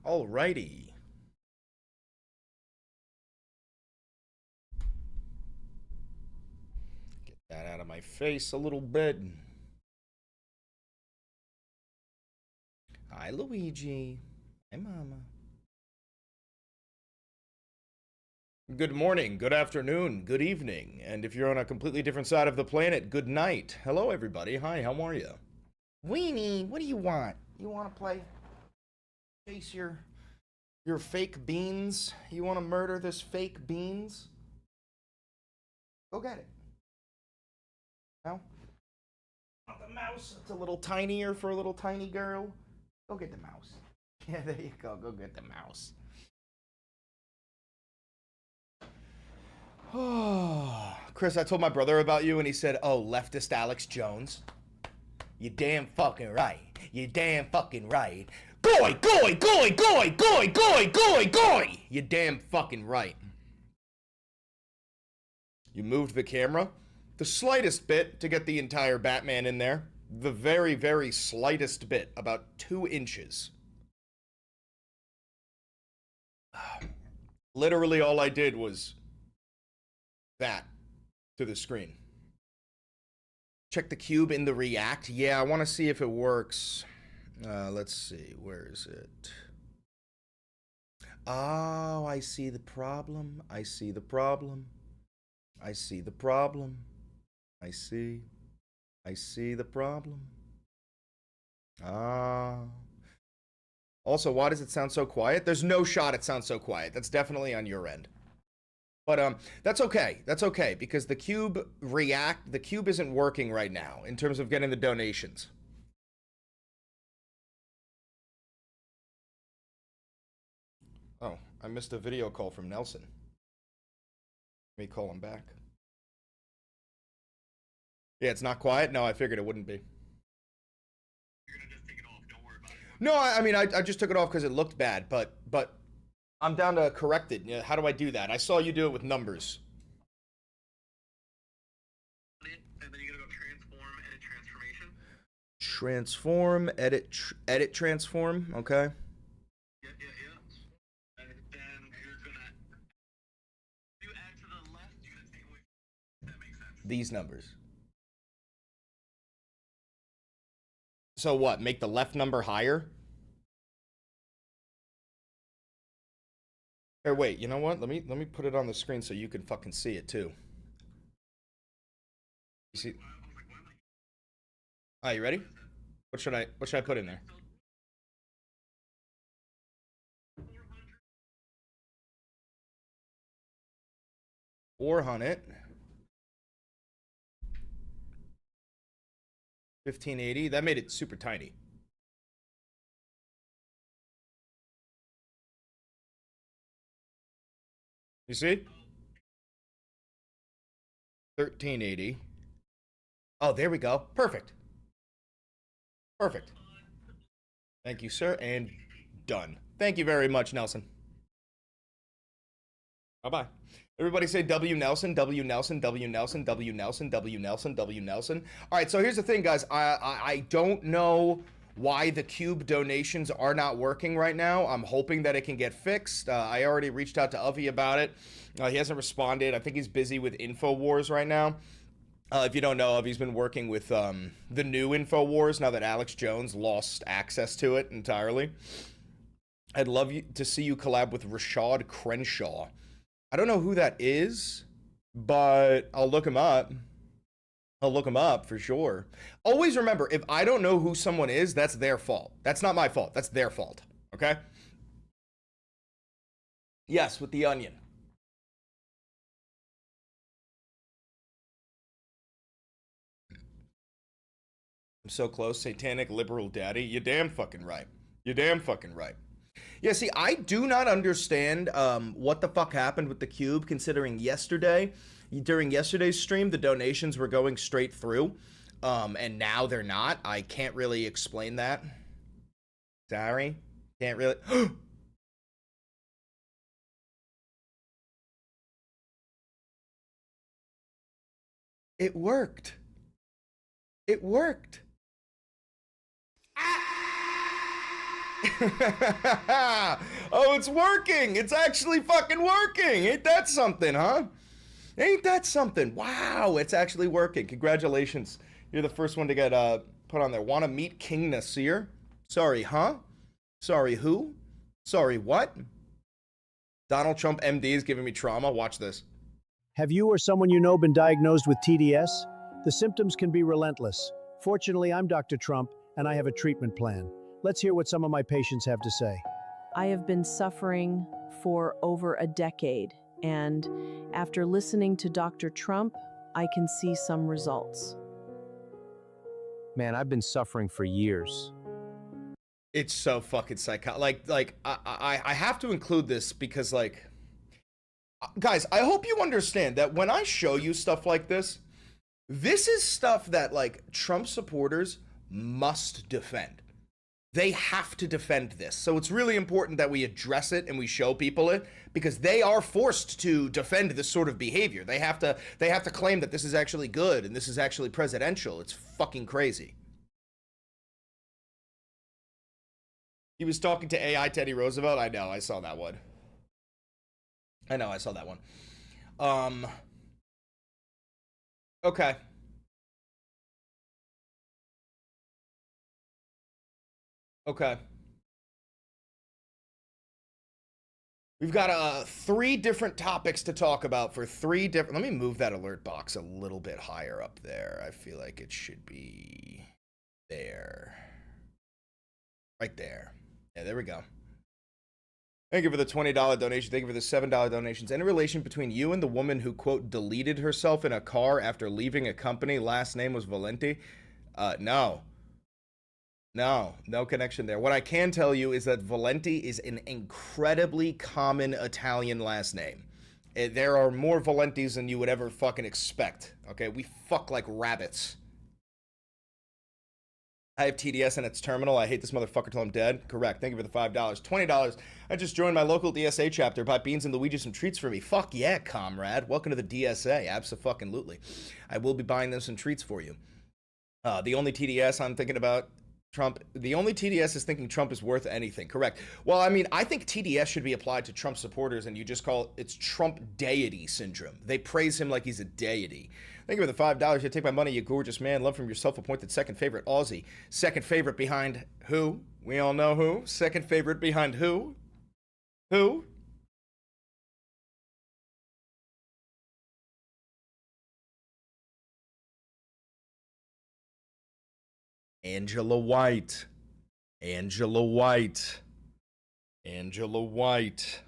Alrighty. Get that out of my face a little bit. Hi, Luigi. Hi, Mama. Good morning, good afternoon, good evening, and if you're on a completely different side of the planet, good night. Hello, everybody. Hi, how are you? Weenie, what do you want? You want to play? Chase your fake beans? You want to murder this fake beans? Go get it. No? The mouse. It's a little tinier for a little tiny girl. Go get the mouse. Yeah, there you go. Go get the mouse. Chris, I told my brother about you and he said, oh, leftist Alex Jones. You damn fucking right. You damn fucking right. Goy, goy, goy, goy, goy, goy, goy, goy. You damn fucking right. You moved the camera the slightest bit to get the entire Batman in there. The very, very slightest bit, about 2 inches. Literally all I did was that to the screen. Check the cube in the React. Yeah, I want to see if it works. Let's see. Where is it? Oh, I see the problem. I see the problem. I see the problem. I see the problem. Ah. Also, why does it sound so quiet? There's no shot it sounds so quiet. That's definitely on your end. But that's okay. That's okay because the cube isn't working right now in terms of getting the donations. Oh, I missed a video call from Nelson. Let me call him back. Yeah, it's not quiet? No, I figured it wouldn't be. You're gonna just take it off. Don't worry about it. No, I mean, I just took it off because it looked bad, but I'm down to correct it. How do I do that? I saw you do it with numbers. And then you're gonna go transform, edit transformation. Transform, edit transform. Okay. Yeah. And then you're gonna you add to the left. You're gonna take away. That makes sense. These numbers. So what? Make the left number higher? Here, wait. You know what? Let me put it on the screen so you can fucking see it too. You see? Ah, you ready? What should I put in there? 400. 1580. That made it super tiny. You see? 1380. Oh, there we go. Perfect. Perfect. Thank you, sir. And done. Thank you very much, Nelson. Bye-bye. Everybody say W Nelson, W Nelson, W Nelson, W Nelson, W Nelson, W Nelson. All right, so here's the thing, guys. I don't know why the cube donations are not working right now. I'm hoping that it can get fixed. I already reached out to Avi about it. He hasn't responded. I think he's busy with InfoWars right now. If you don't know, Avi's been working with the new InfoWars now that Alex Jones lost access to it entirely. I'd love to see you collab with Rashad Crenshaw. I don't know who that is, but I'll look him up. I'll look him up for sure. Always remember, if I don't know who someone is, that's their fault. That's not my fault. That's their fault. Okay? Yes, with the onion. I'm so close. Satanic liberal daddy. You damn fucking right. You damn fucking right. Yeah, see, I do not understand what the fuck happened with the cube, considering during yesterday's stream, the donations were going straight through, and now they're not. I can't really explain that. Sorry. Can't really. It worked. It worked. Oh, it's working. It's actually fucking working. Ain't that something, huh? Ain't that something? Wow, it's actually working. Congratulations. You're the first one to get put on there. Want to meet King Nasir? Sorry, huh? Sorry, who? Sorry, what? Donald Trump MD is giving me trauma. Watch this. Have you or someone you know been diagnosed with TDS? The symptoms can be relentless. Fortunately, I'm Dr. Trump, and I have a treatment plan. Let's hear what some of my patients have to say. I have been suffering for over a decade, and after listening to Dr. Trump, I can see some results. Man, I've been suffering for years. It's so fucking psychotic. I have to include this because, like, guys, I hope you understand that when I show you stuff like this, this is stuff that, like, Trump supporters must defend. They have to defend this. So it's really important that we address it and we show people it, because they are forced to defend this sort of behavior. They have to claim that this is actually good and this is actually presidential. It's fucking crazy. He was talking to AI Teddy Roosevelt. I know, I saw that one. Okay. Okay. We've got 3 different topics to talk about for 3 different... Let me move that alert box a little bit higher up there. I feel like it should be there. Right there. Yeah, there we go. Thank you for the $20 donation. Thank you for the $7 donations. Any relation between you and the woman who, quote, deleted herself in a car after leaving a company? Last name was Valenti? No. No connection there. What I can tell you is that Valenti is an incredibly common Italian last name. There are more Valentis than you would ever fucking expect. Okay, we fuck like rabbits. I have TDS and it's terminal. I hate this motherfucker till I'm dead. Correct. Thank you for the $5. $20. I just joined my local DSA chapter. Bought Beans and Luigi some treats for me. Fuck yeah, comrade. Welcome to the DSA. Abso-fucking-lutely. I will be buying them some treats for you. The only TDS I'm thinking about Trump. The only TDS is thinking Trump is worth anything. Correct. Well, I mean, I think TDS should be applied to Trump supporters, and you just call it's Trump deity syndrome. They praise him like he's a deity. Thank you for the $5. You take my money, you gorgeous man. Love from your self-appointed second favorite Aussie. Second favorite behind who? We all know who. Second favorite behind who? Who? Angela White. Angela White. Angela White.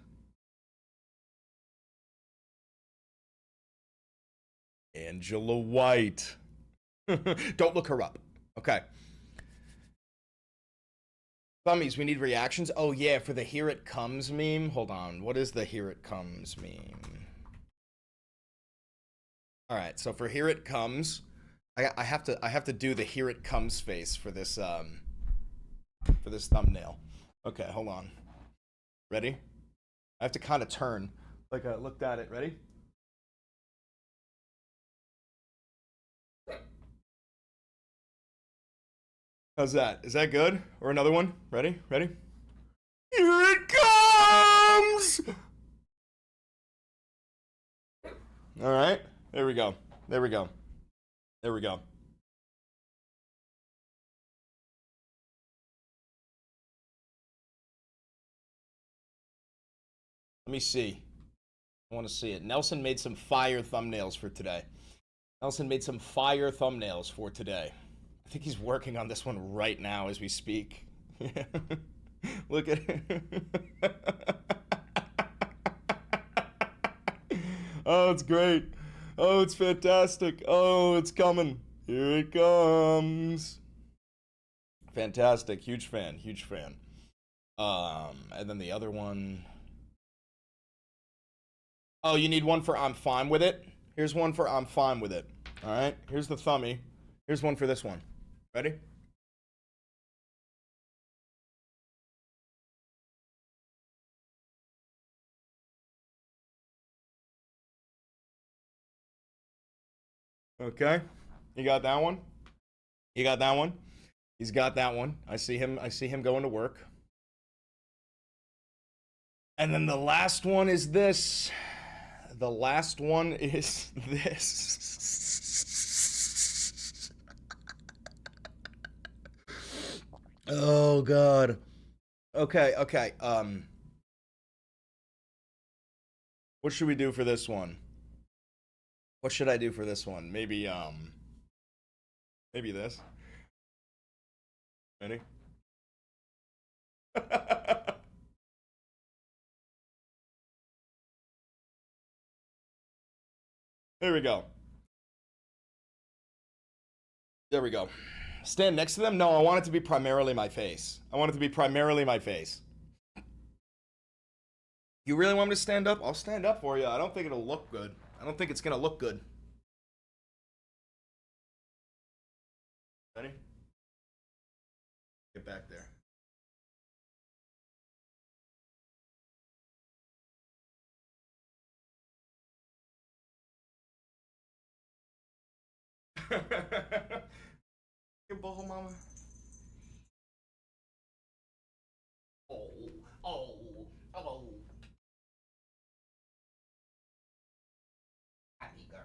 Angela White. Don't look her up. Okay. Thummies, we need reactions. Oh, yeah, for the Here It Comes meme. Hold on. What is the Here It Comes meme? All right, so for Here It Comes, I have to do the Here It Comes face for this thumbnail. Okay, hold on. Ready? I have to kind of turn like I looked at it. Ready? How's that? Is that good? Or another one? Ready? Ready? Here it comes! All right. There we go. There we go. There we go. Let me see. I want to see it. Nelson made some fire thumbnails for today. Nelson made some fire thumbnails for today. I think he's working on this one right now as we speak. Look at it. Oh, it's great. Oh, it's fantastic. Oh, it's coming. Here it comes. Fantastic. Huge fan. Huge fan. And then the other one. Oh, you need one for I'm fine with it? Here's one for I'm fine with it. All right. Here's the thumbie. Here's one for this one. Ready? Okay. You got that one? You got that one? He's got that one. I see him going to work. And then the last one is this. The last one is this. Oh, God. Okay. What should we do for this one? What should I do for this one? Maybe this. Ready? There we go. There we go. Stand next to them? No, I want it to be primarily my face. I want it to be primarily my face. You really want me to stand up? I'll stand up for you. I don't think it'll look good. I don't think it's gonna look good. Ready? Get back there. Your ball, mama. Oh. Happy girl.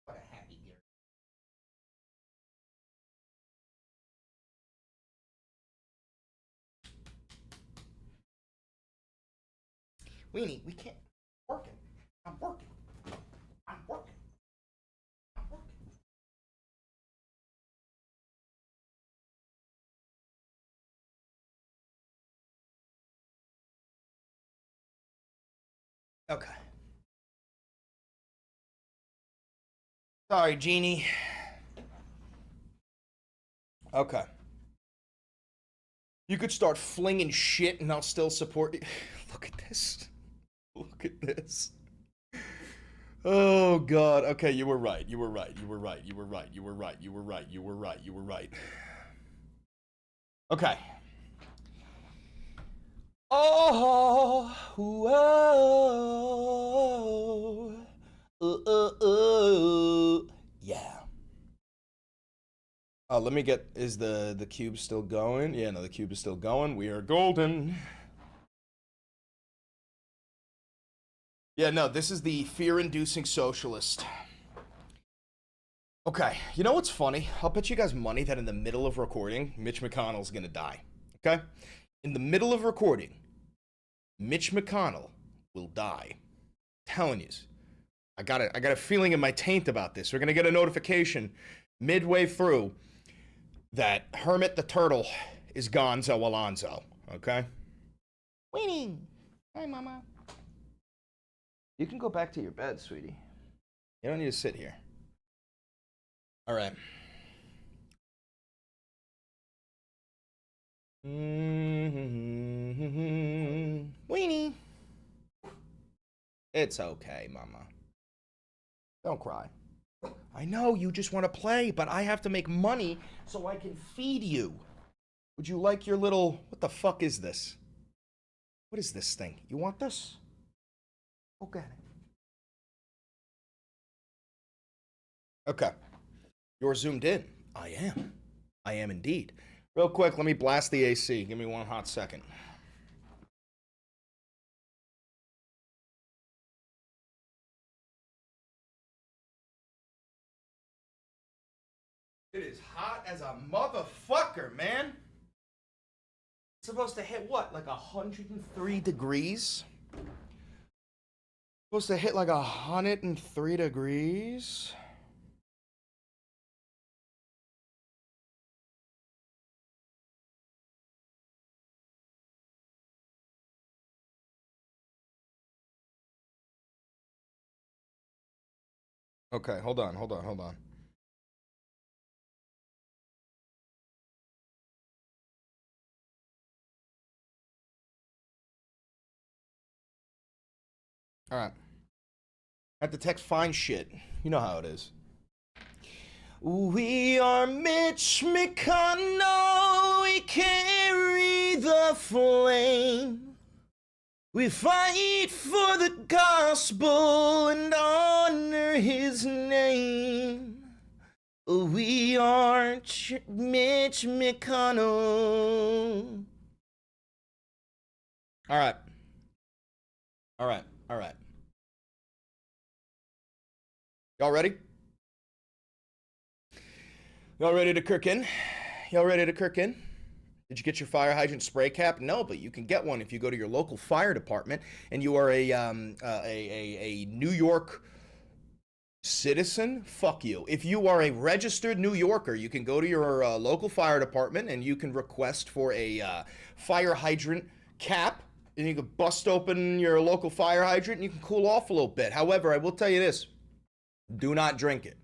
What a happy girl. Weenie, we can't. Working. I'm working. Okay. Sorry, Genie. Okay. You could start flinging shit and I'll still support you. Look at this. Look at this. Oh, God. Okay, you were right. You were right. Okay. Oh, whoa. Yeah. Let me get, is the cube still going? Yeah, no, the cube is still going. We are golden. Yeah, no, this is the fear-inducing socialist. Okay, you know what's funny? I'll bet you guys money that in the middle of recording, Mitch McConnell's gonna die. Okay? In the middle of recording, Mitch McConnell will die. I'm telling you. I got a feeling in my taint about this. We're gonna get a notification midway through that Hermit the Turtle is gonzo Alonzo. Okay? Weenie. Hi, mama. You can go back to your bed, sweetie. You don't need to sit here. All right. Weenie. It's okay, mama. Don't cry. I know you just want to play, but I have to make money so I can feed you. Would you like your little... What the fuck is this? What is this thing? You want this? Go get it. Okay. You're zoomed in. I am. I am indeed. Real quick, let me blast the AC. Give me one hot second. It is hot as a motherfucker, man. It's supposed to hit what? Like 103 degrees? Supposed to hit like 103 degrees? Okay, hold on. All right. I have to text fine shit. You know how it is. We are Mitch McConnell. We carry the flame. We fight for the gospel and honor his name. We are Mitch McConnell. All right. All right. All right. Y'all ready? Y'all ready to kirk in? Y'all ready to kirk in? Did you get your fire hydrant spray cap? No, but you can get one if you go to your local fire department and you are a New York citizen. Fuck you. If you are a registered New Yorker, you can go to your local fire department and you can request for a fire hydrant cap, and you can bust open your local fire hydrant and you can cool off a little bit. However, I will tell you this: do not drink it.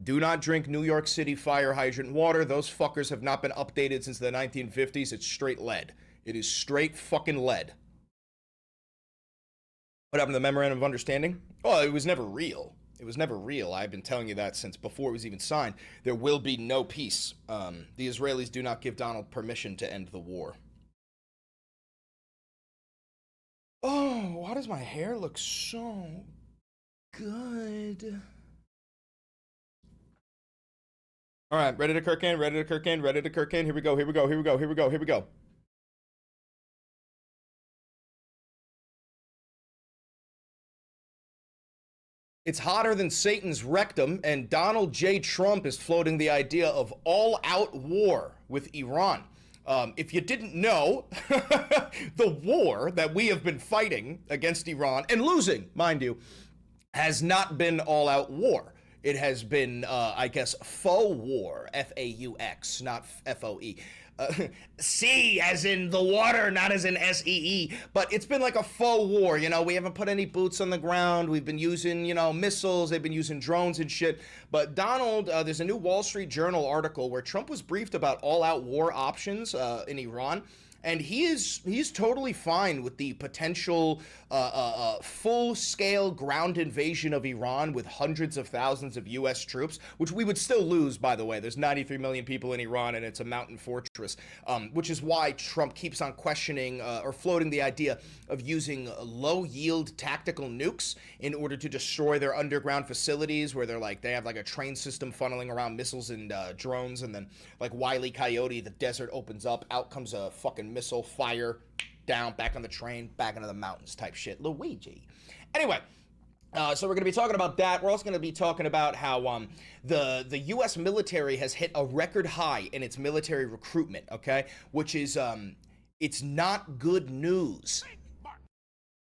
Do not drink New York City fire hydrant water. Those fuckers have not been updated since the 1950s. It's straight lead. It is straight fucking lead. What happened to the memorandum of understanding? Oh, it was never real. It was never real. I've been telling you that since before it was even signed. There will be no peace. The Israelis do not give Donald permission to end the war. Oh, why does my hair look so good? All right, ready to kirk in, ready to kirk in, ready to kirk in. Here we go, here we go, here we go, here we go, here we go. It's hotter than Satan's rectum, and Donald J. Trump is floating the idea of all-out war with Iran. If you didn't know, the war that we have been fighting against Iran, and losing, mind you, has not been all-out war. It has been, I guess, faux war, F-A-U-X, not F-O-E. C as in the water, not as in S-E-E. But it's been like a faux war, you know. We haven't put any boots on the ground. We've been using, you know, missiles. They've been using drones and shit. But Donald, there's a new Wall Street Journal article where Trump was briefed about all-out war options in Iran. And he's totally fine with the potential full-scale ground invasion of Iran with hundreds of thousands of U.S. troops, which we would still lose, by the way. There's 93 million people in Iran, and it's a mountain fortress, which is why Trump keeps on questioning or floating the idea of using low-yield tactical nukes in order to destroy their underground facilities, where they have like a train system funneling around missiles and drones, and then like Wile E. Coyote, the desert opens up, out comes a fucking missile, fire, down, back on the train, back into the mountains type shit. Luigi. Anyway, so we're going to be talking about that. We're also going to be talking about how the U.S. military has hit a record high in its military recruitment, okay? Which is, it's not good news.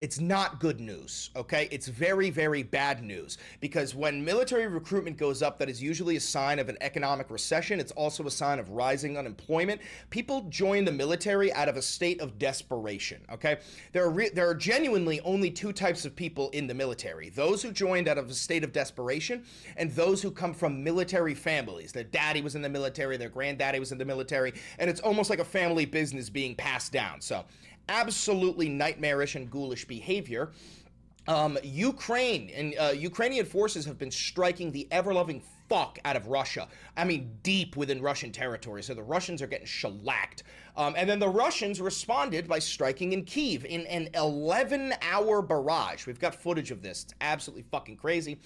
It's not good news, okay? It's very, very bad news, because when military recruitment goes up, that is usually a sign of an economic recession. It's also a sign of rising unemployment. People join the military out of a state of desperation, okay? There are genuinely only two types of people in the military: those who joined out of a state of desperation, and those who come from military families. Their daddy was in the military, their granddaddy was in the military, and it's almost like a family business being passed down. So absolutely nightmarish and ghoulish behavior. Ukrainian forces have been striking the ever-loving fuck out of Russia. I mean, deep within Russian territory. So the Russians are getting shellacked. And then the Russians responded by striking in Kyiv in an 11-hour barrage. We've got footage of this. It's absolutely fucking crazy.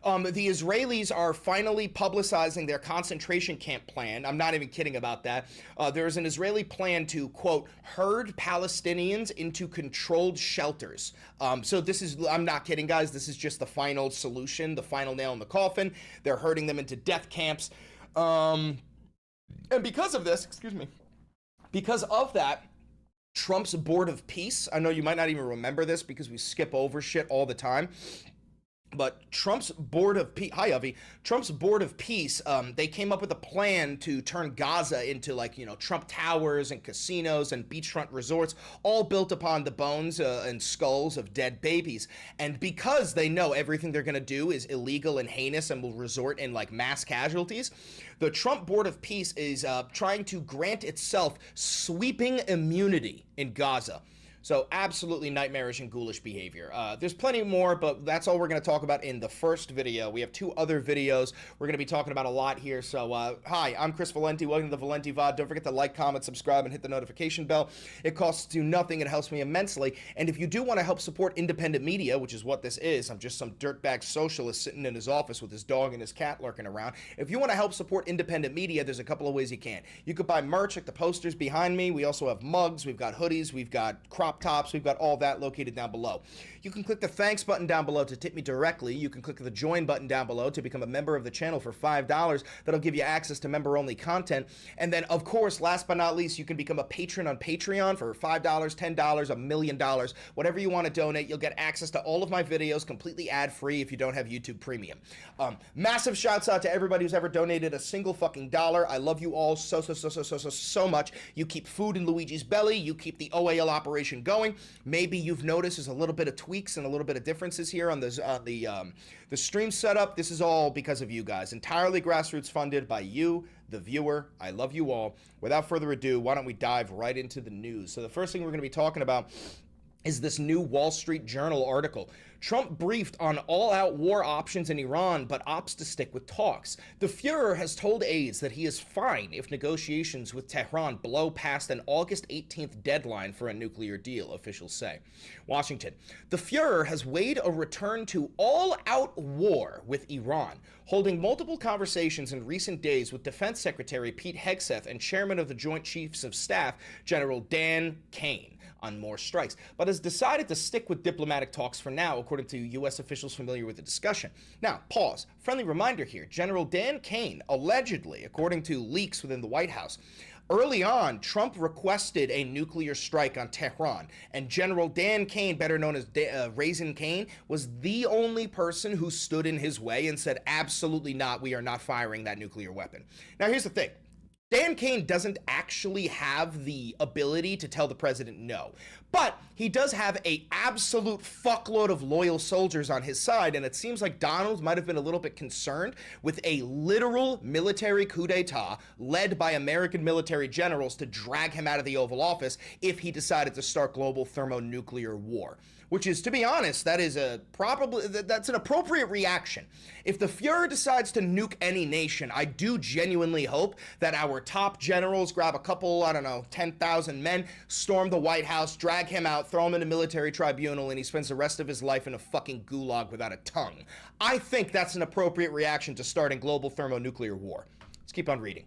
The Israelis are finally publicizing their concentration camp plan. I'm not even kidding about that. There's an Israeli plan to, quote, herd Palestinians into controlled shelters. So this is, I'm not kidding, guys. This is just the final solution, the final nail in the coffin. They're herding them into death camps. And because of this, because of that, Trump's Board of Peace, I know you might not even remember this because we skip over shit all the time, but Trump's Board of Peace, hi Avi, Trump's Board of Peace, they came up with a plan to turn Gaza into, like, you know, Trump Towers and casinos and beachfront resorts, all built upon the bones and skulls of dead babies. And because they know everything they're gonna do is illegal and heinous and will resort in like mass casualties, the Trump Board of Peace is trying to grant itself sweeping immunity in Gaza. So absolutely nightmarish and ghoulish behavior. There's plenty more, but that's all we're going to talk about in the first video. We have 2 other videos we're going to be talking about a lot here. So hi, I'm Chris Valenti. Welcome to the Valenti VOD. Don't forget to like, comment, subscribe, and hit the notification bell. It costs you nothing. It helps me immensely. And if you do want to help support independent media, which is what this is, I'm just some dirtbag socialist sitting in his office with his dog and his cat lurking around. If you want to help support independent media, there's a couple of ways you can. You could buy merch like the posters behind me. We also have mugs. We've got hoodies. We've got crop tops. We've got all that located down below. You can click the thanks button down below to tip me directly. You can click the join button down below to become a member of the channel for $5. That'll give you access to member-only content. And then, of course, last but not least, you can become a patron on Patreon for $5, $10, $1 million. Whatever you want to donate, you'll get access to all of my videos completely ad-free if you don't have YouTube Premium. Massive shouts out to everybody who's ever donated a single fucking dollar. I love you all so much. You keep food in Luigi's belly. You keep the OAL operation going. Maybe you've noticed there's a little bit of tweaks and a little bit of differences here on the stream setup. This is all because of you guys. Entirely grassroots funded by you, the viewer. I love you all. Without further ado, why don't we dive right into the news? So the first thing we're going to be talking about is this new Wall Street Journal article. Trump briefed on all-out war options in Iran, but opts to stick with talks. The Fuhrer has told aides that he is fine if negotiations with Tehran blow past an August 18th deadline for a nuclear deal, officials say. Washington. The Fuhrer has weighed a return to all-out war with Iran, holding multiple conversations in recent days with Defense Secretary Pete Hegseth and Chairman of the Joint Chiefs of Staff, General Dan Kane, on more strikes, but has decided to stick with diplomatic talks for now, according to U.S. officials familiar with the discussion. Now, pause. Friendly reminder here. General Dan Kane, allegedly, according to leaks within the White House, early on, Trump requested a nuclear strike on Tehran, and General Dan Kane, better known as Raisin Kane, was the only person who stood in his way and said, absolutely not, we are not firing that nuclear weapon. Now, here's the thing. Dan Kane doesn't actually have the ability to tell the president no, but he does have an absolute fuckload of loyal soldiers on his side, and it seems like Donald might have been a little bit concerned with a literal military coup d'etat led by American military generals to drag him out of the Oval Office if he decided to start global thermonuclear war. Which is, to be honest, that's an appropriate reaction. If the Fuhrer decides to nuke any nation, I do genuinely hope that our top generals grab a couple, 10,000 men, storm the White House, drag him out, throw him in a military tribunal, and he spends the rest of his life in a fucking gulag without a tongue. I think that's an appropriate reaction to starting global thermonuclear war. Let's keep on reading.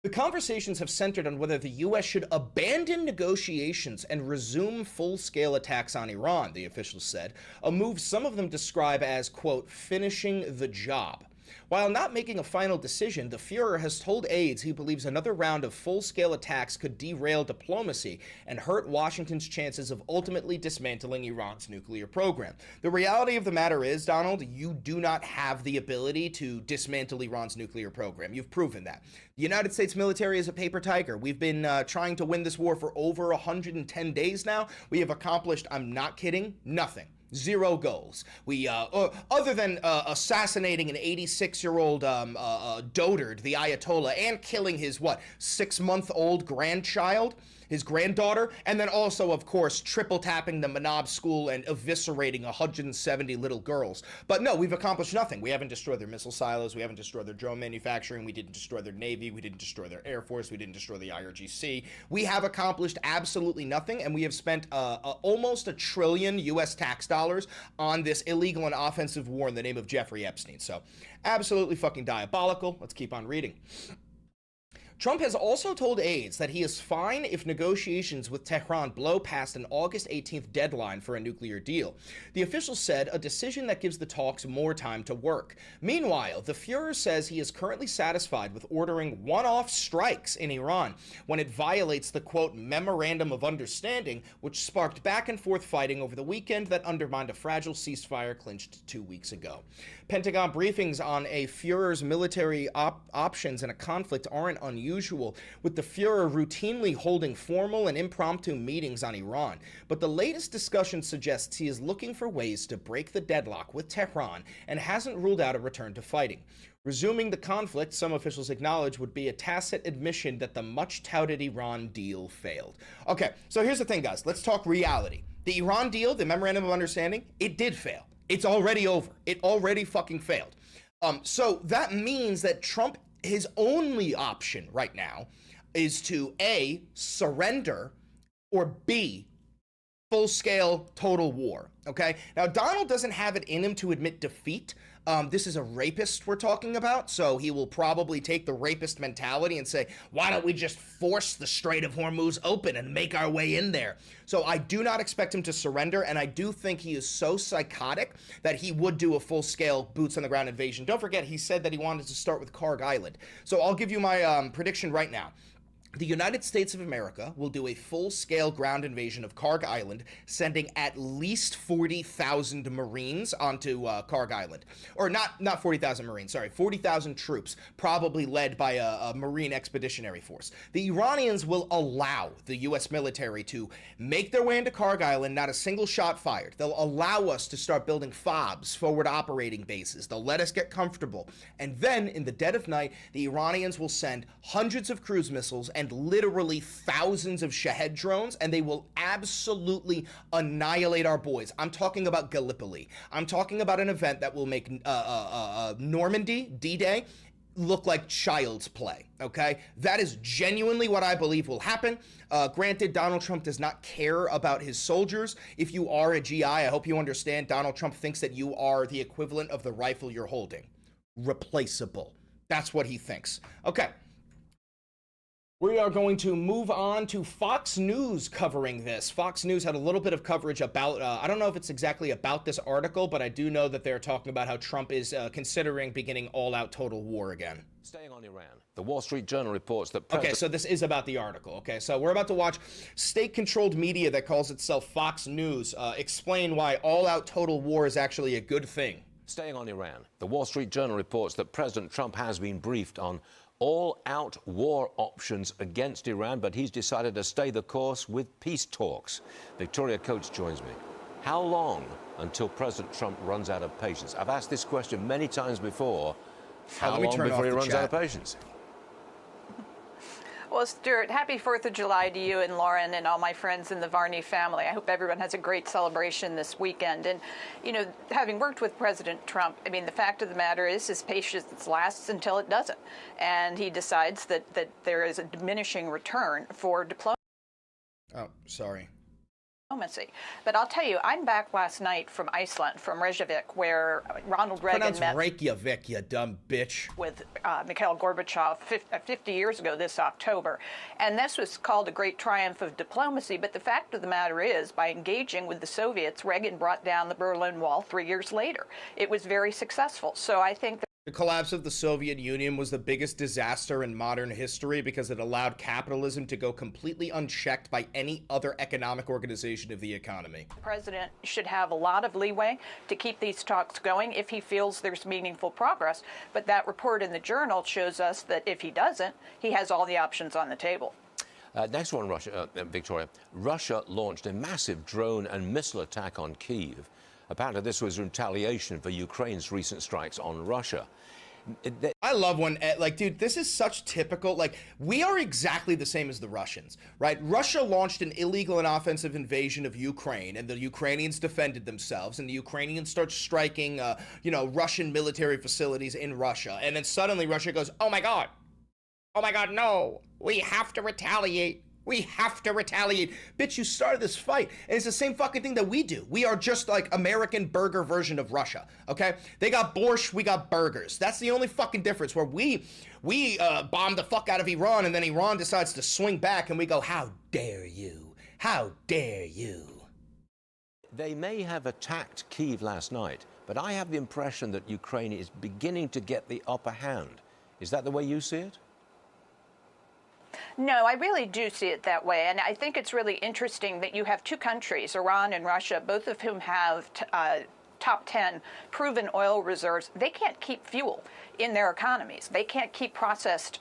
The conversations have centered on whether the U.S. should abandon negotiations and resume full-scale attacks on Iran, the officials said, a move some of them describe as, quote, finishing the job. While not making a final decision, the Fuhrer has told aides he believes another round of full-scale attacks could derail diplomacy and hurt Washington's chances of ultimately dismantling Iran's nuclear program. The reality of the matter is, Donald, you do not have the ability to dismantle Iran's nuclear program. You've proven that. The United States military is a paper tiger. We've been trying to win this war for over 110 days now. We have accomplished, I'm not kidding, nothing. 0 goals. We, other than assassinating an 86-year-old dotard, the Ayatollah, and killing his, 6-month-old grandchild, his granddaughter, and then also, of course, triple tapping the Manab school and eviscerating 170 little girls. But no, we've accomplished nothing. We haven't destroyed their missile silos. We haven't destroyed their drone manufacturing. We didn't destroy their Navy. We didn't destroy their Air Force. We didn't destroy the IRGC. We have accomplished absolutely nothing, and we have spent almost $1 trillion U.S. tax dollars on this illegal and offensive war in the name of Jeffrey Epstein. So, absolutely fucking diabolical. Let's keep on reading. Trump has also told aides that he is fine if negotiations with Tehran blow past an August 18th deadline for a nuclear deal. The official said a decision that gives the talks more time to work. Meanwhile, the Fuhrer says he is currently satisfied with ordering one-off strikes in Iran when it violates the, quote, memorandum of understanding, which sparked back-and-forth fighting over the weekend that undermined a fragile ceasefire clinched 2 weeks ago. Pentagon briefings on a Fuhrer's military options in a conflict aren't unusual, with the Fuhrer routinely holding formal and impromptu meetings on Iran. But the latest discussion suggests he is looking for ways to break the deadlock with Tehran and hasn't ruled out a return to fighting. Resuming the conflict, some officials acknowledge, would be a tacit admission that the much-touted Iran deal failed. Okay, so here's the thing, guys. Let's talk reality. The Iran deal, the Memorandum of Understanding, it did fail. It's already over. It already fucking failed. So that means that Trump, his only option right now is to A, surrender, or B, full-scale total war, okay? Now, Donald doesn't have it in him to admit defeat. This is a rapist we're talking about, so he will probably take the rapist mentality and say, why don't we just force the Strait of Hormuz open and make our way in there? So I do not expect him to surrender, and I do think he is so psychotic that he would do a full-scale boots-on-the-ground invasion. Don't forget, he said that he wanted to start with Karg Island. So I'll give you my prediction right now. The United States of America will do a full-scale ground invasion of Karg Island, sending at least 40,000 Marines onto Karg Island. Or not 40,000 Marines, sorry, 40,000 troops, probably led by a Marine Expeditionary Force. The Iranians will allow the U.S. military to make their way into Karg Island, not a single shot fired. They'll allow us to start building FOBs, forward operating bases. They'll let us get comfortable. And then, in the dead of night, the Iranians will send hundreds of cruise missiles and literally thousands of Shahed drones, and they will absolutely annihilate our boys. I'm talking about Gallipoli. I'm talking about an event that will make Normandy, D-Day, look like child's play, okay? That is genuinely what I believe will happen. Granted, Donald Trump does not care about his soldiers. If you are a GI, I hope you understand Donald Trump thinks that you are the equivalent of the rifle you're holding. Replaceable. That's what he thinks. Okay. We are going to move on to Fox News covering this. Fox News had a little bit of coverage about, I don't know if it's exactly about this article, but I do know that they're talking about how Trump is considering beginning all-out total war again. Staying on Iran, the Wall Street Journal reports that Okay, so this is about the article. Okay, so we're about to watch state-controlled media that calls itself Fox News explain why all-out total war is actually a good thing. Staying on Iran, the Wall Street Journal reports that President Trump has been briefed on all-out war options against Iran, but he's decided to stay the course with peace talks. Victoria Coates joins me. How long until President Trump runs out of patience? I've asked this question many times before. How long before he runs out of patience? Well, Stuart, happy 4th of July to you and Lauren and all my friends in the Varney family. I hope everyone has a great celebration this weekend. And, you know, having worked with President Trump, I mean, the fact of the matter is his patience lasts until it doesn't. And he decides that there is a diminishing return for diplomacy. Oh, sorry. But I'll tell you, I'm back last night from Iceland, from Reykjavik, where Ronald Reagan met Reykjavik, you dumb bitch. with Mikhail Gorbachev 50 years ago this October. And this was called a great triumph of diplomacy. But the fact of the matter is, by engaging with the Soviets, Reagan brought down the Berlin Wall 3 years later. It was very successful. So I think The collapse of the Soviet Union was the biggest disaster in modern history because it allowed capitalism to go completely unchecked by any other economic organization of the economy. the president should have a lot of leeway to keep these talks going if he feels there's meaningful progress. But that report in the Journal shows us that if he doesn't, he has all the options on the table. Next one, Russia, Victoria. Russia launched a massive drone and missile attack on Kyiv. Apparently, this was retaliation for Ukraine's recent strikes on Russia. I love when, like, dude, this is such typical, like, we are exactly the same as the Russians, right? Russia launched an illegal and offensive invasion of Ukraine, and the Ukrainians defended themselves, and the Ukrainians start striking, Russian military facilities in Russia. And then suddenly Russia goes, oh my God, no, we have to retaliate. We have to retaliate. Bitch, you started this fight. And it's the same fucking thing that we do. We are just like American burger version of Russia, okay? They got borscht, we got burgers. That's the only fucking difference, where we bomb the fuck out of Iran, and then Iran decides to swing back, and we go, how dare you? How dare you? They may have attacked Kyiv last night, but I have the impression that Ukraine is beginning to get the upper hand. Is that the way you see it? No, I really do see it that way. And I think it's really interesting that you have two countries, Iran and Russia, both of whom have top 10 proven oil reserves. They can't keep fuel. in their economies. They can't keep processed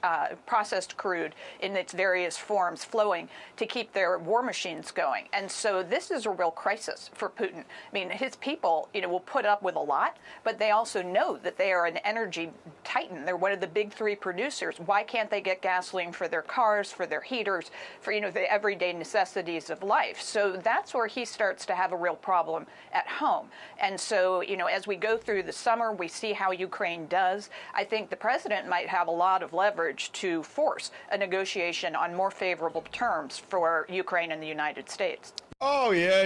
crude in its various forms flowing to keep their war machines going. And so this is a real crisis for Putin. I mean, his people, will put up with a lot, but they also know that they are an energy titan. They're one of the big three producers. Why can't they get gasoline for their cars, for their heaters, for, the everyday necessities of life? So that's where he starts to have a real problem at home. And so, as we go through the summer, we see how Ukraine does. I think the president might have a lot of leverage to force a negotiation on more favorable terms for Ukraine and the United States. Oh, yeah.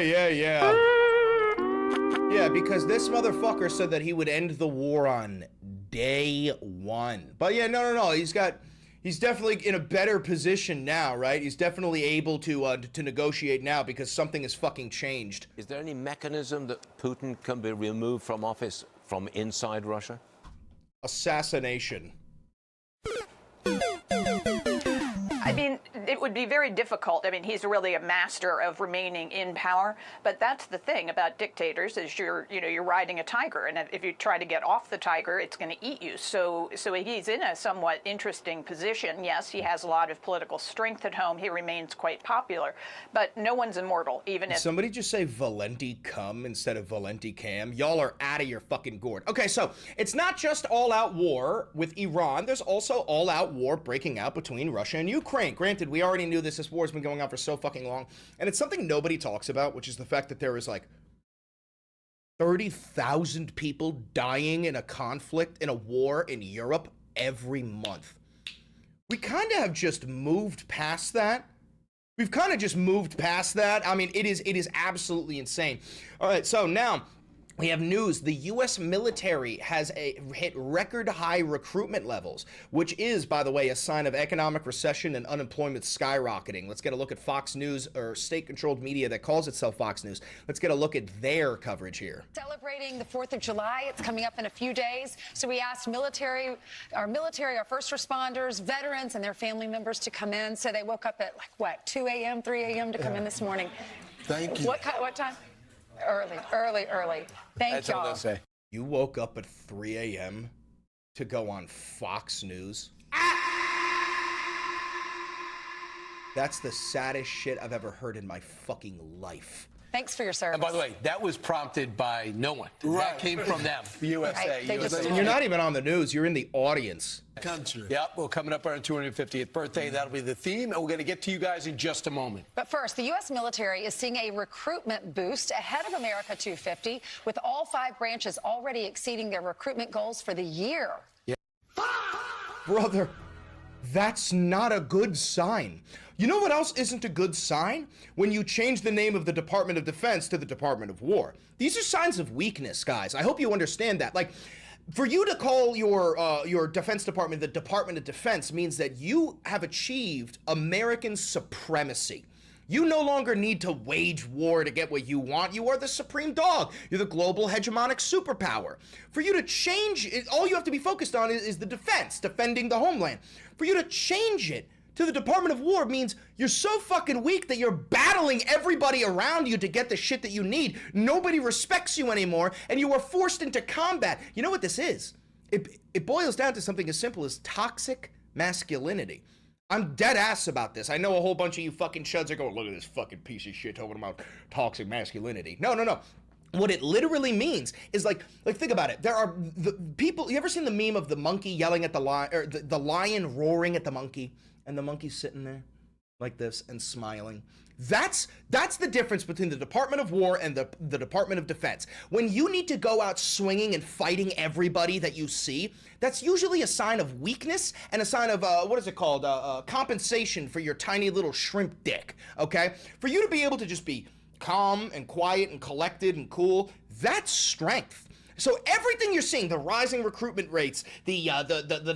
Yeah, because this motherfucker said that he would end the war on day one. But yeah, no. He's definitely in a better position now, right? He's definitely able to negotiate now because something has fucking changed. Is there any mechanism that Putin can be removed from office from inside Russia? Assassination. I mean, it would be very difficult. I mean, he's really a master of remaining in power. But that's the thing about dictators is you're riding a tiger. And if you try to get off the tiger, it's going to eat you. So he's in a somewhat interesting position. Yes, he has a lot of political strength at home. He remains quite popular. But no one's immortal, even if... Somebody just say Valenti cum instead of Valenti cam. Y'all are out of your fucking gourd. Okay, so it's not just all-out war with Iran. There's also all-out war breaking out between Russia and Ukraine. Granted, we already knew this war's been going on for so fucking long, and it's something nobody talks about, which is the fact that there is like 30,000 people dying in a conflict, in a war in Europe every month. We kind of have just moved past that. We've kind of just moved past that. I mean, it is absolutely insane. All right, so now we have news. The U.S. military has hit record high recruitment levels, which is, by the way, a sign of economic recession and unemployment skyrocketing. Let's get a look at Fox News, or state-controlled media that calls itself Fox News. Let's get a look at their coverage here. Celebrating the 4th of July. It's coming up in a few days. So we asked our first responders, veterans, and their family members to come in. So they woke up at, 2 a.m., 3 a.m. to come in this morning. Thank you. What time? Early. Thank y'all. You woke up at 3 a.m. to go on Fox News? That's the saddest shit I've ever heard in my fucking life. Thanks for your service. And by the way, that was prompted by no one. Right. That came from them. USA. Right. And you're not even on the news. You're in the audience. Country. Yep. Well, coming up on our 250th birthday, that'll be the theme, and we're going to get to you guys in just a moment. But first, the U.S. military is seeing a recruitment boost ahead of America 250, with all 5 branches already exceeding their recruitment goals for the year. Yeah. Brother, that's not a good sign. You know what else isn't a good sign? When you change the name of the Department of Defense to the Department of War. These are signs of weakness, guys. I hope you understand that. Like, for you to call your Defense Department the Department of Defense means that you have achieved American supremacy. You no longer need to wage war to get what you want. You are the supreme dog. You're the global hegemonic superpower. For you to change it, all you have to be focused on is the defense, defending the homeland. For you to change it to the Department of War means you're so fucking weak that you're battling everybody around you to get the shit that you need. Nobody respects you anymore, and you are forced into combat. You know what this is? It boils down to something as simple as toxic masculinity. I'm dead ass about this. I know a whole bunch of you fucking chuds are going, look at this fucking piece of shit talking about toxic masculinity. No. What it literally means is like think about it. There are the people. You ever seen the meme of the monkey yelling at the lion, or the lion roaring at the monkey, and the monkey's sitting there like this and smiling? That's the difference between the Department of War and the Department of Defense. When you need to go out swinging and fighting everybody that you see, that's usually a sign of weakness and a sign of, what is it called, compensation for your tiny little shrimp dick, okay? For you to be able to just be calm and quiet and collected and cool, that's strength. So everything you're seeing, the rising recruitment rates, the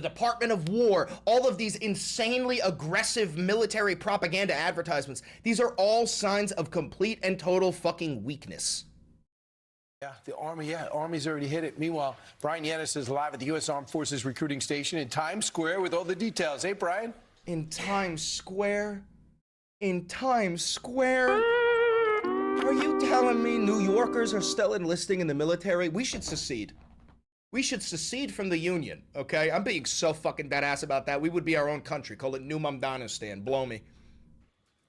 Department of War, all of these insanely aggressive military propaganda advertisements, these are all signs of complete and total fucking weakness. Yeah, the Army's already hit it. Meanwhile, Brian Yanis is live at the U.S. Armed Forces recruiting station in Times Square with all the details. Hey, Brian. In Times Square? In Times Square? Are you telling me New Yorkers are still enlisting in the military? We should secede. We should secede from the Union, okay? I'm being so fucking badass about that. We would be our own country. Call it New Mumdanistan. Blow me.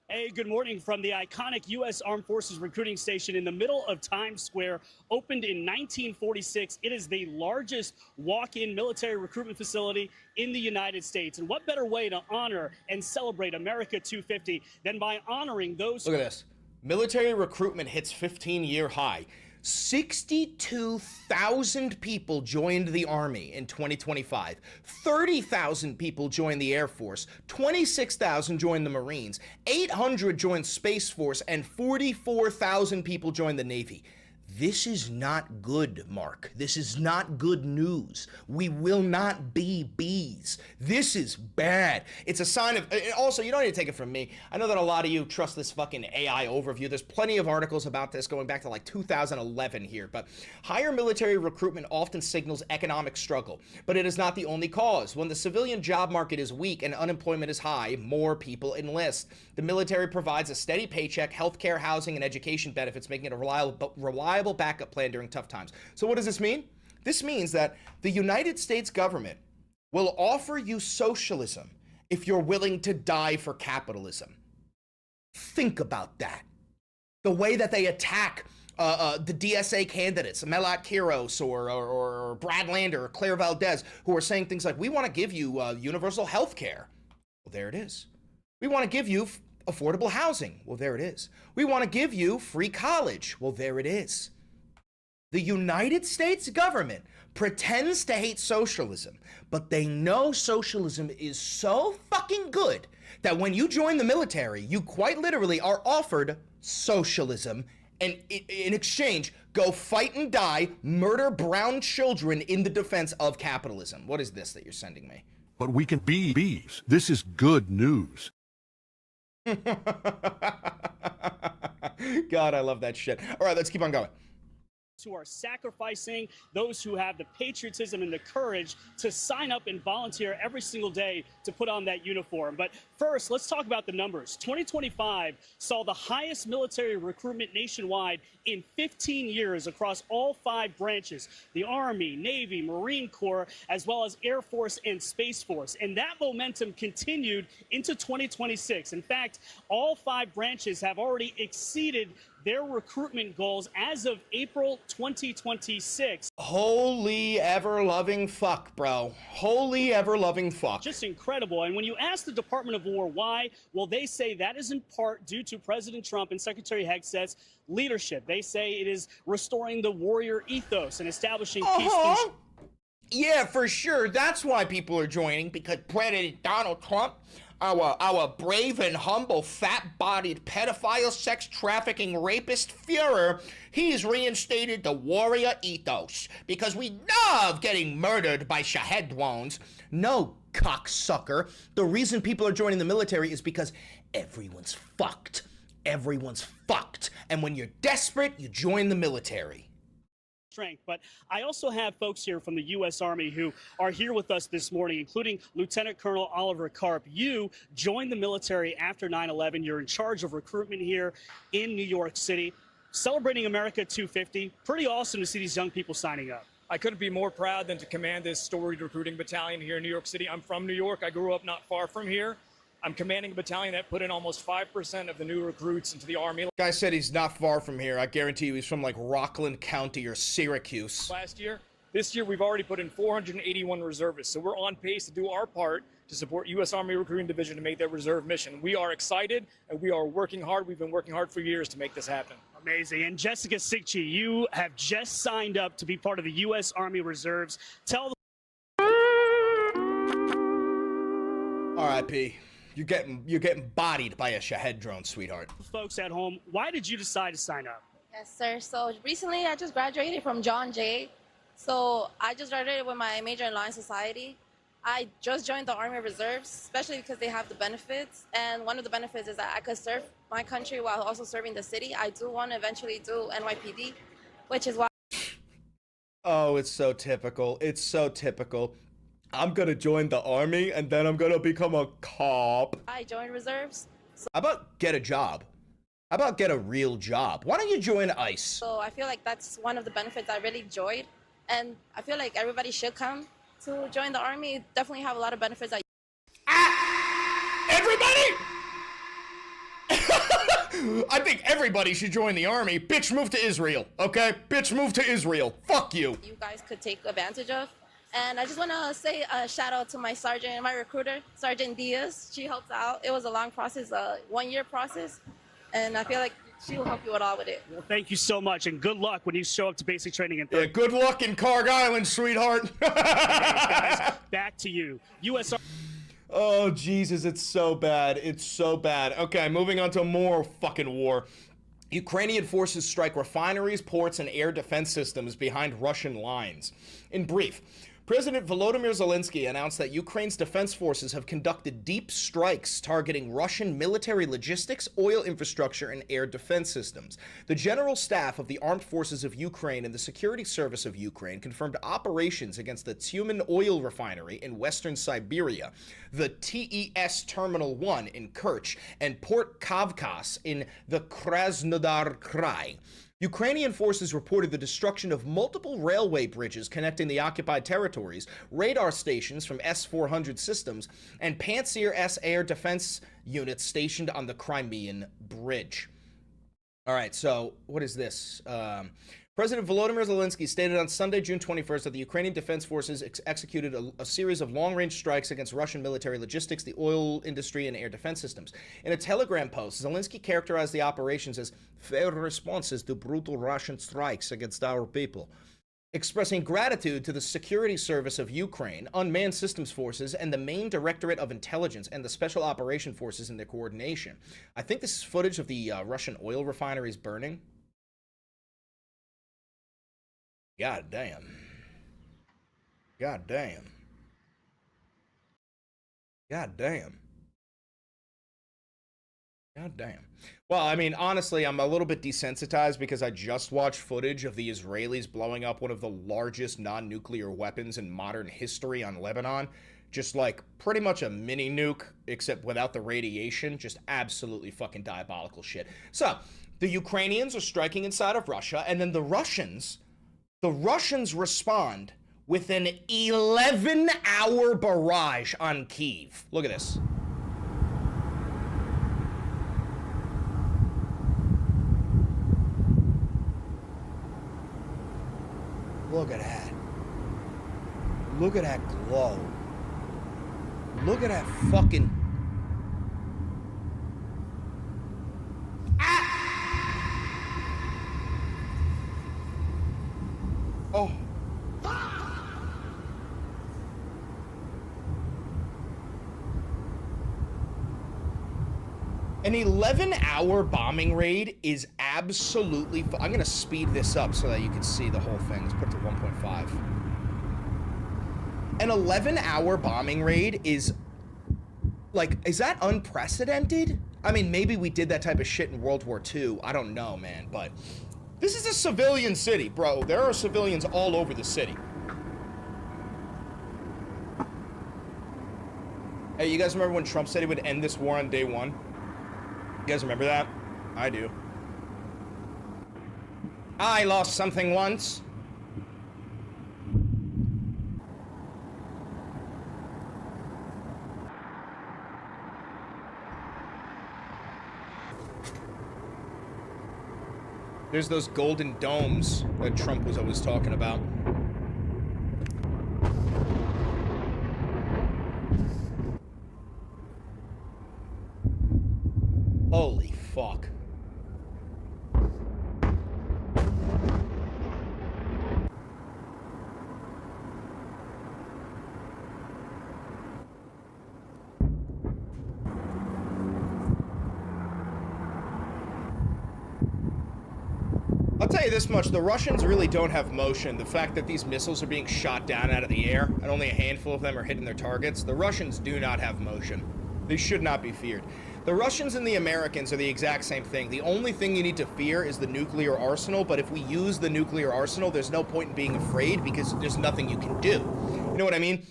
Hey, good morning from the iconic U.S. Armed Forces recruiting station in the middle of Times Square. Opened in 1946, it is the largest walk-in military recruitment facility in the United States. And what better way to honor and celebrate America 250 than by honoring those... Look at this. Military recruitment hits 15-year high. 62,000 people joined the Army in 2025. 30,000 people joined the Air Force. 26,000 joined the Marines. 800 joined Space Force. And 44,000 people joined the Navy. This is not good, Mark. This is not good news. We will not be bees. This is bad. It's a sign of... Also, you don't need to take it from me. I know that a lot of you trust this fucking AI overview. There's plenty of articles about this going back to like 2011 here. But higher military recruitment often signals economic struggle. But it is not the only cause. When the civilian job market is weak and unemployment is high, more people enlist. The military provides a steady paycheck, healthcare, housing, and education benefits, making it a reliable backup plan during tough times. So what does this mean? This means that the United States government will offer you socialism if you're willing to die for capitalism. Think about that. The way that they attack the DSA candidates, Melat Kiros or Brad Lander or Claire Valdez, who are saying things like, we want to give you universal health care. Well, there it is. We want to give you affordable housing. Well, there it is. We want to give you free college. Well, there it is. The United States government pretends to hate socialism, but they know socialism is so fucking good that when you join the military, you quite literally are offered socialism, and in exchange, go fight and die, murder brown children in the defense of capitalism. What is this that you're sending me? But we can be bees. This is good news. God, I love that shit. All right, let's keep on going. Who are sacrificing, those who have the patriotism and the courage to sign up and volunteer every single day to put on that uniform. But first, let's talk about the numbers. 2025 saw the highest military recruitment nationwide in 15 years across all 5 branches, the Army, Navy, Marine Corps, as well as Air Force and Space Force. And that momentum continued into 2026. In fact, all 5 branches have already exceeded their recruitment goals as of April 2026. Holy ever-loving fuck, bro. Holy ever-loving fuck. Just incredible. And when you ask the Department of War why, well, they say that is in part due to President Trump and Secretary Hegseth's leadership. They say it is restoring the warrior ethos and establishing peace. Yeah, for sure. That's why people are joining, because President Donald Trump, our brave and humble, fat-bodied, pedophile, sex-trafficking, rapist Führer, he's reinstated the warrior ethos, because we love getting murdered by Shahed drones. No, cocksucker. The reason people are joining the military is because everyone's fucked. Everyone's fucked. And when you're desperate, you join the military. Strength. But I also have folks here from the U.S. Army who are here with us this morning, including Lieutenant Colonel Oliver Karp. You joined the military after 9/11. You're in charge of recruitment here in New York City, celebrating America 250. Pretty awesome to see these young people signing up. I couldn't be more proud than to command this storied recruiting battalion here in New York City. I'm from New York. I grew up not far from here. I'm commanding a battalion that put in almost 5% of the new recruits into the Army. Guy said he's not far from here. I guarantee you he's from like Rockland County or Syracuse. Last year. This year, we've already put in 481 reservists. So we're on pace to do our part to support U.S. Army Recruiting Division to make their reserve mission. We are excited and we are working hard. We've been working hard for years to make this happen. Amazing. And Jessica Sikchi, you have just signed up to be part of the U.S. Army Reserves. Tell the... R.I.P. You're getting bodied by a Shahed drone, sweetheart. Folks at home, why did you decide to sign up? Yes, sir. So recently I just graduated from John Jay. So I just graduated with my major in law and society. I just joined the Army Reserves, especially because they have the benefits. And one of the benefits is that I could serve my country while also serving the city. I do want to eventually do NYPD, which is why... Oh, it's so typical. It's so typical. I'm gonna join the Army and then I'm gonna become a cop. I joined reserves. So how about get a job? How about get a real job? Why don't you join ICE? So I feel like that's one of the benefits I really enjoyed. And I feel like everybody should come to join the army. Definitely have a lot of benefits. Everybody! I think everybody should join the army. Bitch, move to Israel, okay? Bitch, move to Israel. Fuck you. You guys could take advantage of. And I just want to say a shout out to my sergeant, my recruiter, Sergeant Diaz. She helped out. It was a long process, a 1-year process. And I feel like she will help you all with it. Well, thank you so much, and good luck when you show up to basic training in Yeah, good luck in Carg Island, sweetheart. guys, back to you. U.S. Oh, Jesus, it's so bad. It's so bad. Okay, moving on to more fucking war. Ukrainian forces strike refineries, ports, and air defense systems behind Russian lines. In brief, President Volodymyr Zelensky announced that Ukraine's defense forces have conducted deep strikes targeting Russian military logistics, oil infrastructure, and air defense systems. The General Staff of the Armed Forces of Ukraine and the Security Service of Ukraine confirmed operations against the Tyumen oil refinery in western Siberia, the TES Terminal 1 in Kerch, and Port Kavkaz in the Krasnodar Krai. Ukrainian forces reported the destruction of multiple railway bridges connecting the occupied territories, radar stations from S-400 systems, and Pantsir S air defense units stationed on the Crimean Bridge. All right, so what is this? President Volodymyr Zelensky stated on Sunday, June 21st, that the Ukrainian Defense Forces executed a series of long-range strikes against Russian military logistics, the oil industry, and air defense systems. In a Telegram post, Zelensky characterized the operations as fair responses to brutal Russian strikes against our people, expressing gratitude to the Security Service of Ukraine, Unmanned Systems Forces, and the Main Directorate of Intelligence and the Special Operation Forces in their coordination. I think this is footage of the Russian oil refineries burning. God damn. God damn. God damn. God damn. Well, I mean, honestly, I'm a little bit desensitized because I just watched footage of the Israelis blowing up one of the largest non-nuclear weapons in modern history on Lebanon. Just like pretty much a mini nuke, except without the radiation. Just absolutely fucking diabolical shit. So, the Ukrainians are striking inside of Russia, and then the Russians respond with an 11-hour barrage on Kyiv. Look at this. Look at that. Look at that glow. Look at that fucking... Oh. An 11-hour bombing raid is absolutely... I'm going to speed this up so that you can see the whole thing. Let's put it to 1.5. An 11-hour bombing raid is... Like, is that unprecedented? I mean, maybe we did that type of shit in World War II. I don't know, man, but... This is a civilian city, bro. There are civilians all over the city. Hey, you guys remember when Trump said he would end this war on day one? You guys remember that? I do. I lost something once. There's those golden domes that Trump was always talking about. Holy fuck. I'll tell you this much, the Russians really don't have motion. The fact that these missiles are being shot down out of the air, and only a handful of them are hitting their targets, the Russians do not have motion. They should not be feared. The Russians and the Americans are the exact same thing. The only thing you need to fear is the nuclear arsenal, but if we use the nuclear arsenal, there's no point in being afraid because there's nothing you can do. You know what I mean?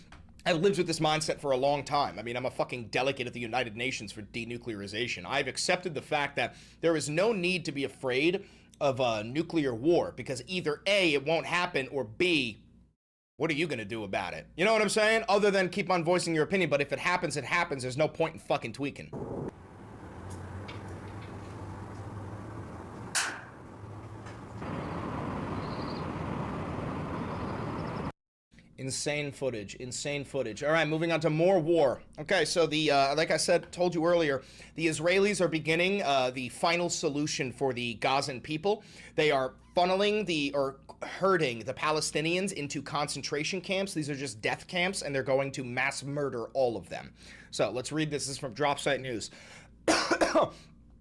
I've lived with this mindset for a long time. I mean, I'm a fucking delegate at the United Nations for denuclearization. I've accepted the fact that there is no need to be afraid of a nuclear war because either A, it won't happen, or B, What are you going to do about it? You know what I'm saying? Other than keep on voicing your opinion, but if it happens, it happens. There's no point in fucking tweaking. Insane footage, insane footage. All right, moving on to more war. Okay, so the, like I said, told you earlier, the Israelis are beginning the final solution for the Gazan people. They are funneling or herding the Palestinians into concentration camps. These are just death camps, and they're going to mass murder all of them. So let's read this. This is from Dropsite News.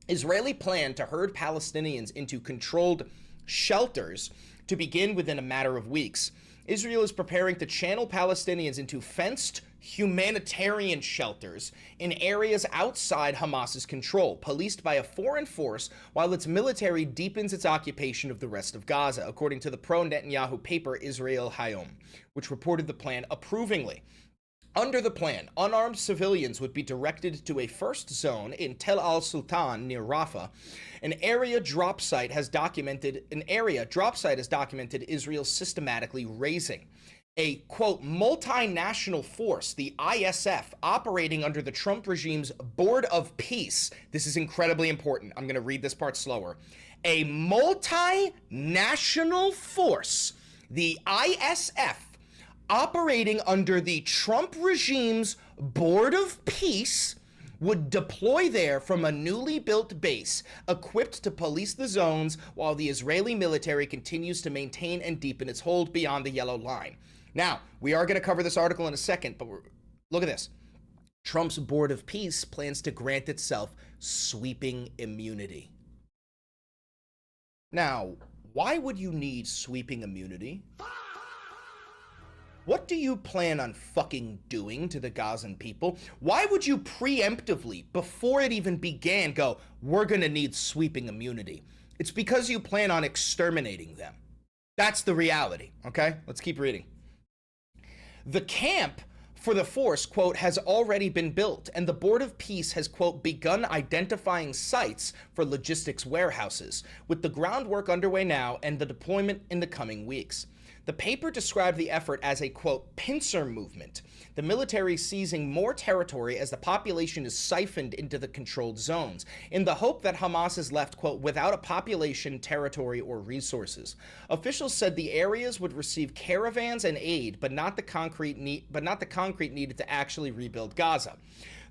Israeli plan to herd Palestinians into controlled shelters to begin within a matter of weeks. Israel is preparing to channel Palestinians into fenced humanitarian shelters in areas outside Hamas's control, policed by a foreign force, while its military deepens its occupation of the rest of Gaza, according to the pro-Netanyahu paper Israel Hayom, which reported the plan approvingly. Under the plan, unarmed civilians would be directed to a first zone in Tel al-Sultan near Rafah. An area drop site has documented Israel systematically raising. A, quote, multinational force, the ISF, operating under the Trump regime's Board of Peace. This is incredibly important. I'm going to read this part slower. A multinational force, the ISF, operating under the Trump regime's Board of Peace, would deploy there from a newly built base equipped to police the zones while the Israeli military continues to maintain and deepen its hold beyond the yellow line. Now, we are going to cover this article in a second, but look at this. Trump's Board of Peace plans to grant itself sweeping immunity. Now, why would you need sweeping immunity? What do you plan on fucking doing to the Gazan people? Why would you preemptively, before it even began, go, we're gonna need sweeping immunity? It's because you plan on exterminating them. That's the reality, okay? Let's keep reading. The camp for the force, quote, has already been built, and the Board of Peace has, quote, begun identifying sites for logistics warehouses, with the groundwork underway now and the deployment in the coming weeks. The paper described the effort as a, quote, pincer movement, the military seizing more territory as the population is siphoned into the controlled zones, in the hope that Hamas is left, quote, without a population, territory, or resources. Officials said the areas would receive caravans and aid, but not the concrete needed to actually rebuild Gaza.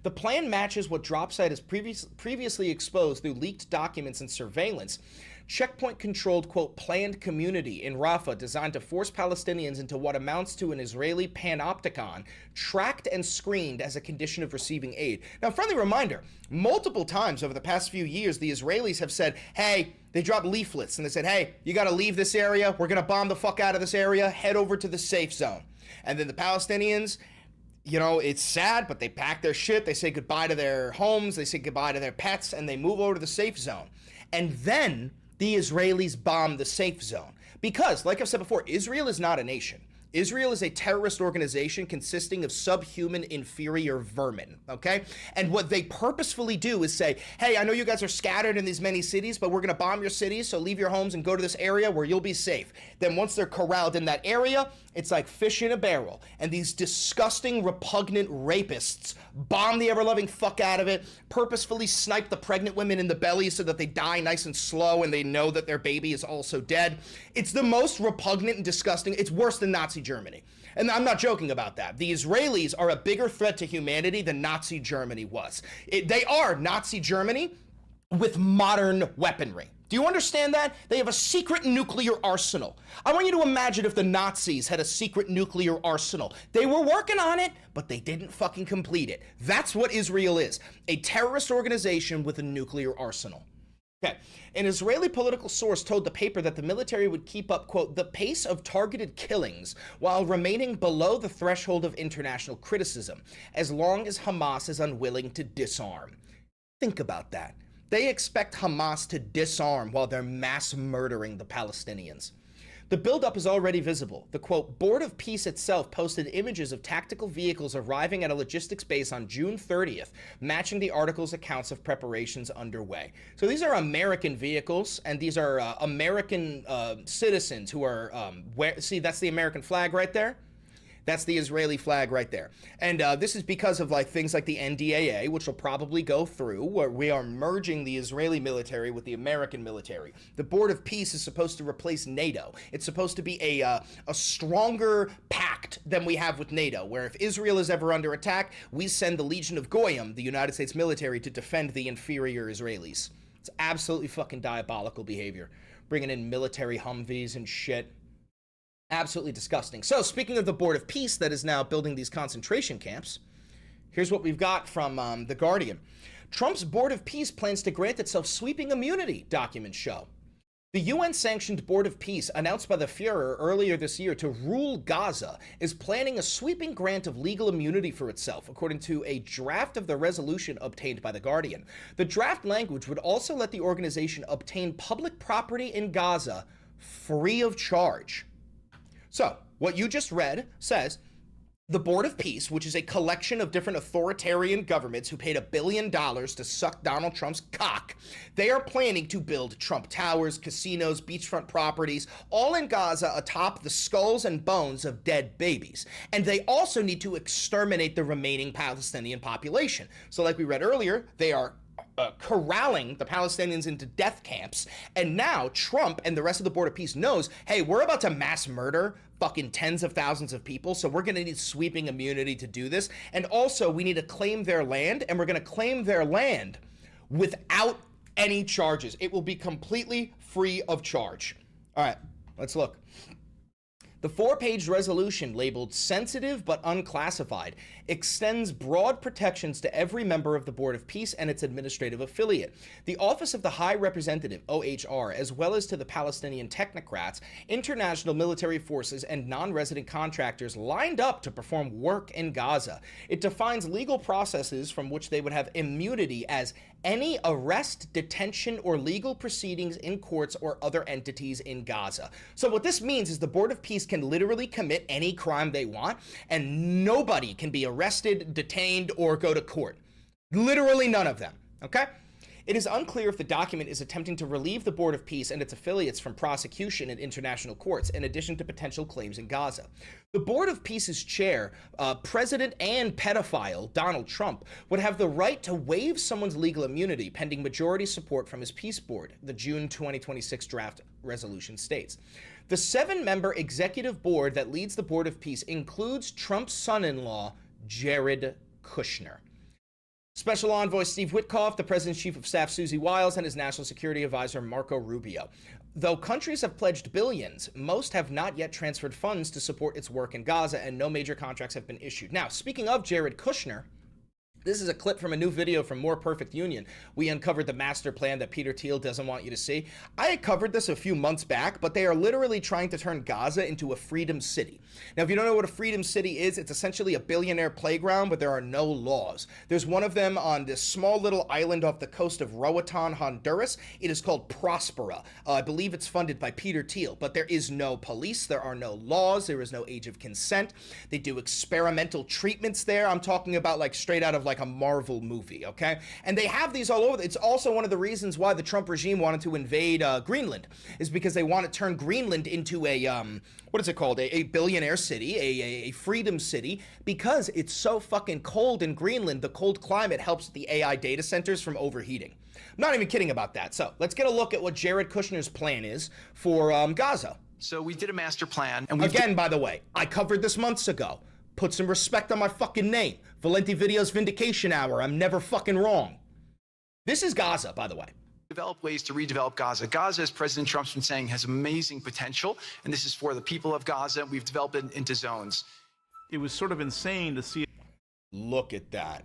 The plan matches what Dropsite has previously exposed through leaked documents and surveillance. Checkpoint-controlled, quote, planned community in Rafah designed to force Palestinians into what amounts to an Israeli panopticon, tracked and screened as a condition of receiving aid. Now, friendly reminder, multiple times over the past few years, the Israelis have said, hey, they dropped leaflets, and they said, hey, you got to leave this area. We're going to bomb the fuck out of this area. Head over to the safe zone. And then the Palestinians, you know, it's sad, but they pack their shit. They say goodbye to their homes. They say goodbye to their pets, and they move over to the safe zone. And then the Israelis bomb the safe zone. Because, like I've said before, Israel is not a nation. Israel is a terrorist organization consisting of subhuman inferior vermin, okay? And what they purposefully do is say, hey, I know you guys are scattered in these many cities, but we're gonna bomb your cities, so leave your homes and go to this area where you'll be safe. Then once they're corralled in that area, it's like fish in a barrel. And these disgusting, repugnant rapists bomb the ever-loving fuck out of it, purposefully snipe the pregnant women in the belly so that they die nice and slow and they know that their baby is also dead. It's the most repugnant and disgusting. It's worse than Nazi Germany. And I'm not joking about that. The Israelis are a bigger threat to humanity than Nazi Germany was. They are Nazi Germany with modern weaponry. Do you understand that? They have a secret nuclear arsenal. I want you to imagine if the Nazis had a secret nuclear arsenal. They were working on it, but they didn't fucking complete it. That's what Israel is. A terrorist organization with a nuclear arsenal. Okay, an Israeli political source told the paper that the military would keep up, quote, the pace of targeted killings while remaining below the threshold of international criticism, as long as Hamas is unwilling to disarm. Think about that. They expect Hamas to disarm while they're mass murdering the Palestinians. The buildup is already visible. The, quote, Board of Peace itself posted images of tactical vehicles arriving at a logistics base on June 30th, matching the article's accounts of preparations underway. So these are American vehicles, and these are American citizens who are, see, that's the American flag right there? That's the Israeli flag right there. And this is because of like things like the NDAA, which will probably go through, where we are merging the Israeli military with the American military. The Board of Peace is supposed to replace NATO. It's supposed to be a stronger pact than we have with NATO, where if Israel is ever under attack, we send the Legion of Goyim, the United States military, to defend the inferior Israelis. It's absolutely fucking diabolical behavior. Bringing in military Humvees and shit. Absolutely disgusting. So, speaking of the Board of Peace that is now building these concentration camps, here's what we've got from The Guardian. Trump's Board of Peace plans to grant itself sweeping immunity, documents show. The UN-sanctioned Board of Peace, announced by the Führer earlier this year to rule Gaza, is planning a sweeping grant of legal immunity for itself, according to a draft of the resolution obtained by The Guardian. The draft language would also let the organization obtain public property in Gaza free of charge. So, what you just read says, the Board of Peace, which is a collection of different authoritarian governments who paid $1 billion to suck Donald Trump's cock, they are planning to build Trump towers, casinos, beachfront properties, all in Gaza atop the skulls and bones of dead babies. And they also need to exterminate the remaining Palestinian population. So like we read earlier, they are corralling the Palestinians into death camps, and now Trump and the rest of the Board of Peace knows, hey, we're about to mass murder fucking tens of thousands of people, so we're gonna need sweeping immunity to do this, and also we need to claim their land, and we're gonna claim their land without any charges. It will be completely free of charge. All right, let's look. The 4-page resolution, labeled sensitive but unclassified, extends broad protections to every member of the Board of Peace and its administrative affiliate. The Office of the High Representative, OHR, as well as to the Palestinian technocrats, international military forces, and non-resident contractors lined up to perform work in Gaza. It defines legal processes from which they would have immunity as any arrest, detention, or legal proceedings in courts or other entities in Gaza. So what this means is the Board of Peace can literally commit any crime they want, and nobody can be arrested, detained, or go to court. Literally none of them, okay? It is unclear if the document is attempting to relieve the Board of Peace and its affiliates from prosecution in international courts, in addition to potential claims in Gaza. The Board of Peace's chair, President and pedophile Donald Trump, would have the right to waive someone's legal immunity pending majority support from his peace board, the June 2026 draft resolution states. The 7-member executive board that leads the Board of Peace includes Trump's son-in-law, Jared Kushner. Special Envoy Steve Witkoff, the President's Chief of Staff Susie Wiles, and his National Security Advisor Marco Rubio. Though countries have pledged billions, most have not yet transferred funds to support its work in Gaza, and no major contracts have been issued. Now, speaking of Jared Kushner, this is a clip from a new video from More Perfect Union. We uncovered the master plan that Peter Thiel doesn't want you to see. I had covered this a few months back, but they are literally trying to turn Gaza into a freedom city. Now, if you don't know what a freedom city is, it's essentially a billionaire playground, but there are no laws. There's one of them on this small little island off the coast of Roatan, Honduras. It is called Prospera. I believe it's funded by Peter Thiel, but there is no police, there are no laws, there is no age of consent. They do experimental treatments there. I'm talking about like straight out of like a Marvel movie, okay? And they have these all over. It's also one of the reasons why the Trump regime wanted to invade Greenland, is because they want to turn Greenland into a, what is it called? A billionaire city, a freedom city, because it's so fucking cold in Greenland. The cold climate helps the AI data centers from overheating. I'm not even kidding about that. So let's get a look at what Jared Kushner's plan is for Gaza. So we did a master plan. And again, by the way, I covered this months ago. Put some respect on my fucking name. Valenti Video's Vindication Hour. I'm never fucking wrong. This is Gaza, by the way. Develop ways to redevelop Gaza. Gaza, as President Trump's been saying, has amazing potential, and this is for the people of Gaza. We've developed it into zones. It was sort of insane to see. Look at that.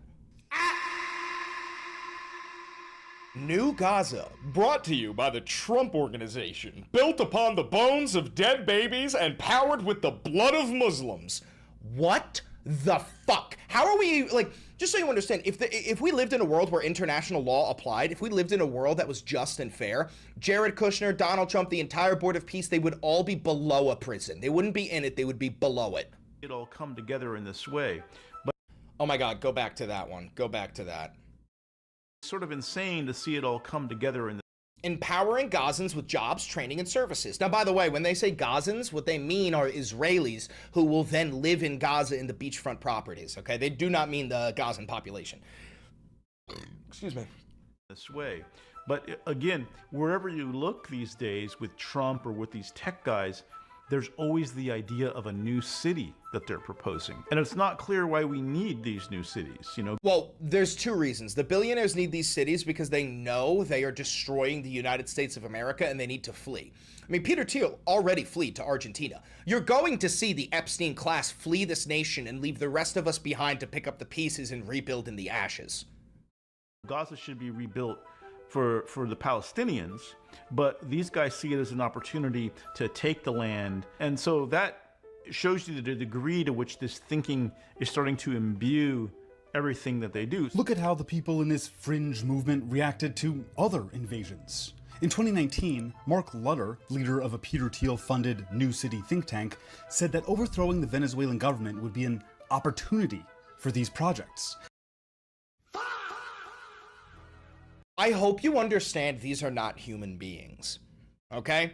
New Gaza, brought to you by the Trump Organization, built upon the bones of dead babies and powered with the blood of Muslims. What the fuck? How are we, like, just so you understand, if we lived in a world where international law applied, if we lived in a world that was just and fair, Jared Kushner, Donald Trump, the entire Board of Peace, they would all be below a prison. They wouldn't be in it, they would be below it. It all come together in this way. But oh my God, go back to that one. Go back to that. It's sort of insane to see it all come together in empowering Gazans with jobs, training, and services. Now, by the way, when they say Gazans, what they mean are Israelis who will then live in Gaza in the beachfront properties, okay? They do not mean the Gazan population. Excuse me. This way. But again, wherever you look these days with Trump or with these tech guys, there's always the idea of a new city that they're proposing. And it's not clear why we need these new cities, you know? Well, there's two reasons. The billionaires need these cities because they know they are destroying the United States of America and they need to flee. I mean, Peter Thiel already fled to Argentina. You're going to see the Epstein class flee this nation and leave the rest of us behind to pick up the pieces and rebuild in the ashes. Gaza should be rebuilt for the Palestinians, but these guys see it as an opportunity to take the land. And so that shows you the degree to which this thinking is starting to imbue everything that they do. Look at how the people in this fringe movement reacted to other invasions. In 2019, Mark Lutter, leader of a Peter Thiel-funded New City think tank, said that overthrowing the Venezuelan government would be an opportunity for these projects. I hope you understand these are not human beings, okay?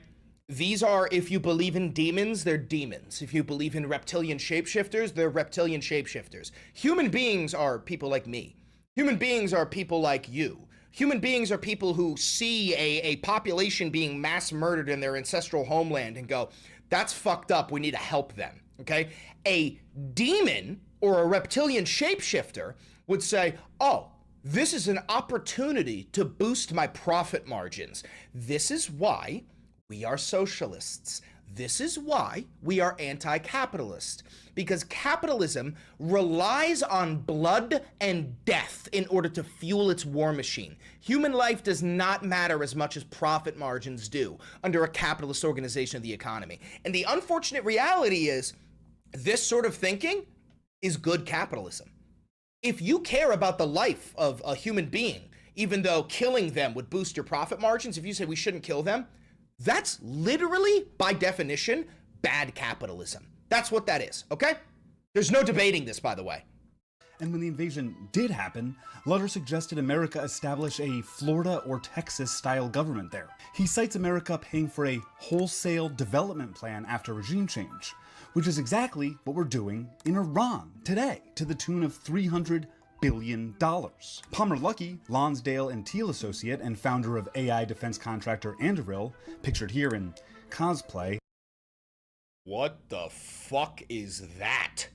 These are, if you believe in demons, they're demons. If you believe in reptilian shapeshifters, they're reptilian shapeshifters. Human beings are people like me. Human beings are people like you. Human beings are people who see a population being mass murdered in their ancestral homeland and go, that's fucked up, we need to help them, okay? A demon or a reptilian shapeshifter would say, oh, this is an opportunity to boost my profit margins. This is why we are socialists. This is why we are anti-capitalist. Because capitalism relies on blood and death in order to fuel its war machine. Human life does not matter as much as profit margins do under a capitalist organization of the economy. And the unfortunate reality is this sort of thinking is good capitalism. If you care about the life of a human being, even though killing them would boost your profit margins, if you say we shouldn't kill them, that's literally, by definition, bad capitalism. That's what that is, okay? There's no debating this, by the way. And when the invasion did happen, Lutter suggested America establish a Florida or Texas-style government there. He cites America paying for a wholesale development plan after regime change, which is exactly what we're doing in Iran today, to the tune of $300 billion. Palmer Luckey, Lonsdale and Teal associate and founder of AI defense contractor Anduril, pictured here in cosplay. What the fuck is that?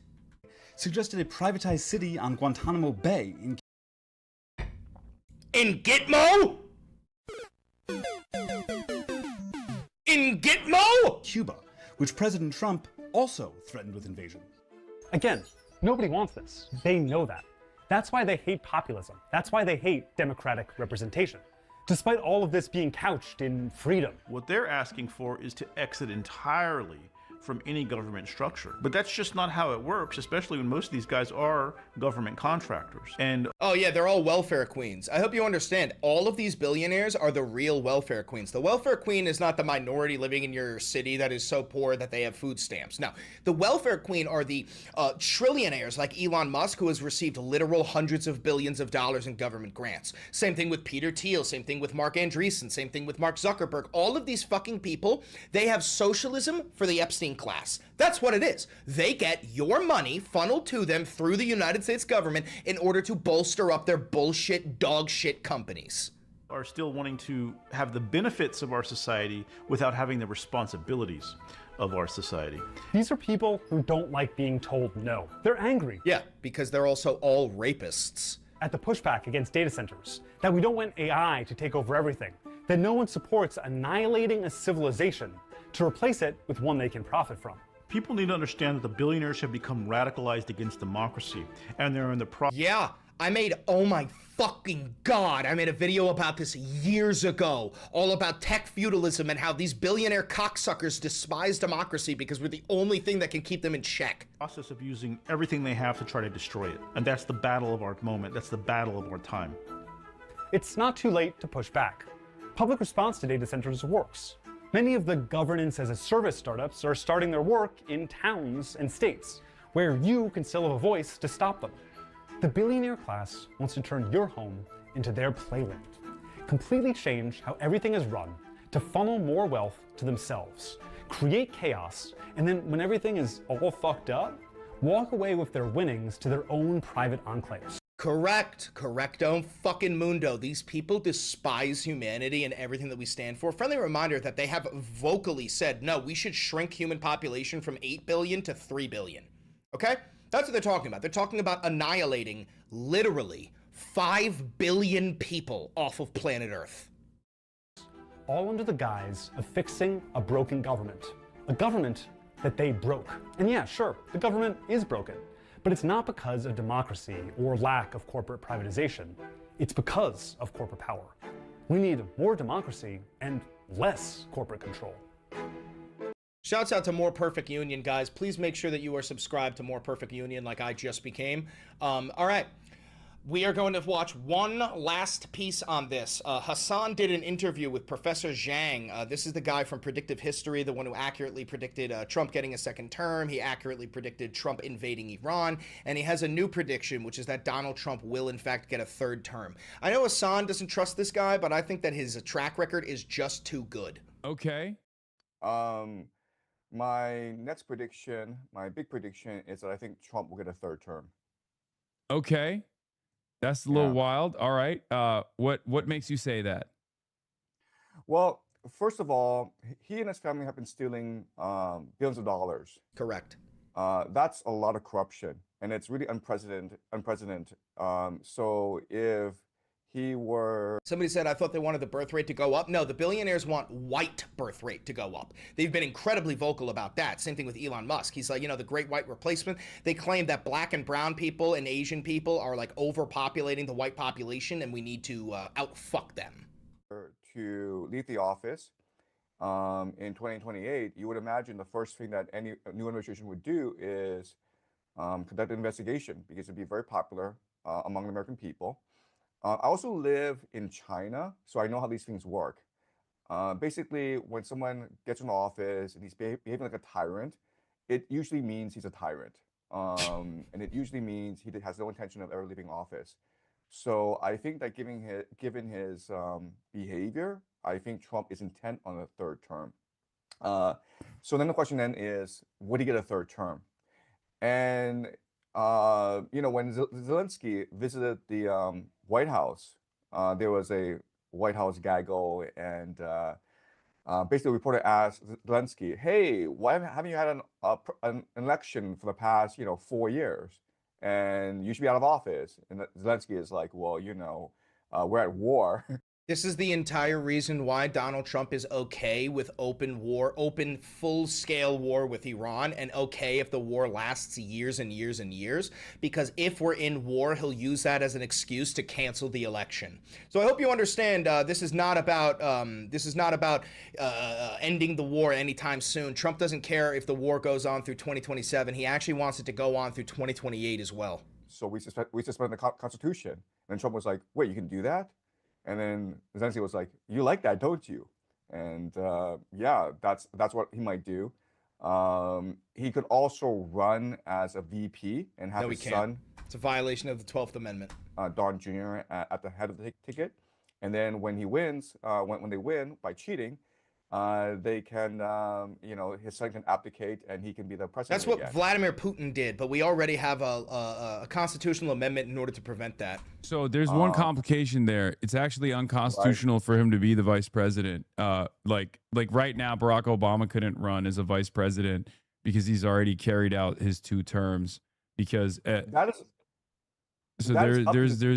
Suggested a privatized city on Guantanamo Bay in Gitmo? In Gitmo? Cuba, which President Trump also threatened with invasion. Again, nobody wants this. They know that. That's why they hate populism. That's why they hate democratic representation, despite all of this being couched in freedom. What they're asking for is to exit entirely from any government structure. But that's just not how it works, especially when most of these guys are government contractors. And oh yeah, they're all welfare queens. I hope you understand, all of these billionaires are the real welfare queens. The welfare queen is not the minority living in your city that is so poor that they have food stamps. No, the welfare queen are the trillionaires like Elon Musk, who has received literal hundreds of billions of dollars in government grants. Same thing with Peter Thiel, same thing with Mark Andreessen, same thing with Mark Zuckerberg. All of these fucking people, they have socialism for the Epstein class. That's what it is. They get your money funneled to them through the United States government in order to bolster up their bullshit dog shit companies. Are still wanting to have the benefits of our society without having the responsibilities of our society. These are people who don't like being told no. They're angry. Yeah, because they're also all rapists. At the pushback against data centers, that we don't want AI to take over everything, that no one supports annihilating a civilization to replace it with one they can profit from. People need to understand that the billionaires have become radicalized against democracy, and they're in the Yeah, I made, oh my fucking god, I made a video about this years ago, all about tech feudalism and how these billionaire cocksuckers despise democracy because we're the only thing that can keep them in check. Process of using everything they have to try to destroy it. And that's the battle of our moment. That's the battle of our time. It's not too late to push back. Public response to data centers works. Many of the governance as a service startups are starting their work in towns and states, where you can still have a voice to stop them. The billionaire class wants to turn your home into their playland. completely change how everything is run to funnel more wealth to themselves, create chaos, and then when everything is all fucked up, walk away with their winnings to their own private enclaves. Correct. Correcto fucking mundo. These people despise humanity and everything that we stand for. Friendly reminder that they have vocally said, no, we should shrink human population from 8 billion to 3 billion. Okay? That's what they're talking about. They're talking about annihilating literally 5 billion people off of planet Earth. All under the guise of fixing a broken government. A government that they broke. And yeah, sure, the government is broken. But it's not because of democracy or lack of corporate privatization. It's because of corporate power. We need more democracy and less corporate control. Shouts out to More Perfect Union, guys. Please make sure that you are subscribed to More Perfect Union like I just became. All right. We are going to watch one last piece on this. Hassan did an interview with Professor Zhang. This is the guy from Predictive History, the one who accurately predicted Trump getting a second term. He accurately predicted Trump invading Iran. And he has a new prediction, which is that Donald Trump will, in fact, get a third term. I know Hassan doesn't trust this guy, but I think that his track record is just too good. Okay. My next prediction, my big prediction, is that I think Trump will get a third term. Okay. That's a little wild. All right. What makes you say that? Well, first of all, he and his family have been stealing billions of dollars. Correct. That's a lot of corruption, and it's really unprecedented. So if he were... Somebody said, I thought they wanted the birth rate to go up. No, the billionaires want white birth rate to go up. They've been incredibly vocal about that. Same thing with Elon Musk. He's like, the great white replacement. They claim that black and brown people and Asian people are like overpopulating the white population, and we need to outfuck them. To leave the office in 2028, you would imagine the first thing that any new administration would do is conduct an investigation, because it'd be very popular among the American people. I also live in China, so I know how these things work. Basically, when someone gets in office and he's behaving like a tyrant, it usually means he's a tyrant. And it usually means he has no intention of ever leaving office. So I think that given his behavior, I think Trump is intent on a third term. So then the question then is, would he get a third term? And when Zelensky visited the White House, there was a White House gaggle, and basically, a reporter asked Zelensky, "Hey, why haven't you had an election for the past 4 years? And you should be out of office." And Zelensky is like, "Well, we're at war." This is the entire reason why Donald Trump is okay with open war, open full-scale war with Iran, and okay if the war lasts years and years and years, because if we're in war, he'll use that as an excuse to cancel the election. So I hope you understand this is not about ending the war anytime soon. Trump doesn't care if the war goes on through 2027. He actually wants it to go on through 2028 as well. So we suspend the Constitution, and Trump was like, "Wait, you can do that?" And then Zelensky was like, "You like that, don't you?" And yeah, that's what he might do. He could also run as a VP and have his son. It's a violation of the 12th Amendment. Don Jr. at the head of the ticket. And then when he wins, when they win by cheating, they can, his son can abdicate and he can be the president. That's what again. Vladimir Putin did, but we already have a constitutional amendment in order to prevent that. So there's one complication there. It's actually unconstitutional for him to be the vice president. Like right now, Barack Obama couldn't run as a vice president because he's already carried out his 2 terms. Because there's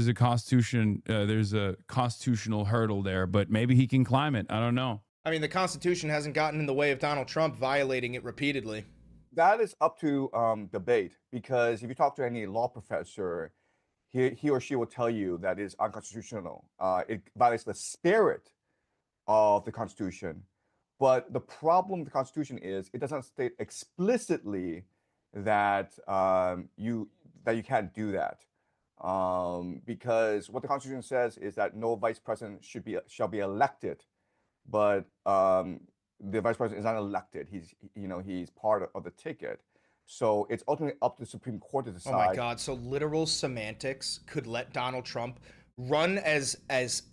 a constitution, there's a constitutional hurdle there, but maybe he can climb it. I don't know. I mean, the Constitution hasn't gotten in the way of Donald Trump violating it repeatedly. That is up to debate, because if you talk to any law professor, he or she will tell you that it is unconstitutional. It violates the spirit of the Constitution. But the problem with the Constitution is it doesn't state explicitly that you can't do that. Because what the Constitution says is that no vice president shall be elected. But the vice president is not elected. He's part of the ticket. So it's ultimately up to the Supreme Court to decide. Oh my God! So literal semantics could let Donald Trump run as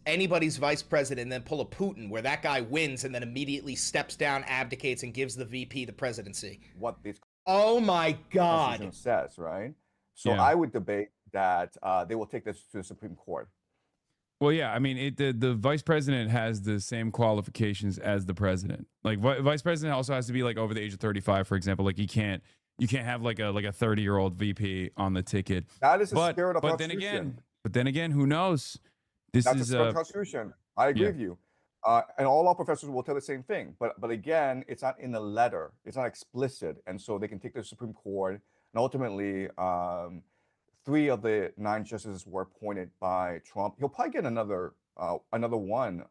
anybody's vice president and then pull a Putin where that guy wins and then immediately steps down, abdicates, and gives the VP the presidency. What this Oh my God. Constitution says, right? So Yeah. I would debate that they will take this to the Supreme Court. Well, yeah, I mean, the vice president has the same qualifications as the president. Like, vice president also has to be like over the age of 35, for example. Like, you can't have like a 30-year-old VP on the ticket. That is the spirit of the but Constitution. then again, who knows? This That's is the spirit of the Constitution. I agree with you. And all our professors will tell the same thing. But again, it's not in the letter. It's not explicit. And so they can take the Supreme Court. And ultimately, 3 of the 9 justices were appointed by Trump. He'll probably get another one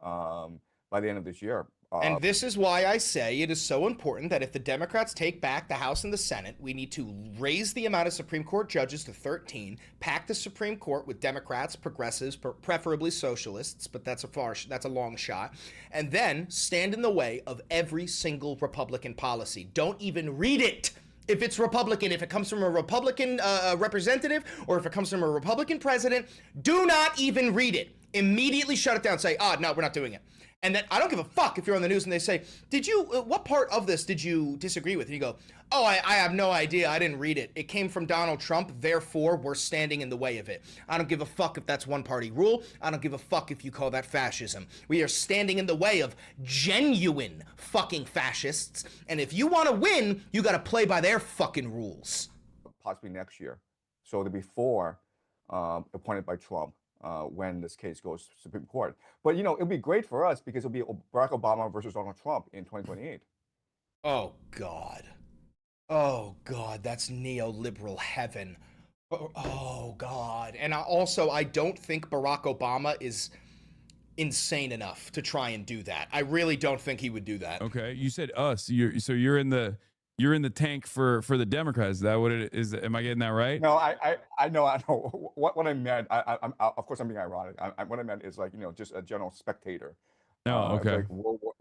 by the end of this year. And this is why I say it is so important that if the Democrats take back the House and the Senate, we need to raise the amount of Supreme Court judges to 13, pack the Supreme Court with Democrats, progressives, preferably socialists, but that's a long shot, and then stand in the way of every single Republican policy. Don't even read it. If it's Republican, if it comes from a Republican representative, or if it comes from a Republican president, do not even read it. Immediately shut it down. Say, no, we're not doing it. And then I don't give a fuck if you're on the news and they say, what part of this did you disagree with? And you go, I have no idea. I didn't read it. It came from Donald Trump. Therefore, we're standing in the way of it. I don't give a fuck if that's one party rule. I don't give a fuck if you call that fascism. We are standing in the way of genuine fucking fascists. And if you want to win, you got to play by their fucking rules. Possibly next year. So it'll be 4 appointed by Trump. When this case goes to Supreme Court. But, it'll be great for us because it'll be Barack Obama versus Donald Trump in 2028. Oh, God. Oh, God, that's neoliberal heaven. Oh, God. And I don't think Barack Obama is insane enough to try and do that. I really don't think he would do that. Okay, you said us. You're in the tank for the Democrats. Is that what it is? Am I getting that right? No, I know. What I meant, I'm of course I'm being ironic. What I meant is like, just a general spectator. Oh, okay.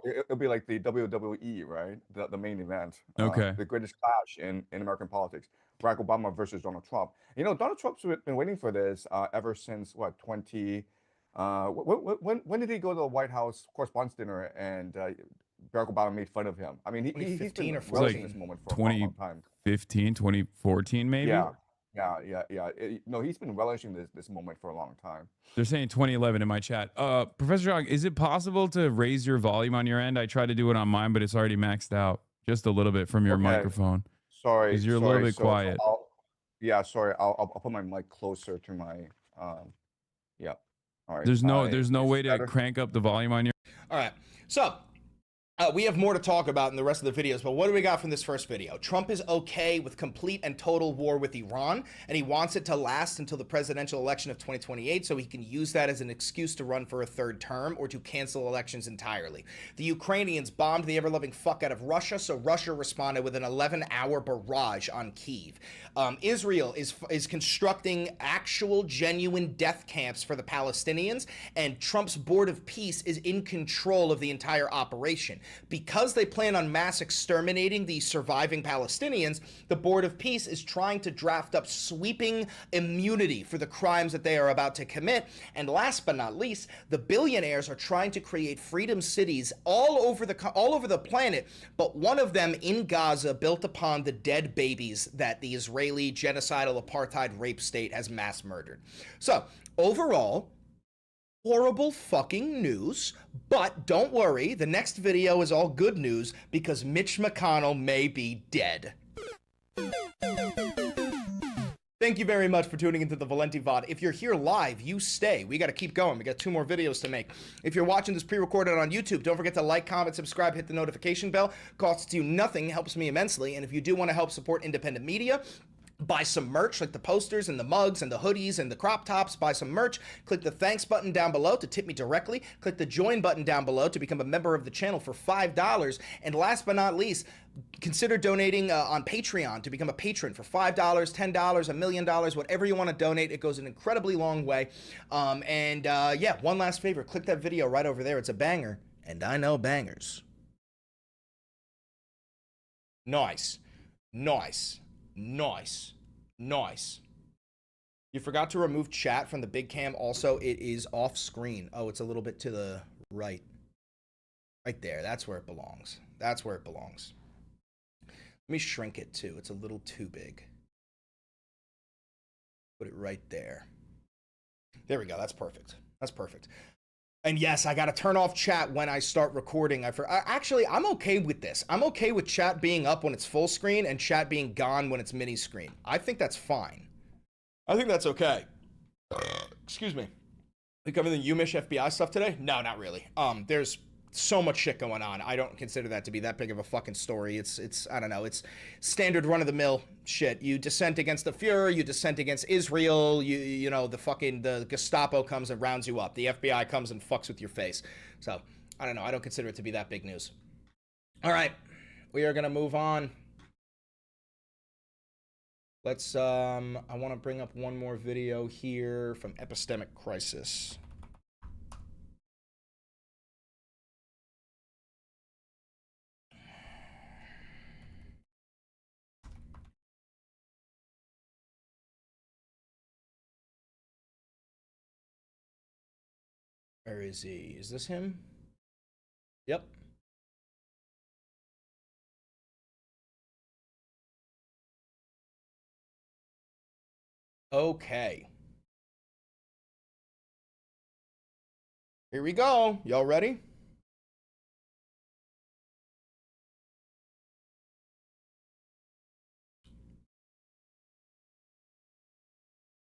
It'll be like the WWE, right? The main event. Okay. The greatest clash in American politics. Barack Obama versus Donald Trump. Donald Trump's been waiting for this ever since when did he go to the White House Correspondents' Dinner and Barack Obama made fun of him? I mean, he's been relishing this moment for a long time. 2015, 2014, maybe? Yeah. No, he's been relishing this moment for a long time. They're saying 2011 in my chat. Professor Jog, is it possible to raise your volume on your end? I tried to do it on mine, but it's already maxed out just a little bit from your microphone. Sorry. Because you're a little bit quiet. Sorry. I'll put my mic closer to my, yeah. All right. There's no way to crank up the volume on your. All right. So we have more to talk about in the rest of the videos, but what do we got from this first video? Trump is okay with complete and total war with Iran, and he wants it to last until the presidential election of 2028 so he can use that as an excuse to run for a 3rd term or to cancel elections entirely. The Ukrainians bombed the ever-loving fuck out of Russia, so Russia responded with an 11-hour barrage on Kyiv. Israel is constructing actual, genuine death camps for the Palestinians, and Trump's Board of Peace is in control of the entire operation. Because they plan on mass exterminating the surviving Palestinians, the Board of Peace is trying to draft up sweeping immunity for the crimes that they are about to commit. And last but not least, the billionaires are trying to create freedom cities all over the planet, but one of them in Gaza built upon the dead babies that the Israeli genocidal apartheid rape state has mass murdered. So, overall, horrible fucking news, but don't worry, the next video is all good news because Mitch McConnell may be dead. Thank you very much for tuning into the Valenti VOD. If you're here live, you stay. We got to keep going. We got 2 more videos to make. If you're watching this pre-recorded on YouTube, don't forget to like, comment, subscribe, hit the notification bell. Costs you nothing, helps me immensely. And if you do want to help support independent media, buy some merch like the posters and the mugs and the hoodies and the crop tops. Buy some merch. Click the thanks button down below to tip me directly. Click the join button down below to become a member of the channel for $5. And last but not least, consider donating on Patreon to become a patron for $5, $10, $1 million, whatever you want to donate. It goes an incredibly long way. Yeah, one last favor. Click that video right over there. It's a banger. And I know bangers. Nice. Nice. Nice. Nice. You forgot to remove chat from the big cam. Also, it is off screen. Oh, it's a little bit to the right. Right there. That's where it belongs. That's where it belongs. Let me shrink it too. It's a little too big. Put it right there. There we go. That's perfect. That's perfect. And yes, I got to turn off chat when I start recording. Actually, I'm okay with this. I'm okay with chat being up when it's full screen and chat being gone when it's mini screen. I think that's fine. I think that's okay. Excuse me. You covering the UMich FBI stuff today? No, not really. There's so much shit going on. I don't consider that to be that big of a fucking story. It's I don't know. It's standard run-of-the-mill shit. You dissent against the Fuhrer, you dissent against Israel, you know, the Gestapo comes and rounds you up. The FBI comes and fucks with your face. So, I don't know. I don't consider it to be that big news. All right. We are going to move on. Let's, I want to bring up one more video here from Epistemic Crisis. Where is he? Is this him? Yep. Okay. Here we go. Y'all ready?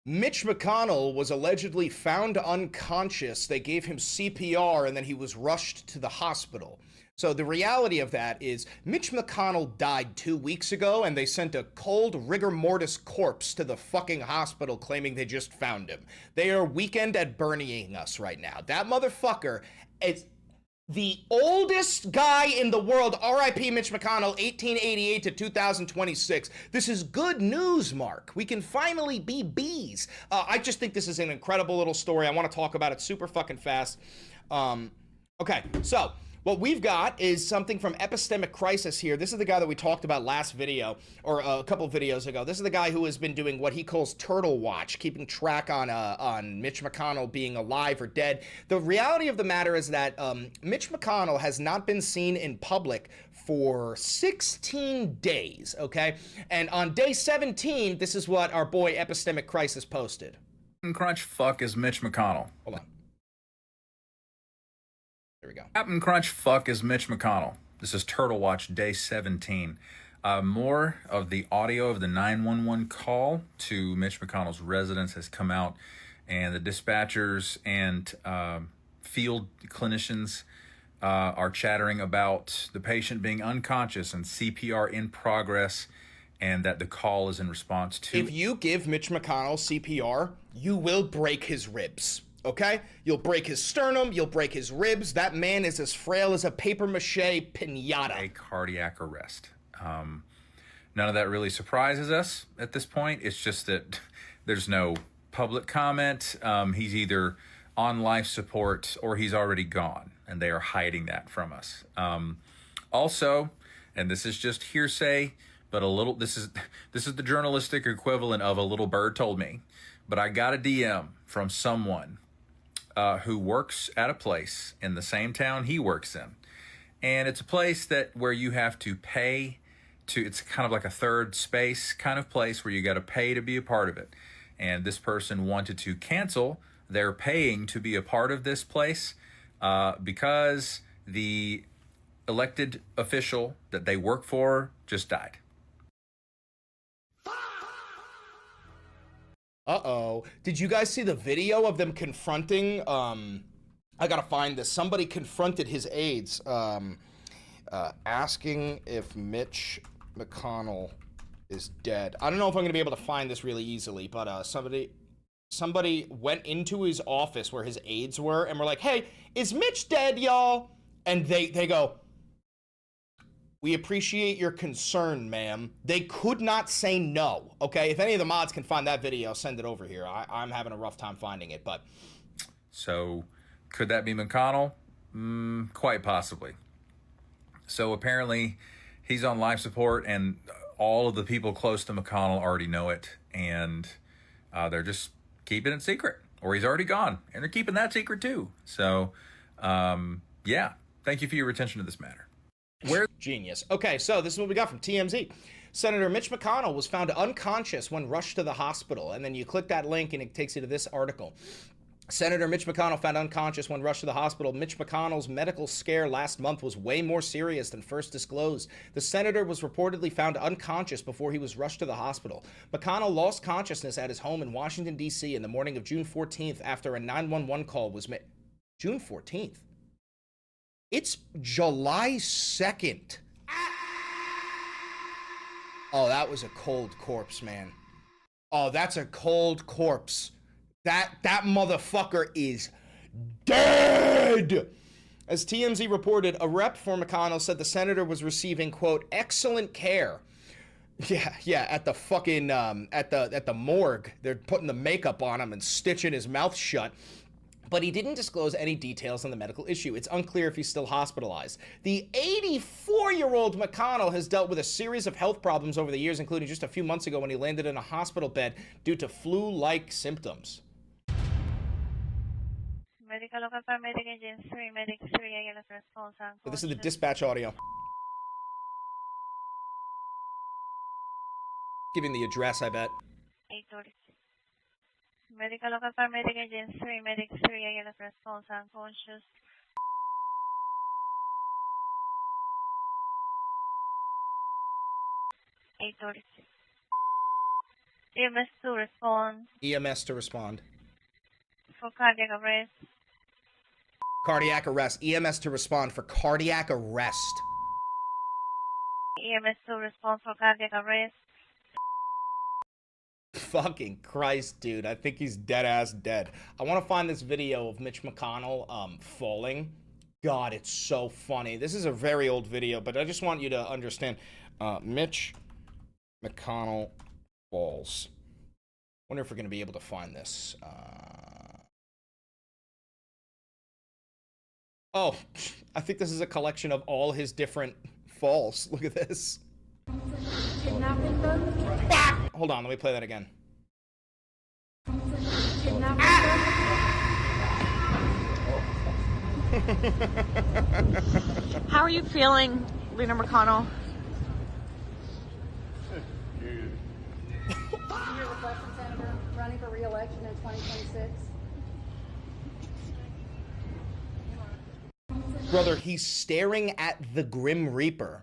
Mitch McConnell was allegedly found unconscious. They gave him CPR and then he was rushed to the hospital. So the reality of that is Mitch McConnell died 2 weeks ago and they sent a cold rigor mortis corpse to the fucking hospital claiming they just found him. They are weekend at Bernieing us right now. That motherfucker is the oldest guy in the world. R.I.P. Mitch McConnell, 1888 to 2026. This is good news, Mark. We can finally be bees. I just think this is an incredible little story. I want to talk about it super fucking fast. Okay, so what we've got is something from Epistemic Crisis here. This is the guy that we talked about last video, or a couple of videos ago. This is the guy who has been doing what he calls turtle watch, keeping track on Mitch McConnell being alive or dead. The reality of the matter is that Mitch McConnell has not been seen in public for 16 days, okay? And on day 17, this is what our boy Epistemic Crisis posted. Crunch fuck is Mitch McConnell. Hold on. There we go. Captain Crunch fuck is Mitch McConnell. This is Turtle Watch Day 17. More of the audio of the 911 call to Mitch McConnell's residence has come out, and the dispatchers and field clinicians are chattering about the patient being unconscious and CPR in progress, and that the call is in response to... If you give Mitch McConnell CPR, you will break his ribs. Okay? You'll break his sternum, you'll break his ribs. That man is as frail as a papier-mâché piñata. A cardiac arrest. None of that really surprises us at this point. It's just that there's no public comment. He's either on life support or he's already gone, and they are hiding that from us. Also, and this is just hearsay, but this is the journalistic equivalent of a little bird told me, but I got a DM from someone who works at a place in the same town he works in. And it's a place where you have to pay to, it's kind of like a third space kind of place where you got to pay to be a part of it. And this person wanted to cancel their paying to be a part of this place because the elected official that they work for just died. Uh-oh. Did you guys see the video of them confronting, I gotta find this. Somebody confronted his aides, asking if Mitch McConnell is dead. I don't know if I'm gonna be able to find this really easily, but somebody went into his office where his aides were and were like, hey, is Mitch dead, y'all? And they go, we appreciate your concern, ma'am. They could not say no, okay? If any of the mods can find that video, send it over here. I'm having a rough time finding it, but... So, could that be McConnell? Quite possibly. So, apparently, he's on life support, and all of the people close to McConnell already know it, and They're just keeping it secret, or he's already gone, and they're keeping that secret too. So, yeah, thank you for your attention to this matter. Genius. Okay, so this is what we got from TMZ. Senator Mitch McConnell was found unconscious when rushed to the hospital. And then you click that link and it takes you to this article. Senator Mitch McConnell found unconscious when rushed to the hospital. Mitch McConnell's medical scare last month was way more serious than first disclosed. The senator was reportedly found unconscious before he was rushed to the hospital. McConnell lost consciousness at his home in Washington, D.C. in the morning of June 14th after a 911 call was made. June 14th? It's July 2nd. Oh, that was a cold corpse, man. Oh, that's a cold corpse. That motherfucker is dead. As TMZ reported, a rep for McConnell said the senator was receiving, quote, excellent care. Yeah, at the fucking, at the morgue. They're putting the makeup on him and stitching his mouth shut. But he didn't disclose any details on the medical issue. It's unclear if he's still hospitalized. The 84-year-old McConnell has dealt with a series of health problems over the years, including just a few months ago when he landed in a hospital bed due to flu-like symptoms. So this is the dispatch audio. Giving the address, I bet. Medical local paramedic agent 3, medic 3, ALS response unconscious. EMS to respond. EMS to respond. For cardiac arrest. Cardiac arrest. EMS to respond for cardiac arrest. EMS to respond for cardiac arrest. Fucking Christ, dude. I think he's dead-ass dead. I want to find this video of Mitch McConnell falling. God, it's so funny. This is a very old video, but I just want you to understand. Mitch McConnell falls. Wonder if we're going to be able to find this. Oh, I think this is a collection of all his different falls. Look at this. Ah! Hold on, let me play that again. How are you feeling, Leader McConnell? You're the question, Senator, running for re-election in 2026. Brother, he's staring at the Grim Reaper.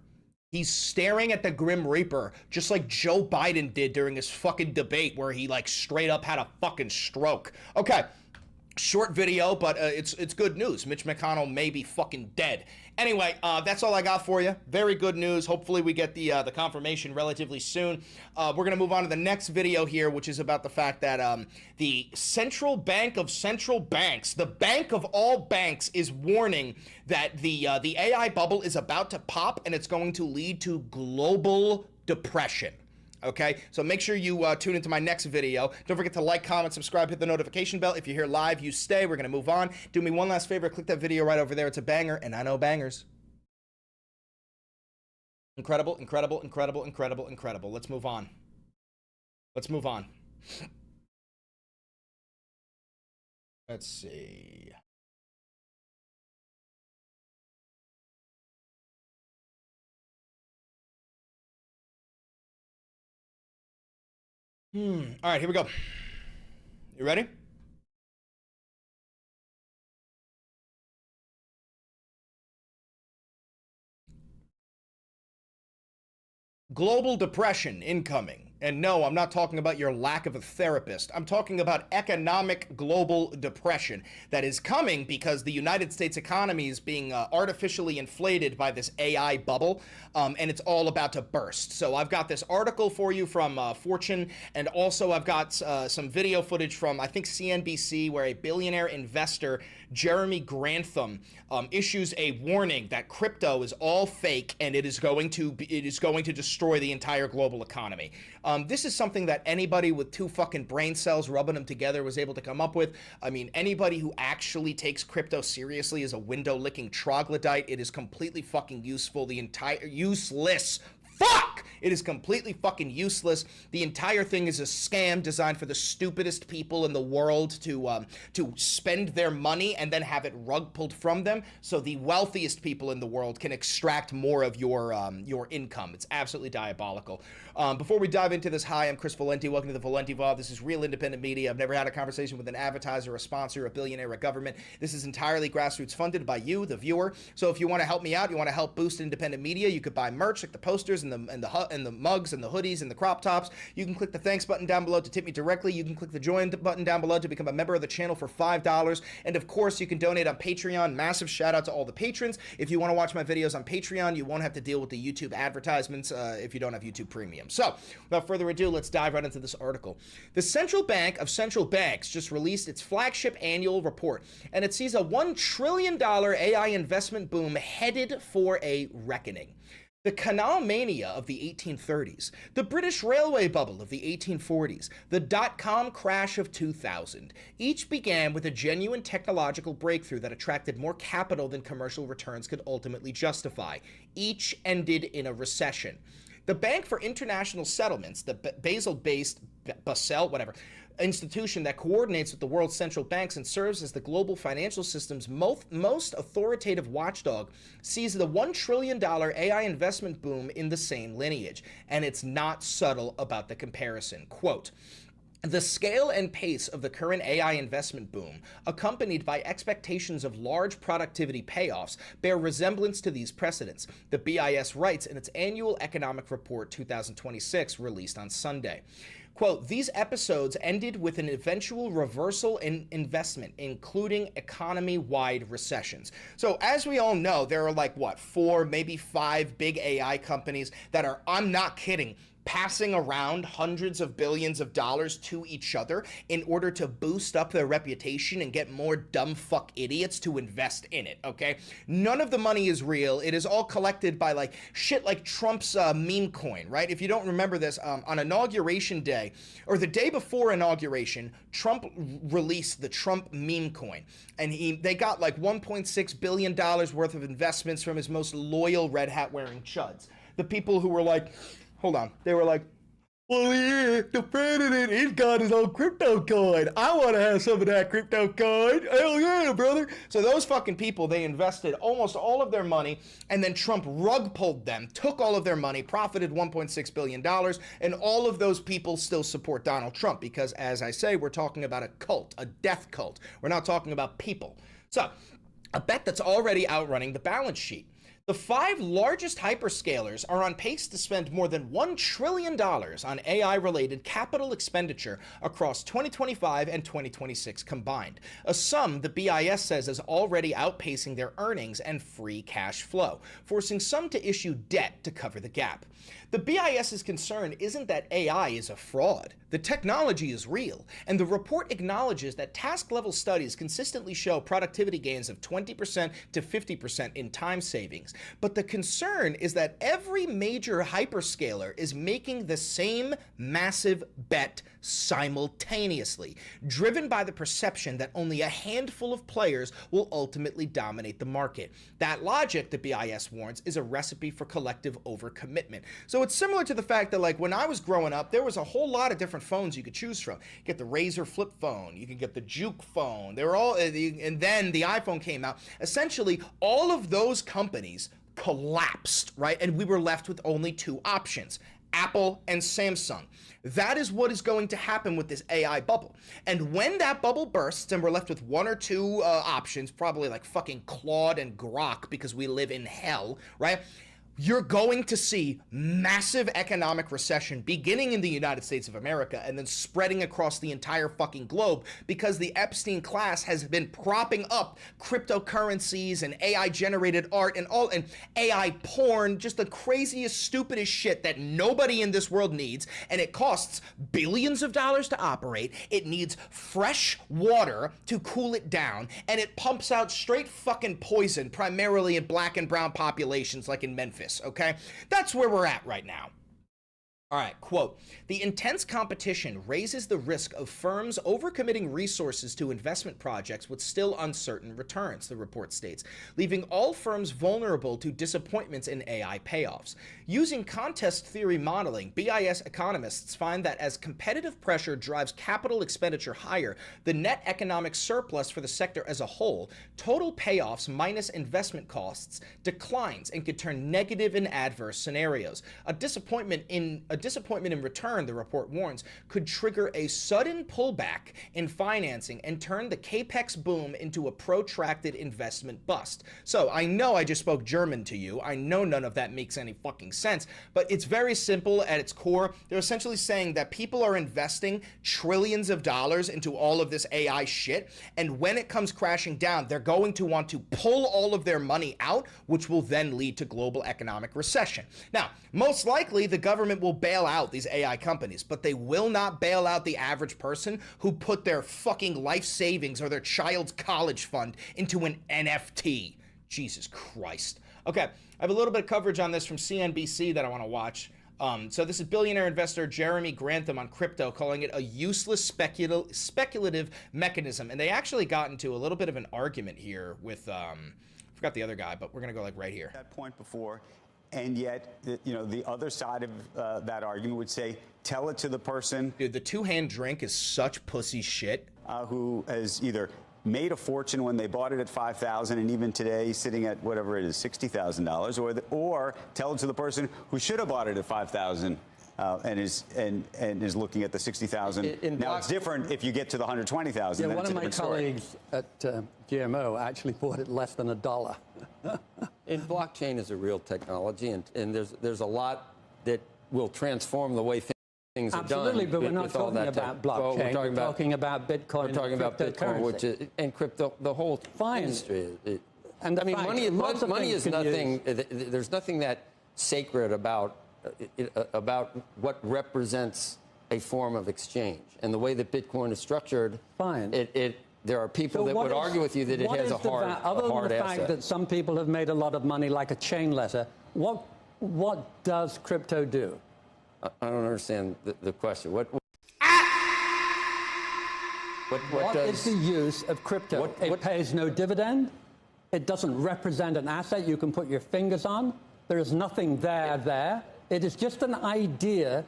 He's staring at the Grim Reaper, just like Joe Biden did during his fucking debate where he, like, straight up had a fucking stroke. Okay, short video, but it's good news. Mitch McConnell may be fucking dead. Anyway, that's all I got for you. Very good news. Hopefully we get the confirmation relatively soon. We're going to move on to the next video here, which is about the fact that the central bank of central banks, the bank of all banks, is warning that the AI bubble is about to pop and it's going to lead to global depression. Okay, so make sure you tune into my next video. Don't forget to like, comment, subscribe, hit the notification bell. If you're here live, you stay. We're going to move on. Do me one last favor. Click that video right over there. It's a banger, and I know bangers. Incredible, incredible, incredible, incredible, incredible. Let's move on. Let's move on. Let's see. All right, here we go. You ready? Global depression incoming. And no, I'm not talking about your lack of a therapist. I'm talking about economic global depression that is coming because the United States economy is being artificially inflated by this AI bubble, and it's all about to burst. So I've got this article for you from Fortune, and also I've got some video footage from, I think, CNBC, where a billionaire investor, Jeremy Grantham, issues a warning that crypto is all fake and it is going to destroy the entire global economy. This is something that anybody with two fucking brain cells rubbing them together was able to come up with. I mean, anybody who actually takes crypto seriously is a window-licking troglodyte. It is completely fucking useful. The entire useless. Fuck! It is completely fucking useless. The entire thing is a scam designed for the stupidest people in the world to spend their money and then have it rug pulled from them, so the wealthiest people in the world can extract more of your income. It's absolutely diabolical. Before we dive into this, hi, I'm Chris Valenti. Welcome to the Valenti Vault. This is real independent media. I've never had a conversation with an advertiser, a sponsor, a billionaire, a government. This is entirely grassroots funded by you, the viewer. So if you want to help me out, you want to help boost independent media, you could buy merch like the posters and the mugs and the hoodies and the crop tops. You can click the thanks button down below to tip me directly. You can click the join button down below to become a member of the channel for $5. And of course, you can donate on Patreon. Massive shout out to all the patrons. If you want to watch my videos on Patreon, you won't have to deal with the YouTube advertisements if you don't have YouTube Premium. So without further ado, let's dive right into this article. The Central Bank of Central Banks just released its flagship annual report, and it sees a $1 trillion AI investment boom headed for a reckoning. The canal mania of the 1830s, the British railway bubble of the 1840s, the dot-com crash of 2000, each began with a genuine technological breakthrough that attracted more capital than commercial returns could ultimately justify. Each ended in a recession. The Bank for International Settlements, the Basel-based institution that coordinates with the world's central banks and serves as the global financial system's most authoritative watchdog, sees the $1 trillion AI investment boom in the same lineage, and it's not subtle about the comparison. Quote, "The scale and pace of the current AI investment boom, accompanied by expectations of large productivity payoffs, bear resemblance to these precedents," the BIS writes in its annual Economic Report 2026 released on Sunday. Quote, "These episodes ended with an eventual reversal in investment, including economy-wide recessions." So as we all know, there are like, what, 4, maybe 5 big AI companies that are, I'm not kidding, passing around hundreds of billions of dollars to each other in order to boost up their reputation and get more dumb fuck idiots to invest in it, okay? None of the money is real. It is all collected by like shit like Trump's meme coin, right? If you don't remember this, on Inauguration Day, or the day before Inauguration, Trump released the Trump meme coin. And they got like $1.6 billion worth of investments from his most loyal red hat wearing chuds. The people who were like, hold on. They were like, well, yeah, the president, he's got his own crypto coin. I want to have some of that crypto coin. Hell yeah, brother. So those fucking people, they invested almost all of their money, and then Trump rug pulled them, took all of their money, profited $1.6 billion, and all of those people still support Donald Trump because, as I say, we're talking about a cult, a death cult. We're not talking about people. So a bet that's already outrunning the balance sheet. The 5 largest hyperscalers are on pace to spend more than $1 trillion on AI-related capital expenditure across 2025 and 2026 combined, a sum the BIS says is already outpacing their earnings and free cash flow, forcing some to issue debt to cover the gap. The BIS's concern isn't that AI is a fraud. The technology is real, and the report acknowledges that task-level studies consistently show productivity gains of 20% to 50% in time savings. But the concern is that every major hyperscaler is making the same massive bet simultaneously, driven by the perception that only a handful of players will ultimately dominate the market. That logic, the BIS warns, is a recipe for collective overcommitment. So it's similar to the fact that, like, when I was growing up, there was a whole lot of different phones you could choose from. You get the Razr flip phone, you could get the Juke phone, they were all, and then the iPhone came out. Essentially, all of those companies collapsed, right? And we were left with only 2 options, Apple and Samsung. That is what is going to happen with this AI bubble. And when that bubble bursts and we're left with 1 or 2 options, probably like fucking Claude and Grok because we live in hell, right? You're going to see massive economic recession beginning in the United States of America and then spreading across the entire fucking globe because the Epstein class has been propping up cryptocurrencies and AI-generated art and AI porn, just the craziest, stupidest shit that nobody in this world needs, and it costs billions of dollars to operate. It needs fresh water to cool it down, and it pumps out straight fucking poison, primarily in black and brown populations like in Memphis. Okay, that's where we're at right now. All right, quote, "The intense competition raises the risk of firms overcommitting resources to investment projects with still uncertain returns," the report states, leaving all firms vulnerable to disappointments in AI payoffs. Using contest theory modeling, BIS economists find that as competitive pressure drives capital expenditure higher, the net economic surplus for the sector as a whole, total payoffs minus investment costs, declines and could turn negative in adverse scenarios. A disappointment in return, the report warns, could trigger a sudden pullback in financing and turn the capex boom into a protracted investment bust. So I know I just spoke German to you. I know none of that makes any fucking sense, but it's very simple at its core. They're essentially saying that people are investing trillions of dollars into all of this AI shit, and when it comes crashing down, they're going to want to pull all of their money out, which will then lead to global economic recession. Now, most likely the government will bail out these AI companies, but they will not bail out the average person who put their fucking life savings or their child's college fund into an NFT. Jesus Christ. Okay, I have a little bit of coverage on this from CNBC that I want to watch. So this is billionaire investor Jeremy Grantham on crypto, calling it a useless speculative mechanism. And they actually got into a little bit of an argument here with, I forgot the other guy, but we're going to go like right here. That point before. And yet, you know, the other side of that argument would say, tell it to the person. Dude, the two-hand drink is such pussy shit. Who has either made a fortune when they bought it at $5,000 and even today sitting at whatever it is, $60,000, or tell it to the person who should have bought it at $5,000 and is looking at the $60,000. Now it's different if you get to the $120,000. Yeah, one of my colleagues at GMO actually bought it less than $1. And blockchain is a real technology, and there's a lot that will transform the way things are done. Absolutely, but we're not talking about blockchain. Well, we're talking about Bitcoin. We're talking about Bitcoin, which is, and crypto, the whole industry. And I mean, money is nothing. There's nothing that sacred about what represents a form of exchange, and the way that Bitcoin is structured. Fine. There are people that would argue with you that it has a hard asset. Other than the fact that some people have made a lot of money, like a chain letter, what does crypto do? I don't understand the question. What is the use of crypto? It pays no dividend. It doesn't represent an asset you can put your fingers on. There is nothing there. It is just an idea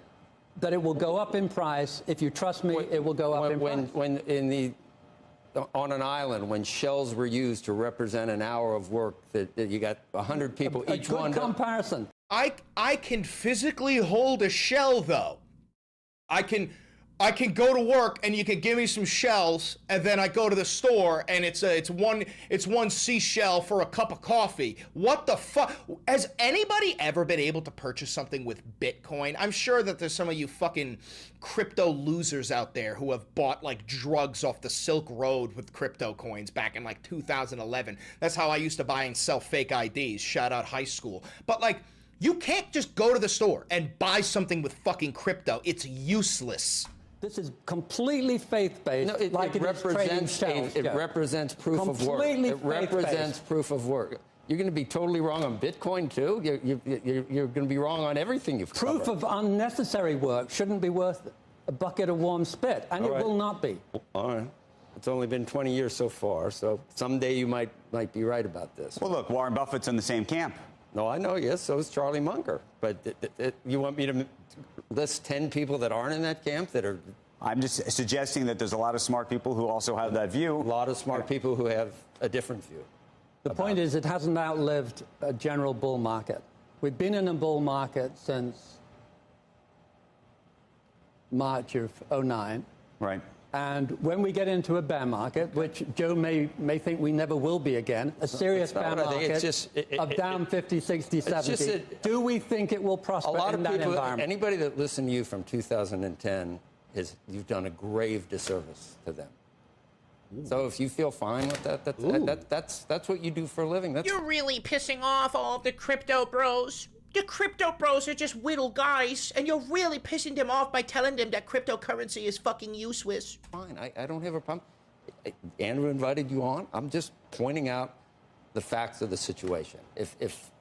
that it will go up in price. If you trust me, it will go up in price. On an island, when shells were used to represent an hour of work, that you got 100 people, each one. Good comparison. I can physically hold a shell though. I can go to work and you can give me some shells, and then I go to the store and it's one seashell for a cup of coffee. What the fuck? Has anybody ever been able to purchase something with Bitcoin? I'm sure that there's some of you fucking crypto losers out there who have bought like drugs off the Silk Road with crypto coins back in like 2011. That's how I used to buy and sell fake IDs. Shout out high school. But like, you can't just go to the store and buy something with fucking crypto. It's useless. This is completely faith-based. No, it represents proof of work. It represents proof of work. You're going to be totally wrong on Bitcoin too. You're going to be wrong on everything you've covered. Proof of unnecessary work shouldn't be worth a bucket of warm spit, and it will not be. All right. It's only been 20 years so far, so someday you might be right about this. Well, look, Warren Buffett's in the same camp. No, I know, yes, so is Charlie Munger. But you want me to list 10 people that aren't in that camp that are... I'm just suggesting that there's a lot of smart people who also have that view. A lot of smart people who have a different view. The point is, it hasn't outlived a general bull market. We've been in a bull market since March of 2009. Right. And when we get into a bear market, which Joe may think we never will be again, a serious bear market of down 50, 60, 70, do we think it will prosper in that environment? Anybody that listened to you from 2010, you've done a grave disservice to them. Ooh. So if you feel fine with that, that's what you do for a living. You're really pissing off all the crypto bros. The crypto bros are just whittle guys, and you're really pissing them off by telling them that cryptocurrency is fucking useless. Fine, I don't have a problem. Andrew invited you on. I'm just pointing out the facts of the situation. If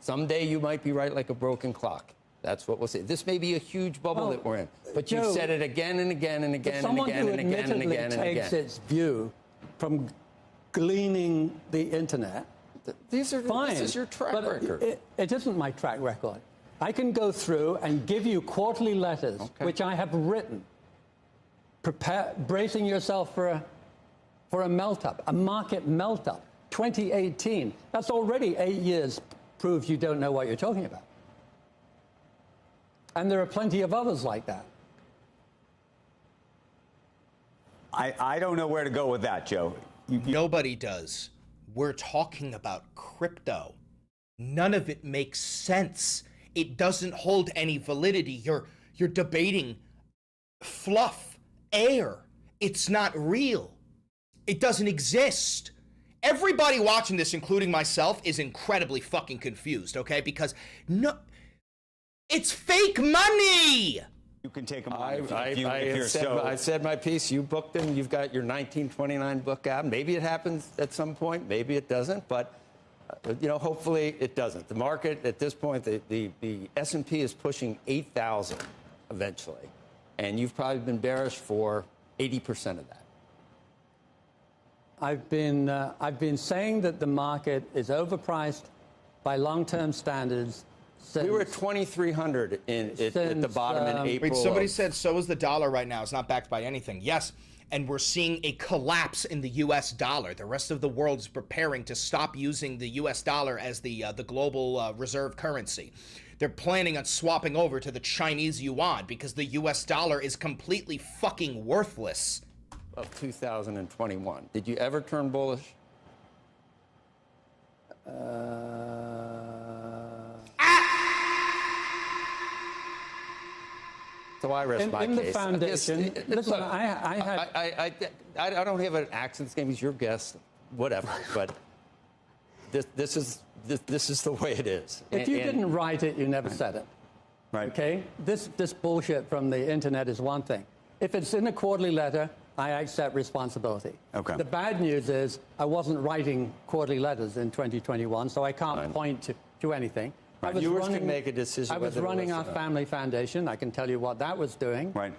someday you might be right like a broken clock, That's what we'll see. This may be a huge bubble that we're in, but you've Joe, said it again and again and again and again and again and again and someone who again. takes its view from gleaning the internet. These are fine. This is your track but record. It isn't my track record. I can go through and give you quarterly letters, which I have written, bracing yourself for a melt-up, a market melt-up. 2018. That's already 8 years. Proves you don't know what you're talking about. And there are plenty of others like that. I don't know where to go with that, Joe. Nobody does. We're talking about crypto. None of it makes sense. It doesn't hold any validity. You're debating fluff, air. It's not real. It doesn't exist. Everybody watching this, including myself, is incredibly fucking confused, okay? Because it's fake money. You can take them. I said my piece. You booked them. You've got your 1929 book out. Maybe it happens at some point. Maybe it doesn't. But hopefully it doesn't. The market at this point, the S&P is pushing 8,000 eventually, and you've probably been bearish for 80% of that. I've been saying that the market is overpriced by long-term standards. We were at 2,300 at the bottom in April. Wait, somebody said so is the dollar right now. It's not backed by anything. Yes, and we're seeing a collapse in the U.S. dollar. The rest of the world is preparing to stop using the U.S. dollar as the global reserve currency. They're planning on swapping over to the Chinese yuan because the U.S. dollar is completely fucking worthless. Of 2021. Did you ever turn bullish? So I rest my case. In the foundation, listen, look, I don't have an accent. This game is your guess, whatever. But this is the way it is. If you didn't write it, you never said it. Right. Okay. This bullshit from the internet is one thing. If it's in a quarterly letter, I accept responsibility. Okay. The bad news is I wasn't writing quarterly letters in 2021, so I can't point to anything. Right. Viewers can make a decision. I was running our family foundation. I can tell you what that was doing. Right.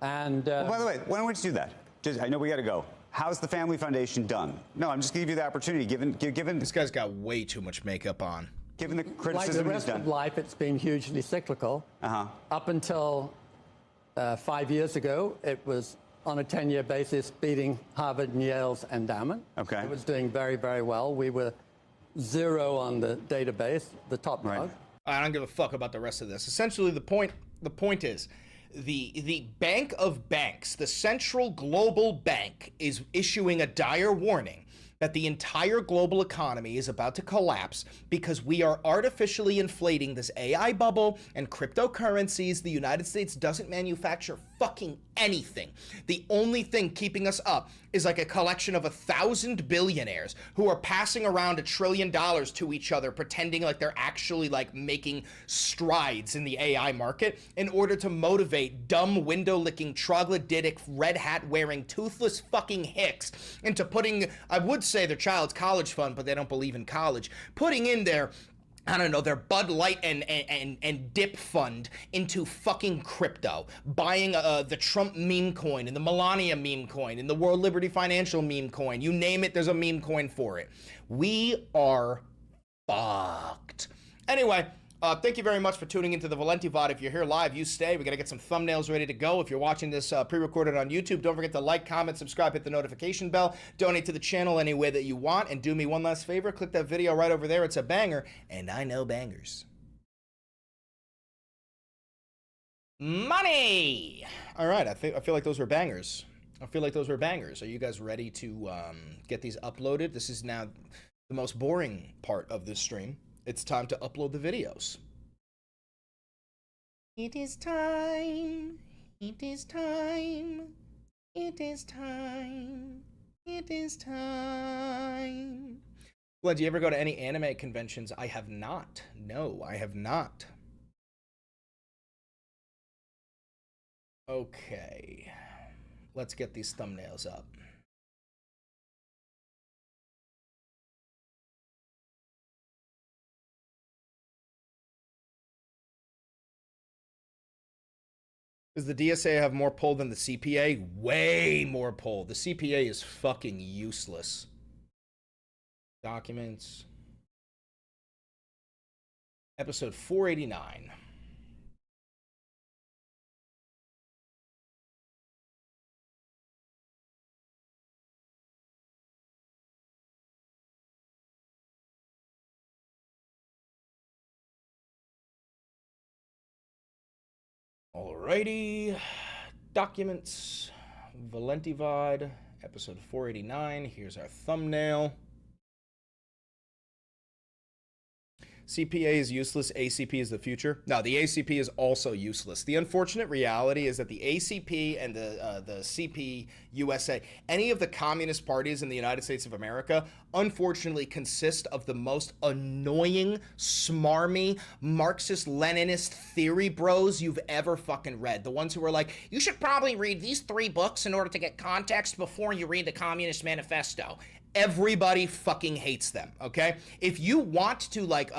And by the way, why don't we just do that? I know we got to go. How's the family foundation done? No, I'm just going to give you the opportunity. Given this guy's got way too much makeup on. Given the criticism like the rest he's done. of life, it's been hugely cyclical. Up until 5 years ago, it was on a 10-year basis beating Harvard and Yale's endowment. Okay. It was doing very, very well. We were 0 on the database, the top dog. I don't give a fuck about the rest of this. Essentially, the point is, the Bank of Banks, the central global bank, is issuing a dire warning that the entire global economy is about to collapse because we are artificially inflating this AI bubble and cryptocurrencies. The United States doesn't manufacture fucking anything. The only thing keeping us up is like a collection of 1,000 billionaires who are passing around $1 trillion to each other, pretending like they're actually like making strides in the AI market in order to motivate dumb window-licking, troglodytic, red hat-wearing, toothless fucking hicks into putting, I would say their child's college fund, but they don't believe in college, putting in their, I don't know, their Bud Light and dip fund into fucking crypto, buying the Trump meme coin and the Melania meme coin and the World Liberty Financial meme coin. You name it, there's a meme coin for it. We are fucked. Anyway, thank you very much for tuning into the Valenti VOD. If you're here live, you stay. We got to get some thumbnails ready to go. If you're watching this pre-recorded on YouTube, don't forget to like, comment, subscribe, hit the notification bell, donate to the channel any way that you want, and do me one last favor. Click that video right over there. It's a banger, and I know bangers. Money! All right, I feel like those were bangers. I feel like those were bangers. Are you guys ready to get these uploaded? This is now the most boring part of this stream. It's time to upload the videos. It is time. It is time. It is time. It is time. Well, do you ever go to any anime conventions? I have not. No, I have not. Okay. Let's get these thumbnails up. Does the DSA have more pull than the CPA? Way more pull. The CPA is fucking useless. Documents. Episode 489. Alrighty. Documents. Valentivide. Episode 489. Here's our thumbnail. CPA is useless. ACP is the future. No, the ACP is also useless. The unfortunate reality is that the ACP and the CP USA, any of the communist parties in the United States of America, unfortunately consist of the most annoying, smarmy, Marxist-Leninist theory bros you've ever fucking read. The ones who are like, you should probably read these 3 books in order to get context before you read the Communist Manifesto. Everybody fucking hates them, okay? If you want to like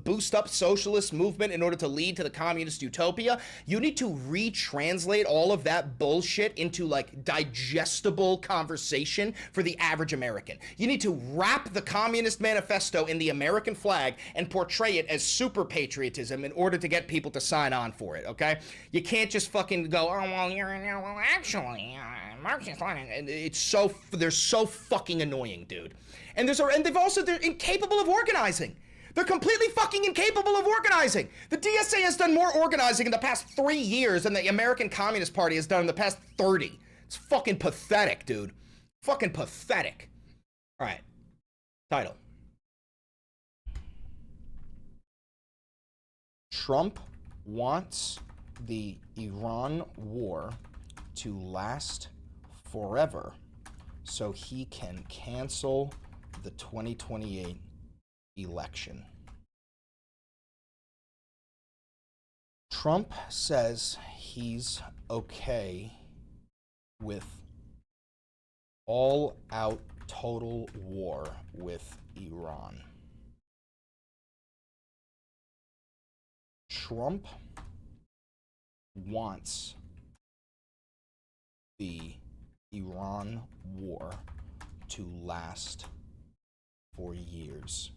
boost up socialist movement in order to lead to the communist utopia, you need to retranslate all of that bullshit into like digestible conversation for the average American. You need to wrap the Communist Manifesto in the American flag and portray it as super patriotism in order to get people to sign on for it, okay? You can't just fucking go, oh, well, actually, Marxist Lenin, and they're so fucking annoying, dude. And they're incapable of organizing. They're completely fucking incapable of organizing. The DSA has done more organizing in the past 3 years than the American Communist Party has done in the past 30. It's fucking pathetic, dude. Fucking pathetic. All right. Title. Trump wants the Iran war to last forever so he can cancel the 2028 election. Trump says he's okay with all-out total war with Iran. Trump wants the Iran war to last for years.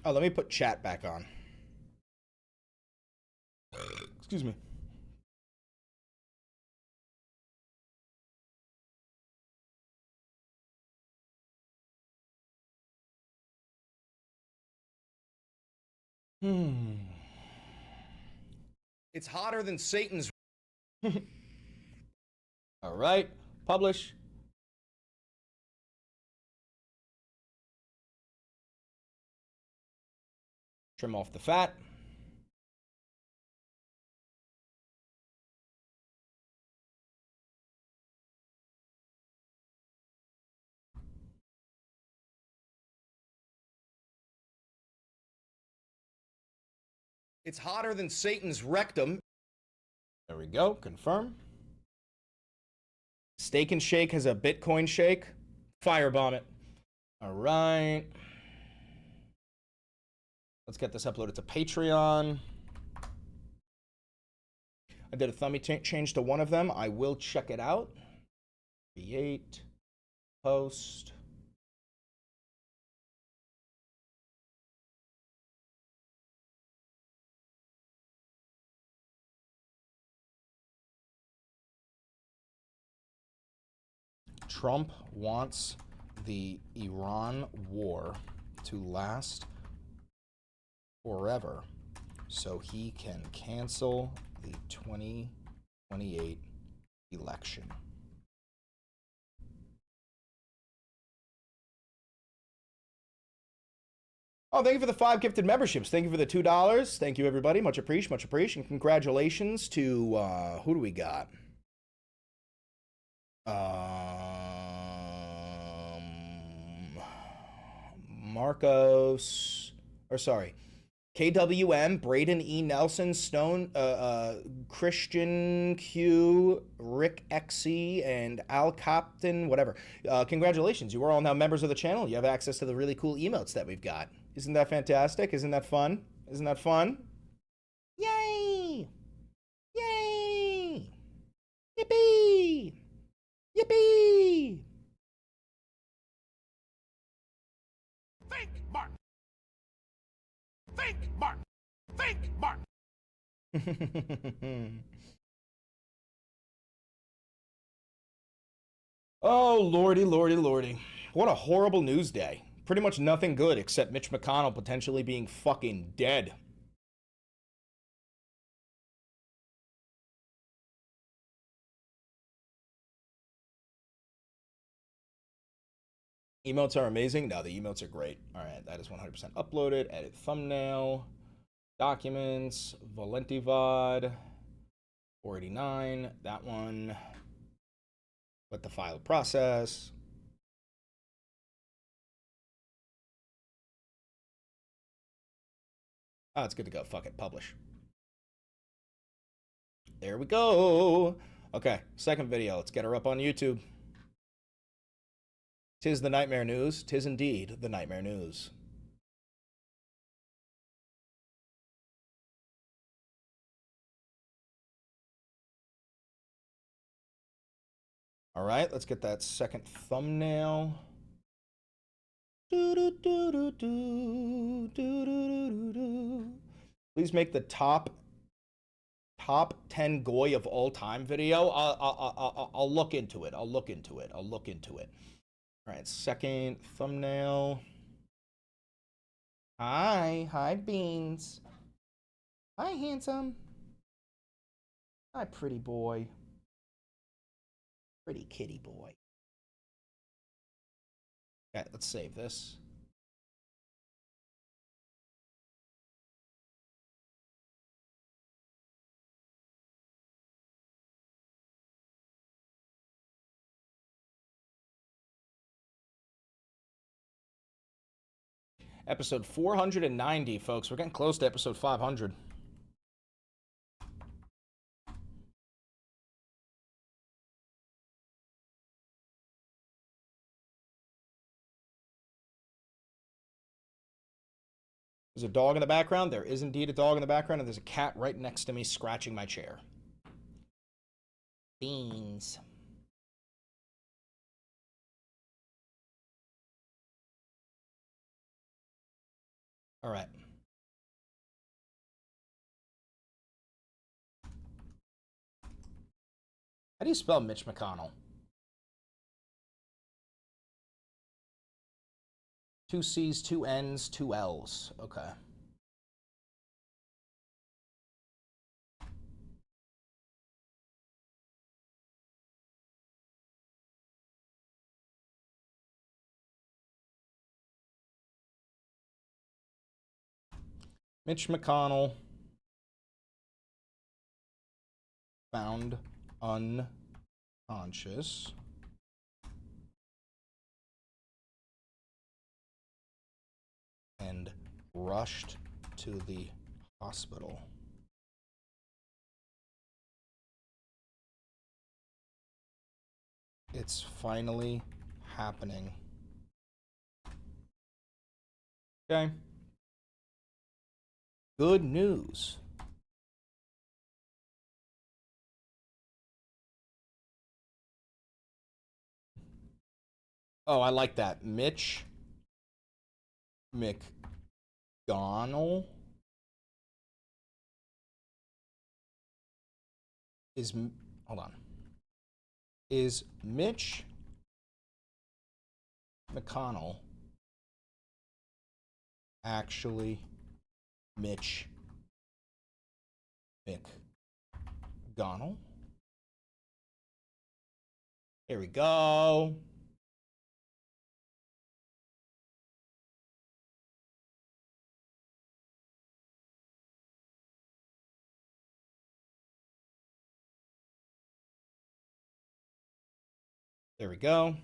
Oh, let me put chat back on. Excuse me. It's hotter than Satan's. All right, publish. Trim off the fat. It's hotter than Satan's rectum. There we go. Confirm. Steak and Shake has a Bitcoin shake. Firebomb it. All right. Let's get this uploaded to Patreon. I did a thummy change to one of them. I will check it out. Create. Post. Trump wants the Iran war to last forever so he can cancel the 2028 election. Oh, thank you for the 5 gifted memberships. Thank you for the $2. Thank you, everybody. Much appreciated, much appreciated. And congratulations to, who do we got? Marcos, or sorry, KWM, Braden E. Nelson, Stone, Christian Q, Rick XC, and Al Captain, whatever. Congratulations. You are all now members of the channel. You have access to the really cool emotes that we've got. Isn't that fantastic? Isn't that fun? Isn't that fun? Yay! Yay! Yippee! Yippee! Think, Mark. Think, Mark. Think, Mark. Oh, lordy, lordy, lordy. What a horrible news day. Pretty much nothing good except Mitch McConnell potentially being fucking dead. Emotes are amazing. No, the emotes are great. All right, that is 100% uploaded. Edit thumbnail. Documents. Valentivod. 489. That one. Let the file process. Oh, it's good to go. Fuck it. Publish. There we go. Okay, second video. Let's get her up on YouTube. Tis the nightmare news. Tis indeed the nightmare news. All right, let's get that second thumbnail. Please make the top 10 goy of all time video. I'll look into it. I'll look into it. I'll look into it. All right, second thumbnail. Hi, Beans. Hi, handsome. Hi, pretty boy. Pretty kitty boy. Okay, let's save this. Episode 490, folks. We're getting close to episode 500. There's a dog in the background. There is indeed a dog in the background, and there's a cat right next to me scratching my chair. Beans. All right. How do you spell Mitch McConnell? 2 C's, 2 N's, 2 L's. Okay. Mitch McConnell found unconscious and rushed to the hospital. It's finally happening. Okay. Good news. Oh, I like that. Mitch McConnell is, hold on. Is Mitch McConnell actually Mitch McGonnell? Here we go. There we go.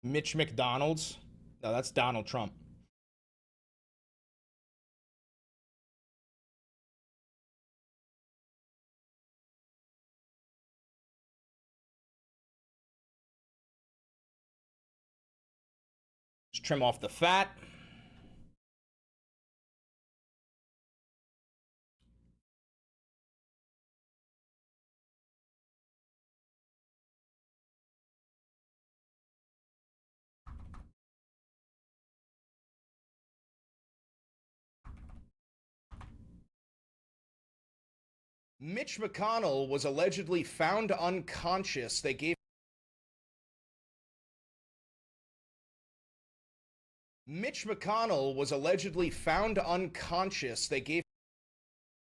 Mitch McDonald's? No, that's Donald Trump. Just trim off the fat. Mitch McConnell was allegedly found unconscious. They gave Mitch McConnell was allegedly found unconscious. They gave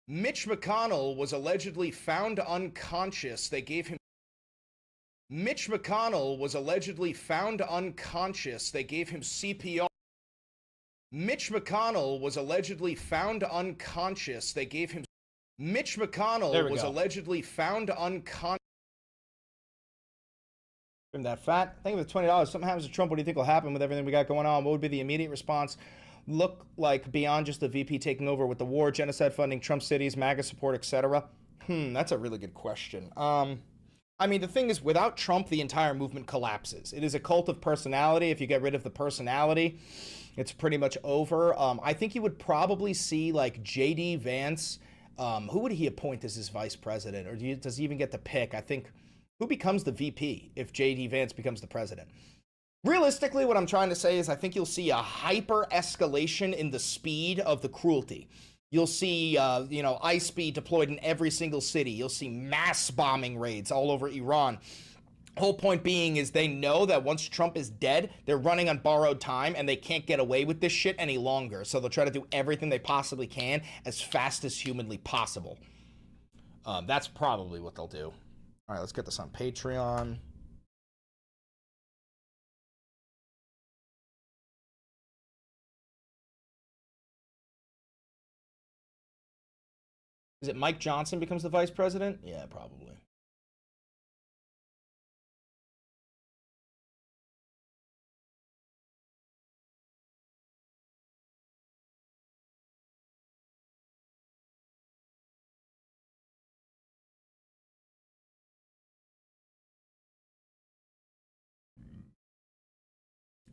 Mitch McConnell was allegedly found unconscious. They gave him Mitch McConnell was allegedly found unconscious. They gave him CPR. Mitch McConnell was allegedly found unconscious. They gave him Mitch McConnell was allegedly found unconscious. From that fat. Think of the $20. Something happens to Trump. What do you think will happen with everything we got going on? What would be the immediate response? Look like beyond just the VP taking over with the war, genocide funding, Trump cities, MAGA support, etc. That's a really good question. I mean, the thing is, without Trump, the entire movement collapses. It is a cult of personality. If you get rid of the personality, it's pretty much over. I think you would probably see like J.D. Vance. Who would he appoint as his vice president? Or does he even get to pick? I think, who becomes the VP if J.D. Vance becomes the president? Realistically, what I'm trying to say is I think you'll see a hyper escalation in the speed of the cruelty. You'll see, ICE be deployed in every single city. You'll see mass bombing raids all over Iran. Whole point being is they know that once Trump is dead, they're running on borrowed time and they can't get away with this shit any longer. So they'll try to do everything they possibly can as fast as humanly possible. That's probably what they'll do. All right, let's get this on Patreon. Is it Mike Johnson becomes the vice president? Yeah, probably.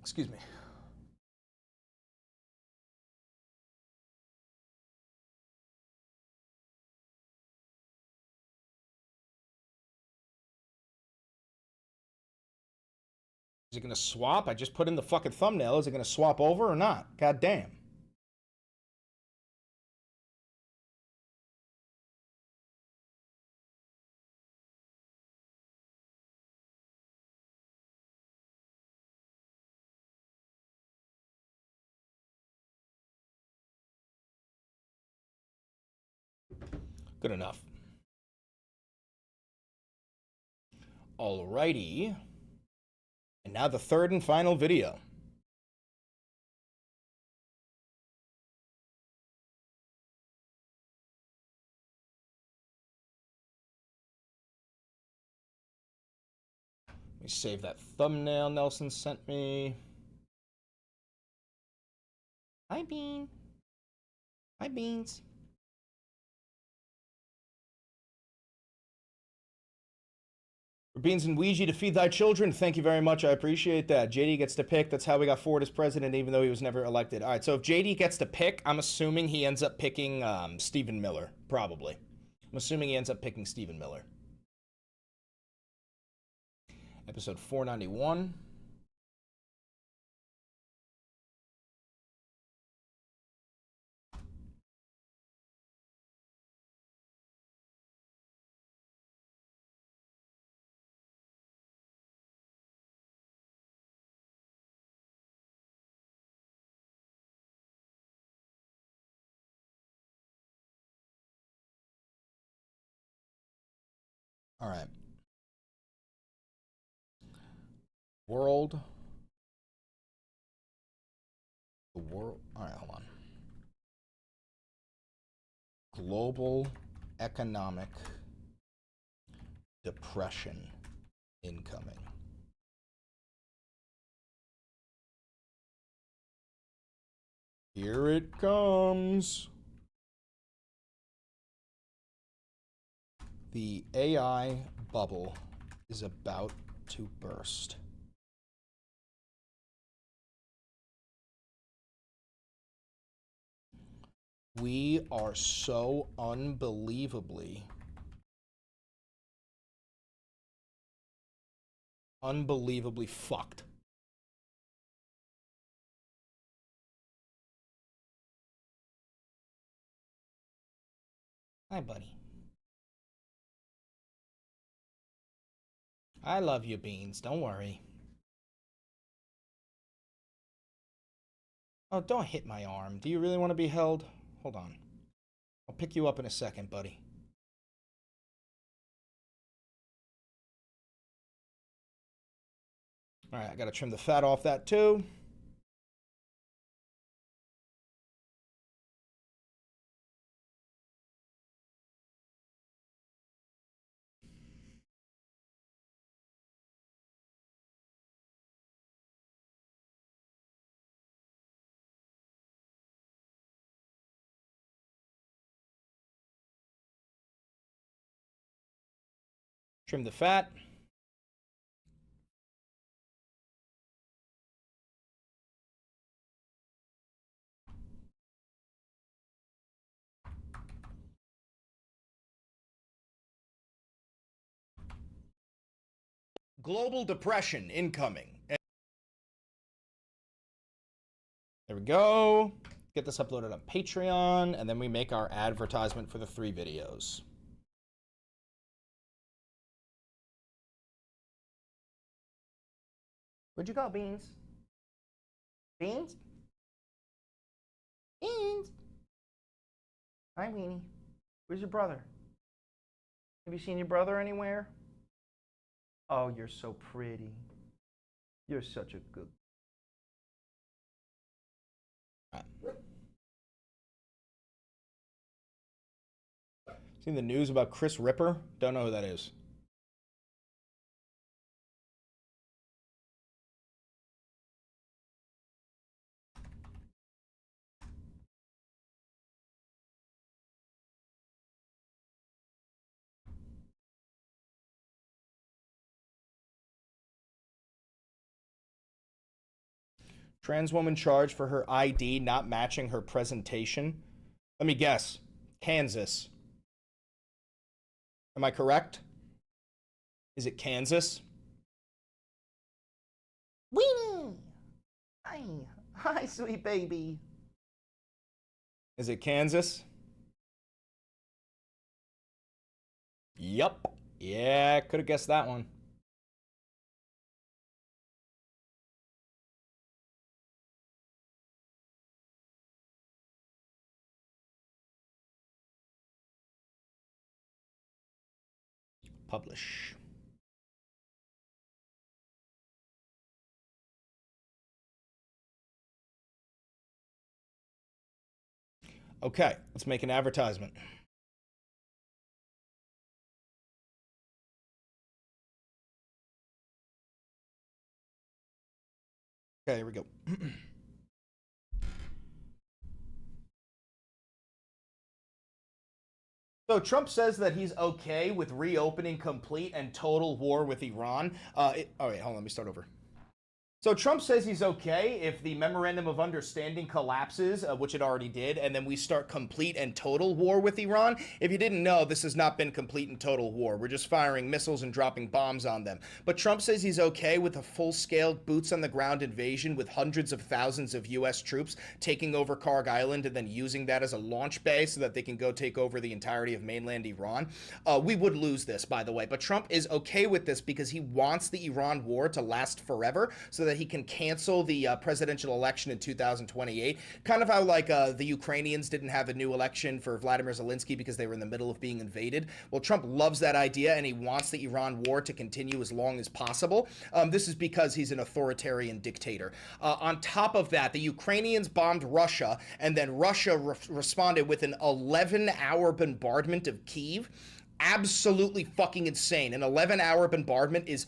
Excuse me. Is it going to swap? I just put in the fucking thumbnail. Is it going to swap over or not? God damn. Good enough. Alrighty. And now the third and final video. Let me save that thumbnail Nelson sent me. Hi, Bean. Hi, Beans. For Beans and Ouija to feed thy children. Thank you very much. I appreciate that. JD gets to pick. That's how we got Ford as president, even though he was never elected. All right, so if JD gets to pick, I'm assuming he ends up picking Stephen Miller, probably. I'm assuming he ends up picking Stephen Miller. Episode 491. All right. World. The world. All right, hold on. Global economic depression incoming. Here it comes. The AI bubble is about to burst. We are so unbelievably fucked. Hi, buddy. I love you, Beans. Don't worry. Oh, don't hit my arm. Do you really want to be held? Hold on. I'll pick you up in a second, buddy. All right, I got to trim the fat off that too. Trim the fat. Global depression incoming. There we go. Get this uploaded on Patreon, and then we make our advertisement for the 3 videos. Where'd you go, Beans? Beans? Beans? Hi, Weenie. Where's your brother? Have you seen your brother anywhere? Oh, you're so pretty. You're such a good... Seen the news about Chris Ripper? Don't know who that is. Trans woman charged for her ID not matching her presentation. Let me guess. Kansas. Am I correct? Is it Kansas? Weenie! Hi. Hi, sweet baby. Is it Kansas? Yup. Yeah, could have guessed that one. Publish. Okay, let's make an advertisement. Okay, here we go. So Trump says that he's okay with reopening complete and total war with Iran. Oh wait, hold on, let me start over. So Trump says he's okay if the memorandum of understanding collapses, which it already did, and then we start complete and total war with Iran. If you didn't know, this has not been complete and total war. We're just firing missiles and dropping bombs on them. But Trump says he's okay with a full-scale boots-on-the-ground invasion with hundreds of thousands of U.S. troops taking over Karg Island and then using that as a launch base so that they can go take over the entirety of mainland Iran. We would lose this, by the way, but Trump is okay with this because he wants the Iran war to last forever so that he can cancel the presidential election in 2028. Kind of how like the Ukrainians didn't have a new election for Vladimir Zelensky because they were in the middle of being invaded. Well, Trump loves that idea and he wants the Iran war to continue as long as possible. This is because he's an authoritarian dictator. On top of that, the Ukrainians bombed Russia and then Russia responded with an 11-hour bombardment of Kyiv. Absolutely fucking insane. An 11-hour bombardment is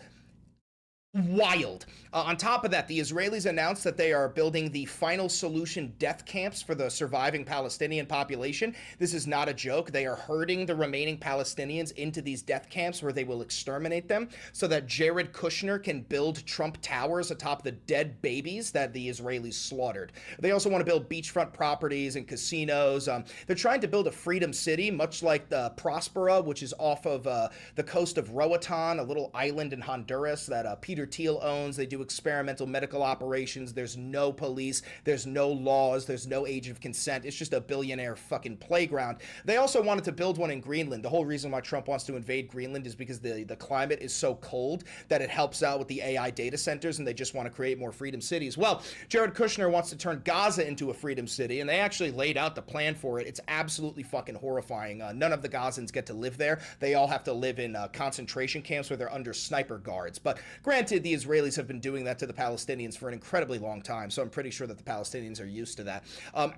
Wild. On top of that, the Israelis announced that they are building the final solution death camps for the surviving Palestinian population. This is not a joke. They are herding the remaining Palestinians into these death camps where they will exterminate them so that Jared Kushner can build Trump towers atop the dead babies that the Israelis slaughtered. They also want to build beachfront properties and casinos. They're trying to build a freedom city, much like the Prospera, which is off of the coast of Roatan, a little island in Honduras that Peter Thiel owns. They do experimental medical operations. There's no police. There's no laws. There's no age of consent. It's just a billionaire fucking playground. They also wanted to build one in Greenland. The whole reason why Trump wants to invade Greenland is because the climate is so cold that it helps out with the AI data centers, and they just want to create more freedom cities. Well, Jared Kushner wants to turn Gaza into a freedom city, and they actually laid out the plan for it. It's absolutely fucking horrifying. None of the Gazans get to live there. They all have to live in concentration camps where they're under sniper guards. But granted, the Israelis have been doing that to the Palestinians for an incredibly long time, so I'm pretty sure that the Palestinians are used to that.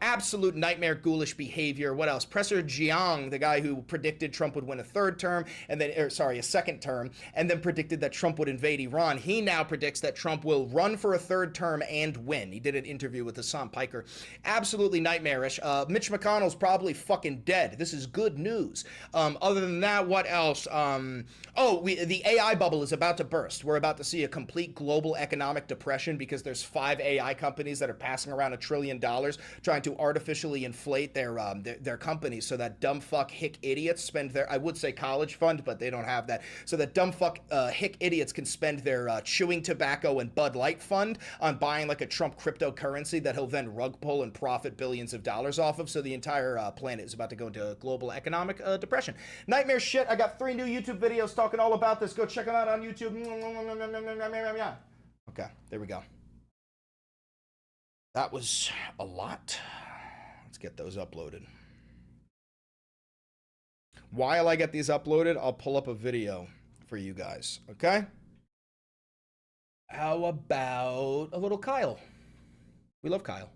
Absolute nightmare, ghoulish behavior. What else? Presser Jiang, the guy who predicted Trump would win a second term, and then predicted that Trump would invade Iran. He now predicts that Trump will run for a third term and win. He did an interview with Hassan Piker. Absolutely nightmarish. Mitch McConnell's probably fucking dead. This is good news. Other than that, what else? The AI bubble is about to burst. We're about to see a complete global economic depression because there's 5 AI companies that are passing around $1 trillion trying to artificially inflate their companies so that dumb fuck hick idiots spend their, I would say college fund, but they don't have that, so that dumb fuck hick idiots can spend their chewing tobacco and Bud Light fund on buying like a Trump cryptocurrency that he'll then rug pull and profit billions of dollars off of. So the entire planet is about to go into a global economic depression. Nightmare shit. I got 3 new YouTube videos talking all about this. Go check them out on YouTube. Okay, there we go. That was a lot. Let's get those uploaded. While I get these uploaded, I'll pull up a video for you guys, okay? How about a little Kyle? We love Kyle.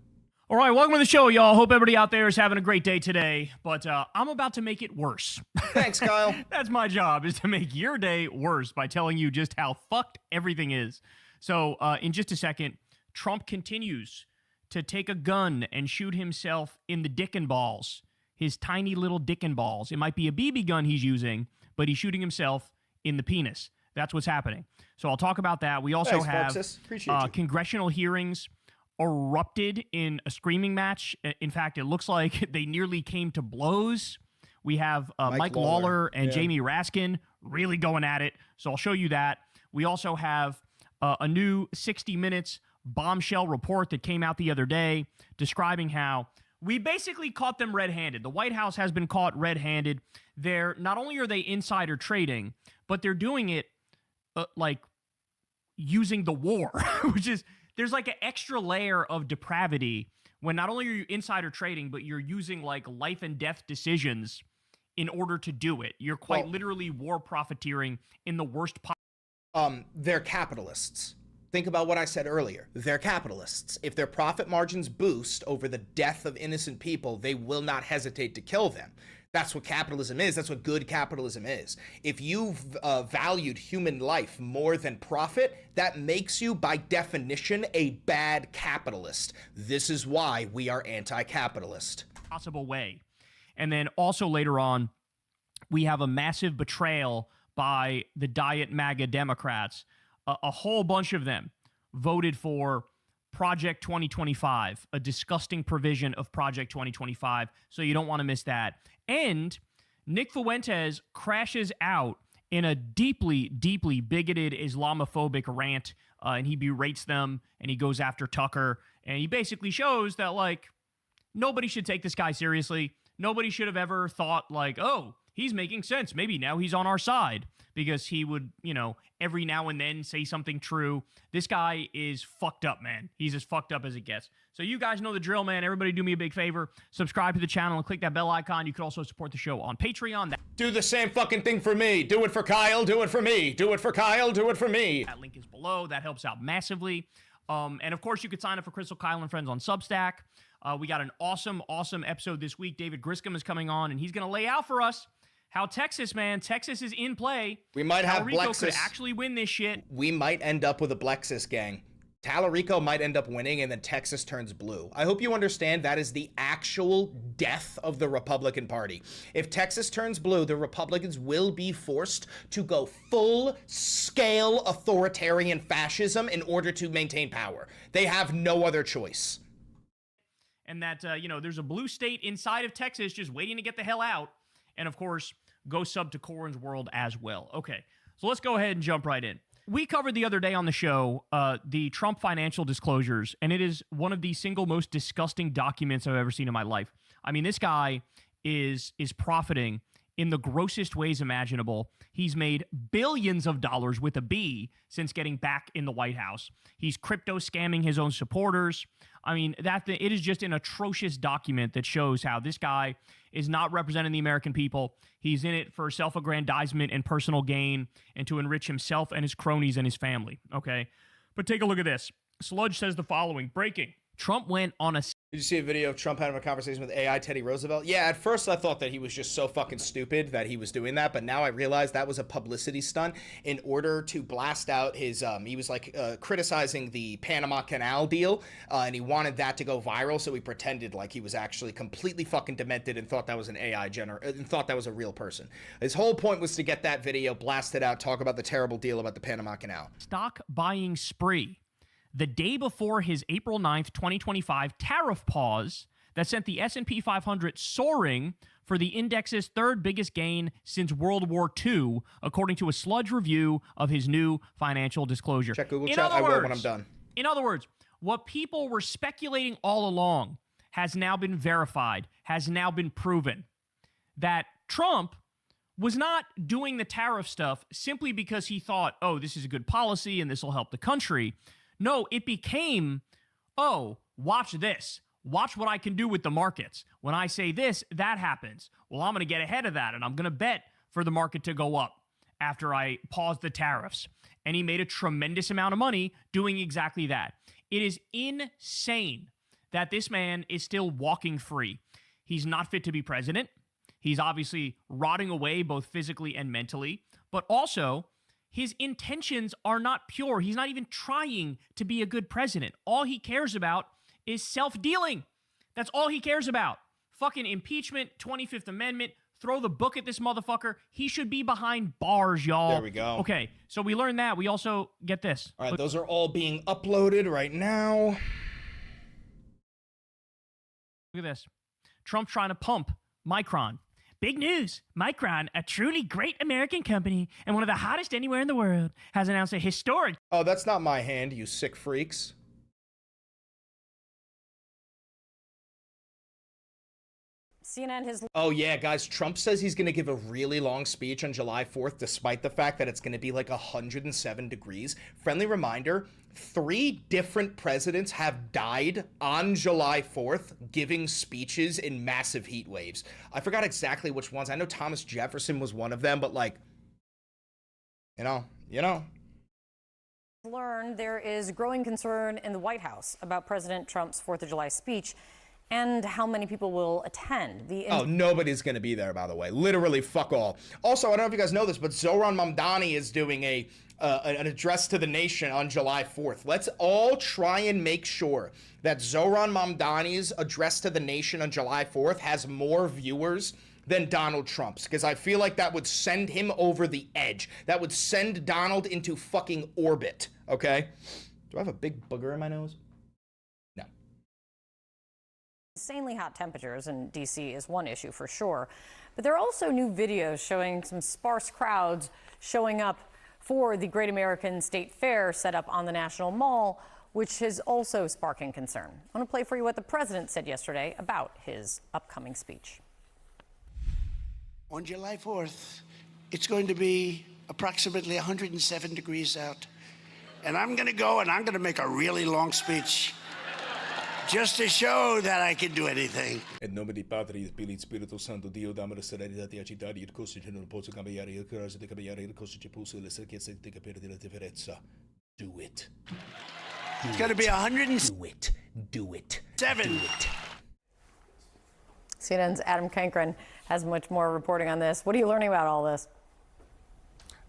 All right, welcome to the show, y'all. Hope everybody out there is having a great day today, but I'm about to make it worse. Thanks, Kyle. That's my job, is to make your day worse by telling you just how fucked everything is. So in just a second, Trump continues to take a gun and shoot himself in the dick and balls, his tiny little dick and balls. It might be a BB gun he's using, but he's shooting himself in the penis. That's what's happening. So I'll talk about that. We also have congressional hearings erupted in a screaming match. In fact, it looks like they nearly came to blows. We have Mike Lawler and Jamie Raskin really going at it. So I'll show you that. We also have a new 60 Minutes bombshell report that came out the other day describing how we basically caught them red-handed. The White House has been caught red-handed. Not only are they insider trading, but they're doing it like using the war, which is, there's like an extra layer of depravity when not only are you insider trading, but you're using like life and death decisions in order to do it. You're quite literally war profiteering in the worst possible. They're capitalists. Think about what I said earlier. They're capitalists. If their profit margins boost over the death of innocent people, they will not hesitate to kill them. That's what capitalism is. That's what good capitalism is. If you've valued human life more than profit, that makes you, by definition, a bad capitalist. This is why we are anti-capitalist. Possible way. And then also later on, we have a massive betrayal by the Diet MAGA Democrats. A whole bunch of them voted for Project 2025, a disgusting provision of Project 2025, so you don't want to miss that. And Nick Fuentes crashes out in a deeply, deeply bigoted Islamophobic rant, and he berates them, and he goes after Tucker, and he basically shows that, like, nobody should take this guy seriously. Nobody should have ever thought, like, oh, he's making sense. Maybe now he's on our side, because he would, you know, every now and then say something true. This guy is fucked up, man. He's as fucked up as it gets. So you guys know the drill, man. Everybody do me a big favor. Subscribe to the channel and click that bell icon. You can also support the show on Patreon. Do the same fucking thing for me. Do it for Kyle. Do it for me. Do it for Kyle. Do it for me. That link is below. That helps out massively. And of course, you could sign up for Crystal, Kyle, and Friends on Substack. We got an awesome, awesome episode this week. David Griscom is coming on, and he's going to lay out for us how Texas, man, Texas is in play. We might have Talarico Blexus. could actually win this shit. We might end up with a Blexus gang. Talarico might end up winning, and then Texas turns blue. I hope you understand that is the actual death of the Republican Party. If Texas turns blue, the Republicans will be forced to go full-scale authoritarian fascism in order to maintain power. They have no other choice. And that, you know, there's a blue state inside of Texas just waiting to get the hell out. And, of course, go sub to Corin's World as well. Okay, so let's go ahead and jump right in. We covered the other day on the show the Trump financial disclosures, and it is one of the single most disgusting documents I've ever seen in my life. I mean, this guy is profiting in the grossest ways imaginable. He's made billions of dollars with a B since getting back in the White House. He's crypto scamming his own supporters. I mean, it is just an atrocious document that shows how this guy is not representing the American people. He's in it for self-aggrandizement and personal gain and to enrich himself and his cronies and his family, okay? But take a look at this. Sludge says the following. Breaking. Trump went on a... Did you see a video of Trump having a conversation with AI Teddy Roosevelt? Yeah, at first I thought that he was just so fucking stupid that he was doing that, but now I realize that was a publicity stunt in order to blast out his, he was like criticizing the Panama Canal deal, and he wanted that to go viral, so he pretended like he was actually completely fucking demented and thought that was an AI and thought that was a real person. His whole point was to get that video blasted out, talk about the terrible deal about the Panama Canal. Stock buying spree the day before his April 9th, 2025 tariff pause that sent the S&P 500 soaring for the index's third biggest gain since World War II, according to a Sludge review of his new financial disclosure. Check Google Chat. I will when I'm done. In other words, what people were speculating all along has now been verified, has now been proven. That Trump was not doing the tariff stuff simply because he thought, oh, this is a good policy and this will help the country. No, it became, oh, watch this. Watch what I can do with the markets. When I say this, that happens. Well, I'm going to get ahead of that, and I'm going to bet for the market to go up after I pause the tariffs. And he made a tremendous amount of money doing exactly that. It is insane that this man is still walking free. He's not fit to be president. He's obviously rotting away both physically and mentally, but also his intentions are not pure. He's not even trying to be a good president. All he cares about is self-dealing. That's all he cares about. Fucking impeachment, 25th Amendment, throw the book at this motherfucker. He should be behind bars, y'all. There we go. Okay, so we learned that. We also get this. All right, those are all being uploaded right now. Look at this. Trump trying to pump Micron. Big news. Micron, a truly great American company and one of the hottest anywhere in the world, has announced a historic... Oh, that's not my hand, you sick freaks. CNN has... Oh, yeah, guys, Trump says he's going to give a really long speech on July 4th, despite the fact that it's going to be like 107 degrees. Friendly reminder, 3 different presidents have died on July 4th giving speeches in massive heat waves. I forgot exactly which ones. I know Thomas Jefferson was one of them, but like, you know. Learned there is growing concern in the White House about President Trump's 4th of July speech and how many people will attend. Oh, nobody's going to be there, by the way. Literally, fuck all. Also, I don't know if you guys know this, but Zohran Mamdani is doing an address to the nation on July 4th. Let's all try and make sure that Zohran Mamdani's address to the nation on July 4th has more viewers than Donald Trump's, because I feel like that would send him over the edge. That would send Donald into fucking orbit, okay? Do I have a big booger in my nose? Insanely hot temperatures in D.C. is one issue for sure, but there are also new videos showing some sparse crowds showing up for the Great American State Fair set up on the National Mall, which is also sparking concern. I want to play for you what the president said yesterday about his upcoming speech. On July 4th, it's going to be approximately 107 degrees out, and I'm going to go and I'm going to make a really long speech. Just to show that I can do anything. In nome di Patri, Spirito, Spirito Santo, Dio, dammi serenità di agitare, il costo che non posso cambiare, il coraggio di cambiare, il costo che posso, le certezze di capire la differenza. Do it. It's going to be 100. Do it. Do it. 7. Do it. CNN's Adam Cankren has much more reporting on this. What are you learning about all this?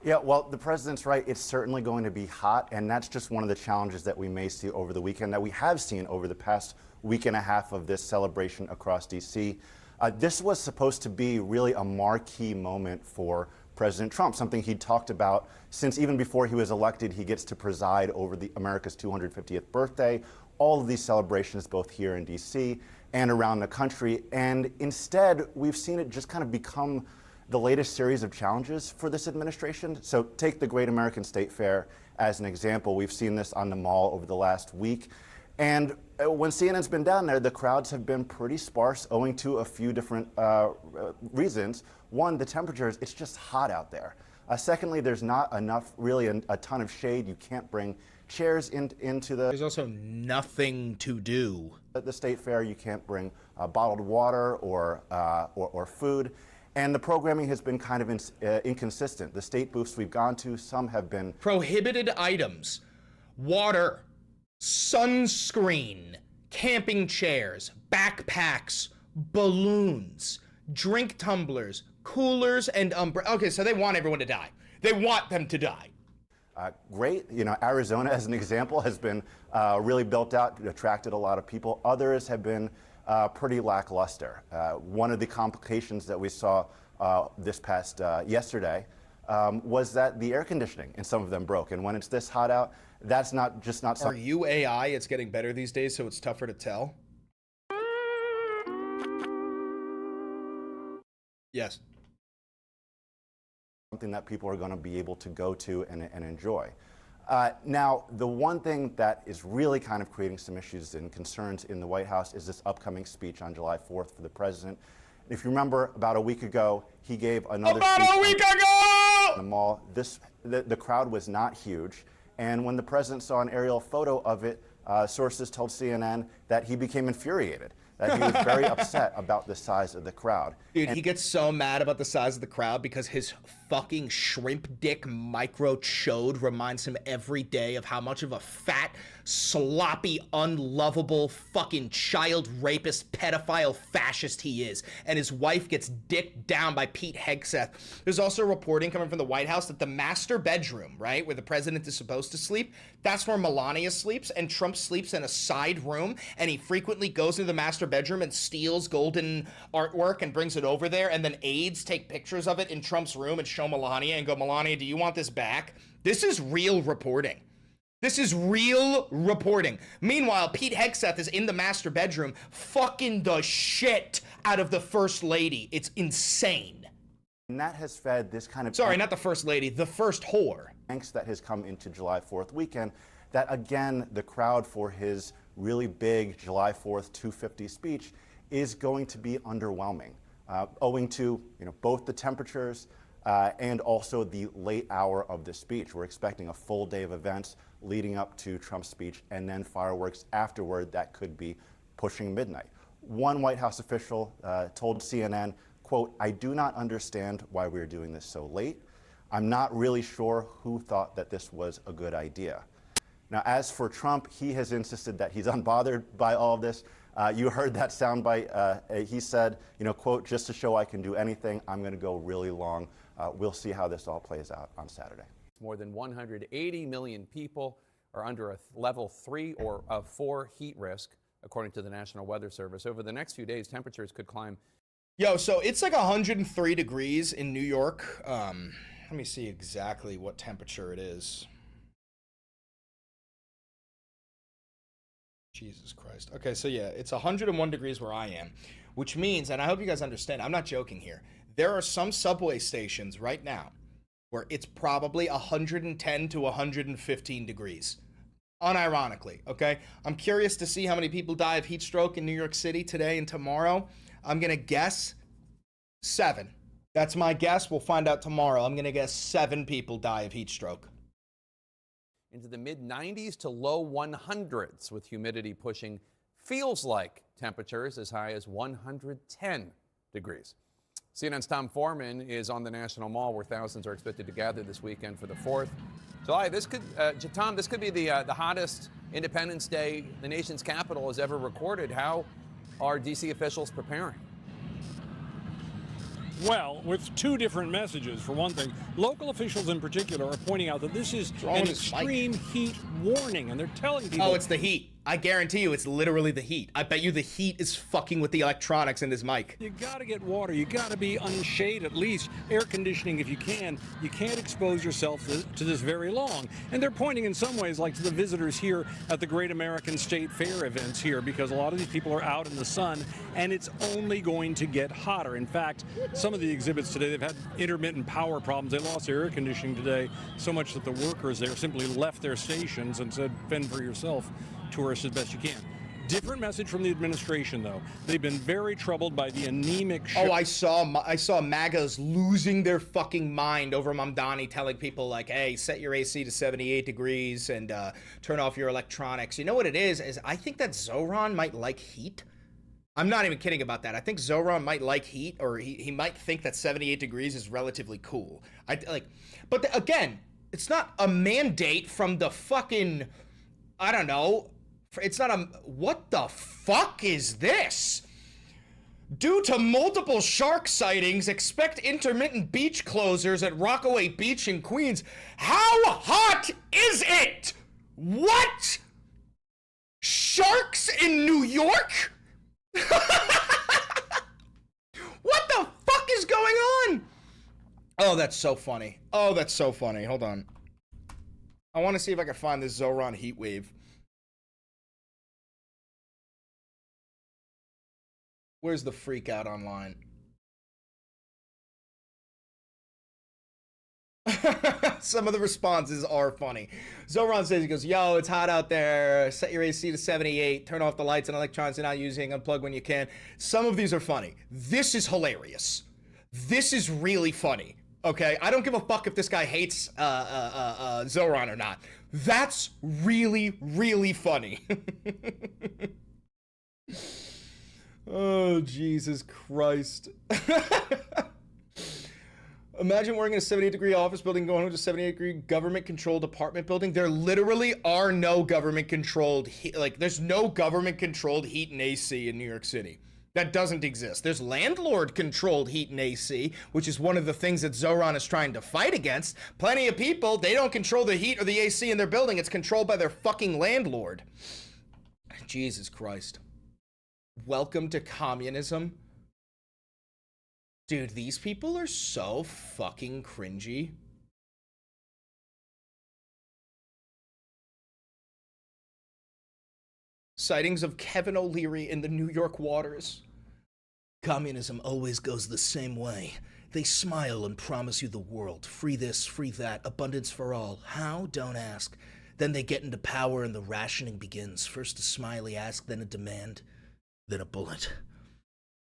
Yeah, well, the president's right. It's certainly going to be hot, and that's just one of the challenges that we may see over the weekend, that we have seen over the past week and a half of this celebration across D.C. This was supposed to be really a marquee moment for President Trump, something he talked about since even before he was elected. He gets to preside over America's 250th birthday, all of these celebrations both here in D.C. and around the country. And instead, we've seen it just kind of become the latest series of challenges for this administration. So take the Great American State Fair as an example. We've seen this on the Mall over the last week. And when CNN's been down there, the crowds have been pretty sparse, owing to a few different reasons. One, the temperatures, it's just hot out there. Secondly, there's not enough, really a ton of shade. You can't bring chairs into the... There's also nothing to do. At the State Fair, you can't bring bottled water or food. And the programming has been kind of inconsistent. The state booths we've gone to, some have been... Prohibited items, water, sunscreen, camping chairs, backpacks, balloons, drink tumblers, coolers, and umbrellas. Okay, so they want everyone to die. They want them to die. Great. You know, Arizona, as an example, has been really built out, attracted a lot of people. Others have been pretty lackluster. One of the complications that we saw this past yesterday was that the air conditioning in some of them broke. And when it's this hot out, that's not something. Are you AI? It's getting better these days, so it's tougher to tell. Yes. Something that people are going to be able to go to and enjoy. Now, the one thing that is really kind of creating some issues and concerns in the White House is this upcoming speech on July 4th for the president. If you remember, about a week ago, he gave another speech on the Mall. The crowd was not huge. And when the president saw an aerial photo of it, sources told CNN that he became infuriated, that he was very upset about the size of the crowd. Dude, he gets so mad about the size of the crowd because his fucking shrimp dick micro chode reminds him every day of how much of a fat, sloppy, unlovable, fucking child rapist, pedophile fascist he is. And his wife gets dicked down by Pete Hegseth. There's also reporting coming from the White House that the master bedroom, right, where the president is supposed to sleep, that's where Melania sleeps, and Trump sleeps in a side room, and he frequently goes into the master bedroom and steals golden artwork and brings it over there, and then aides take pictures of it in Trump's room and show Melania and go, Melania, do you want this back? This is real reporting. This is real reporting. Meanwhile, Pete Hegseth is in the master bedroom fucking the shit out of the first lady. It's insane. And that has fed this kind of... Sorry, not the first lady, the first whore. Angst that has come into July 4th weekend, that again, the crowd for his really big July 4th 250 speech is going to be underwhelming, owing to both the temperatures and also the late hour of the speech. We're expecting a full day of events leading up to Trump's speech and then fireworks afterward that could be pushing midnight. One White House official told CNN, quote, "I do not understand why we're doing this so late. I'm not really sure who thought that this was a good idea." Now, as for Trump, he has insisted that he's unbothered by all of this. You heard that soundbite. He said, quote, "Just to show I can do anything, I'm going to go really long. We'll see how this all plays out on Saturday." More than 180 million people are under a level 3 or 4 heat risk, according to the National Weather Service. Over the next few days, temperatures could climb. Yo, so it's like 103 degrees in New York. Let me see exactly what temperature it is. Jesus Christ. Okay, so yeah, it's 101 degrees where I am, which means, and I hope you guys understand, I'm not joking here, there are some subway stations right now where it's probably 110 to 115 degrees. Unironically, okay? I'm curious to see how many people die of heat stroke in New York City today and tomorrow. I'm going to guess 7. That's my guess. We'll find out tomorrow. I'm going to guess 7 people die of heat stroke. Into the mid-90s to low 100s, with humidity pushing feels like temperatures as high as 110 degrees. CNN's Tom Foreman is on the National Mall, where thousands are expected to gather this weekend for the 4th of July. Tom, this could be the hottest Independence Day the nation's capital has ever recorded. How are D.C. officials preparing? Well, with two different messages. For one thing, local officials in particular are pointing out that this is an extreme heat warning, and they're telling people... Oh, it's the heat. I guarantee you it's literally the heat. I bet you the heat is fucking with the electronics in this mic. You gotta get water. You gotta be unshade at least. Air conditioning if you can. You can't expose yourself to this very long. And they're pointing in some ways like to the visitors here at the Great American State Fair events here, because a lot of these people are out in the sun and it's only going to get hotter. In fact, some of the exhibits today, they've had intermittent power problems. They lost their air conditioning today so much that the workers there simply left their stations and said, fend for yourself, tourists, as best you can. Different message from the administration, though. They've been very troubled by the anemic... Oh, I saw MAGAs losing their fucking mind over Mamdani telling people, like, hey, set your AC to 78 degrees and turn off your electronics. You know what it is I think that Zoran might like heat. I'm not even kidding about that. I think Zoran might like heat, or he might think that 78 degrees is relatively cool. But again, it's not a mandate from the fucking... I don't know. It's not a... What the fuck is this? Due to multiple shark sightings, expect intermittent beach closures at Rockaway Beach in Queens. How hot is it? What? Sharks in New York? What the fuck is going on? Oh, that's so funny. Oh, that's so funny. Hold on. I want to see if I can find this Zoran heat wave. Where's the freak out online? Some of the responses are funny. Zoran says, he goes, yo, it's hot out there. Set your AC to 78. Turn off the lights and electronics you're not using. Unplug when you can. Some of these are funny. This is hilarious. This is really funny. Okay? I don't give a fuck if this guy hates Zoran or not. That's really, really funny. Oh, Jesus Christ. Imagine working in a 78-degree office building going to a 78-degree government-controlled apartment building. There literally are no government-controlled heat. Like, there's no government-controlled heat and AC in New York City. That doesn't exist. There's landlord-controlled heat and AC, which is one of the things that Zoran is trying to fight against. Plenty of people, they don't control the heat or the AC in their building. It's controlled by their fucking landlord. Jesus Christ. Welcome to communism. Dude, these people are so fucking cringy. Sightings of Kevin O'Leary in the New York waters. Communism always goes the same way. They smile and promise you the world. Free this, free that, abundance for all. How? Don't ask. Then they get into power and the rationing begins. First a smiley ask, then a demand, then a bullet.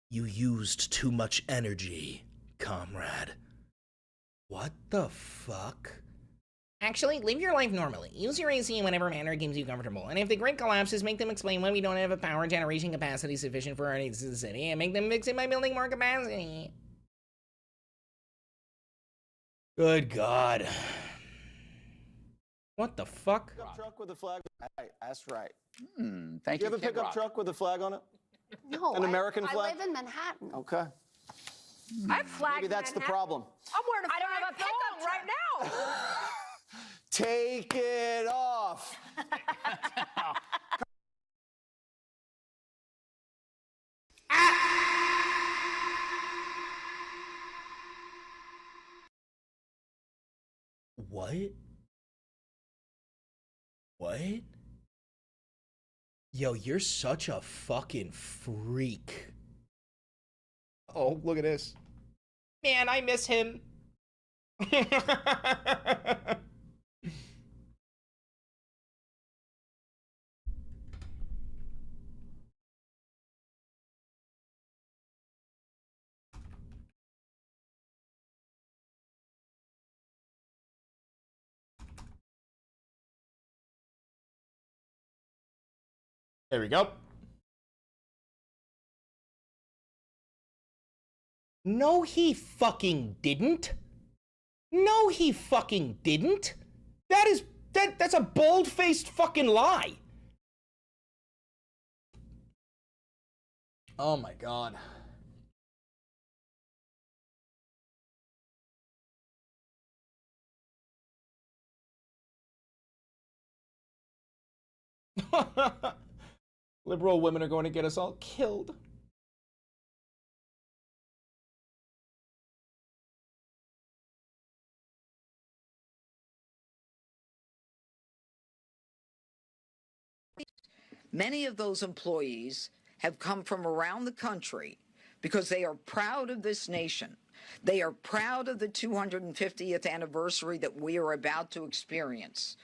You used too much energy, comrade. What the fuck? Actually, live your life normally. Use your AC in whatever manner keeps you comfortable. And if the grid collapses, make them explain why we don't have a power generation capacity sufficient for our needs in the city, and make them fix it by building more capacity. Good God. What the fuck? Pickup truck with a flag. Right, that's right. Thank you. you, You have a Kid pickup Rock. truck with a flag on it? No, An American I flag? live in Manhattan. Okay. I have flags. Maybe that's in the Manhattan. problem. I'm wearing a flag. I don't have a pickup right now. Take it off. What? What? Yo, you're such a fucking freak. Oh, look at this. Man, I miss him. There we go. No, he fucking didn't. No, he fucking didn't. That's a bold-faced fucking lie. Oh my God. Liberal women are going to get us all killed. Many of those employees have come from around the country because they are proud of this nation. They are proud of the 250th anniversary that we are about to experience.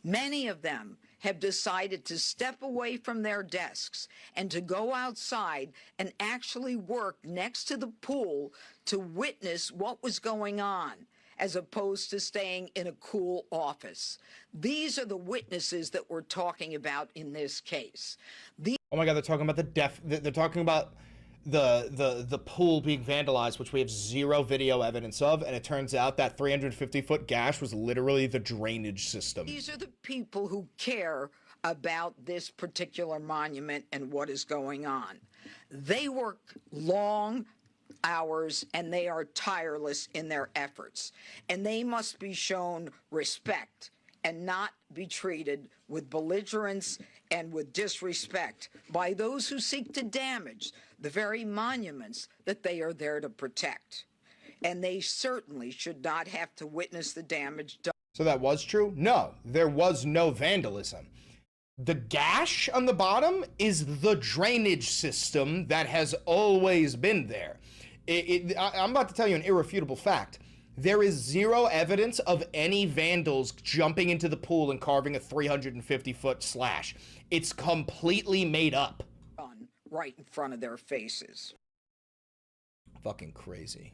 Many of them have decided to step away from their desks and to go outside and actually work next to the pool to witness what was going on, as opposed to staying in a cool office. These are the witnesses that we're talking about in this case. Oh my God, they're talking about they're talking about the pool being vandalized, which we have zero video evidence of, and it turns out that 350-foot gash was literally the drainage system. These are the people who care about this particular monument and what is going on. They work long hours and they are tireless in their efforts, and they must be shown respect and not be treated with belligerence and with disrespect by those who seek to damage the very monuments that they are there to protect. And they certainly should not have to witness the damage done. So that was true? No, there was no vandalism. The gash on the bottom is the drainage system that has always been there. I'm about to tell you an irrefutable fact. There is zero evidence of any vandals jumping into the pool and carving a 350-foot slash. It's completely made up. Right in front of their faces. Fucking crazy.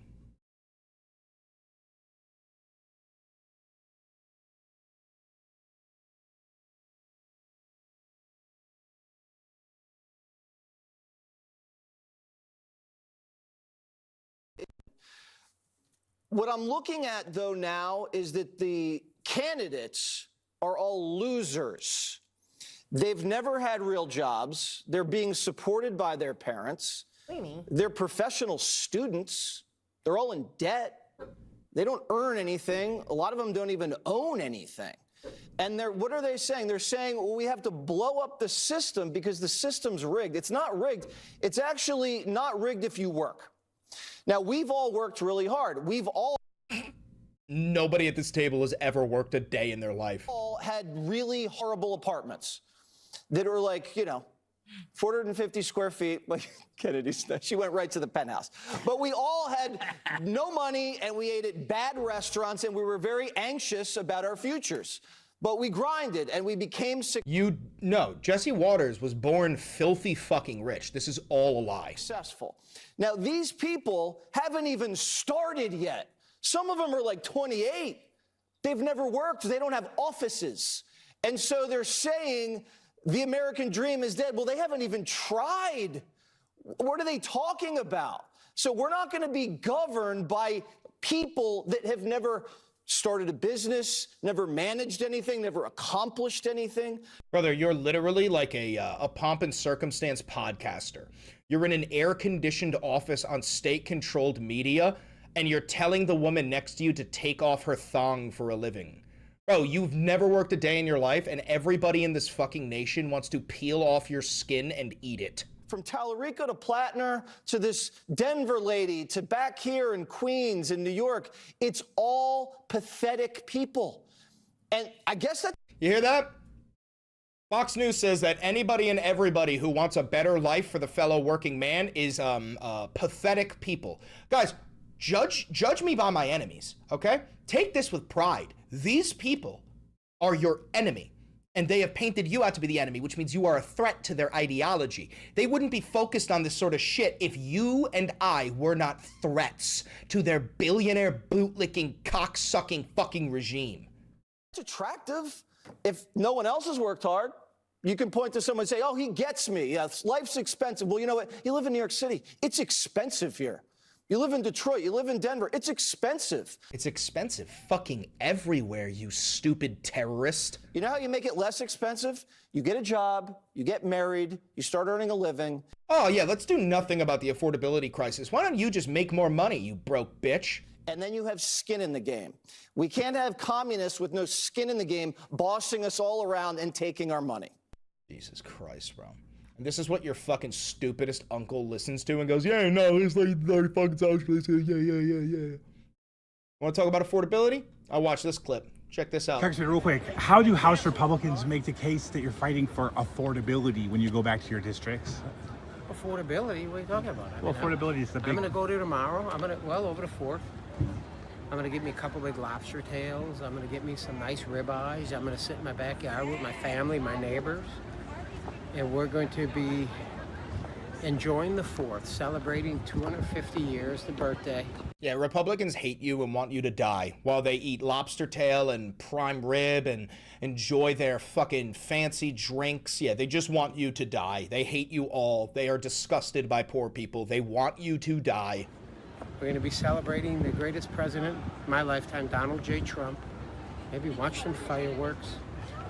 What I'm looking at, though, now is that the candidates are all losers. They've never had real jobs. They're being supported by their parents. What do you mean? They're professional students. They're all in debt. They don't earn anything. A lot of them don't even own anything. And what are they saying? They're saying, well, we have to blow up the system because the system's rigged. It's not rigged. It's actually not rigged if you work. Now, we've all worked really hard. We've all... Nobody at this table has ever worked a day in their life. All had really horrible apartments that are like, 450 square feet. Like Kennedy, she went right to the penthouse. But we all had no money, and we ate at bad restaurants, and we were very anxious about our futures. But we grinded, and we became... No, Jesse Waters was born filthy fucking rich. This is all a lie. Successful. Now, these people haven't even started yet. Some of them are like 28. They've never worked. They don't have offices. And so they're saying the American dream is dead. Well, they haven't even tried. What are they talking about? So we're not going to be governed by people that have never started a business, never managed anything, never accomplished anything. Brother, you're literally like a pomp and circumstance podcaster. You're in an air-conditioned office on state-controlled media, and you're telling the woman next to you to take off her thong for a living. Bro, you've never worked a day in your life, and everybody in this fucking nation wants to peel off your skin and eat it. From Tallarico to Platner to this Denver lady to back here in Queens and New York, it's all pathetic people. And I guess that... You hear that? Fox News says that anybody and everybody who wants a better life for the fellow working man is pathetic people. Guys, judge me by my enemies, okay? Take this with pride. These people are your enemy, and they have painted you out to be the enemy, which means you are a threat to their ideology. They wouldn't be focused on this sort of shit if you and I were not threats to their billionaire, bootlicking, cock-sucking fucking regime. It's attractive. If no one else has worked hard, you can point to someone and say, oh, he gets me. Yeah, life's expensive. Well, you know what? You live in New York City. It's expensive here. You live in Detroit. You live in Denver. It's expensive. It's expensive fucking everywhere, you stupid terrorist. You know how you make it less expensive? You get a job, you get married, you start earning a living. Oh, yeah, let's do nothing about the affordability crisis. Why don't you just make more money, you broke bitch? And then you have skin in the game. We can't have communists with no skin in the game bossing us all around and taking our money. Jesus Christ, bro. And this is what your fucking stupidest uncle listens to and goes, yeah, no, it's like they're fucking socialists. Yeah. Want to talk about affordability? I'll watch this clip. Check this out. Congressman, real quick, how do House Republicans make the case that you're fighting for affordability when you go back to your districts? Affordability? What are you talking about? Well, affordability is the big... I'm going to go there tomorrow. Over the 4th. I'm going to get me a couple big lobster tails. I'm going to get me some nice ribeyes. I'm going to sit in my backyard with my family, my neighbors. And we're going to be enjoying the 4th, celebrating 250 years, the birthday. Yeah, Republicans hate you and want you to die while they eat lobster tail and prime rib and enjoy their fucking fancy drinks. Yeah, they just want you to die. They hate you all. They are disgusted by poor people. They want you to die. We're going to be celebrating the greatest president in my lifetime, Donald J. Trump. Maybe watch some fireworks.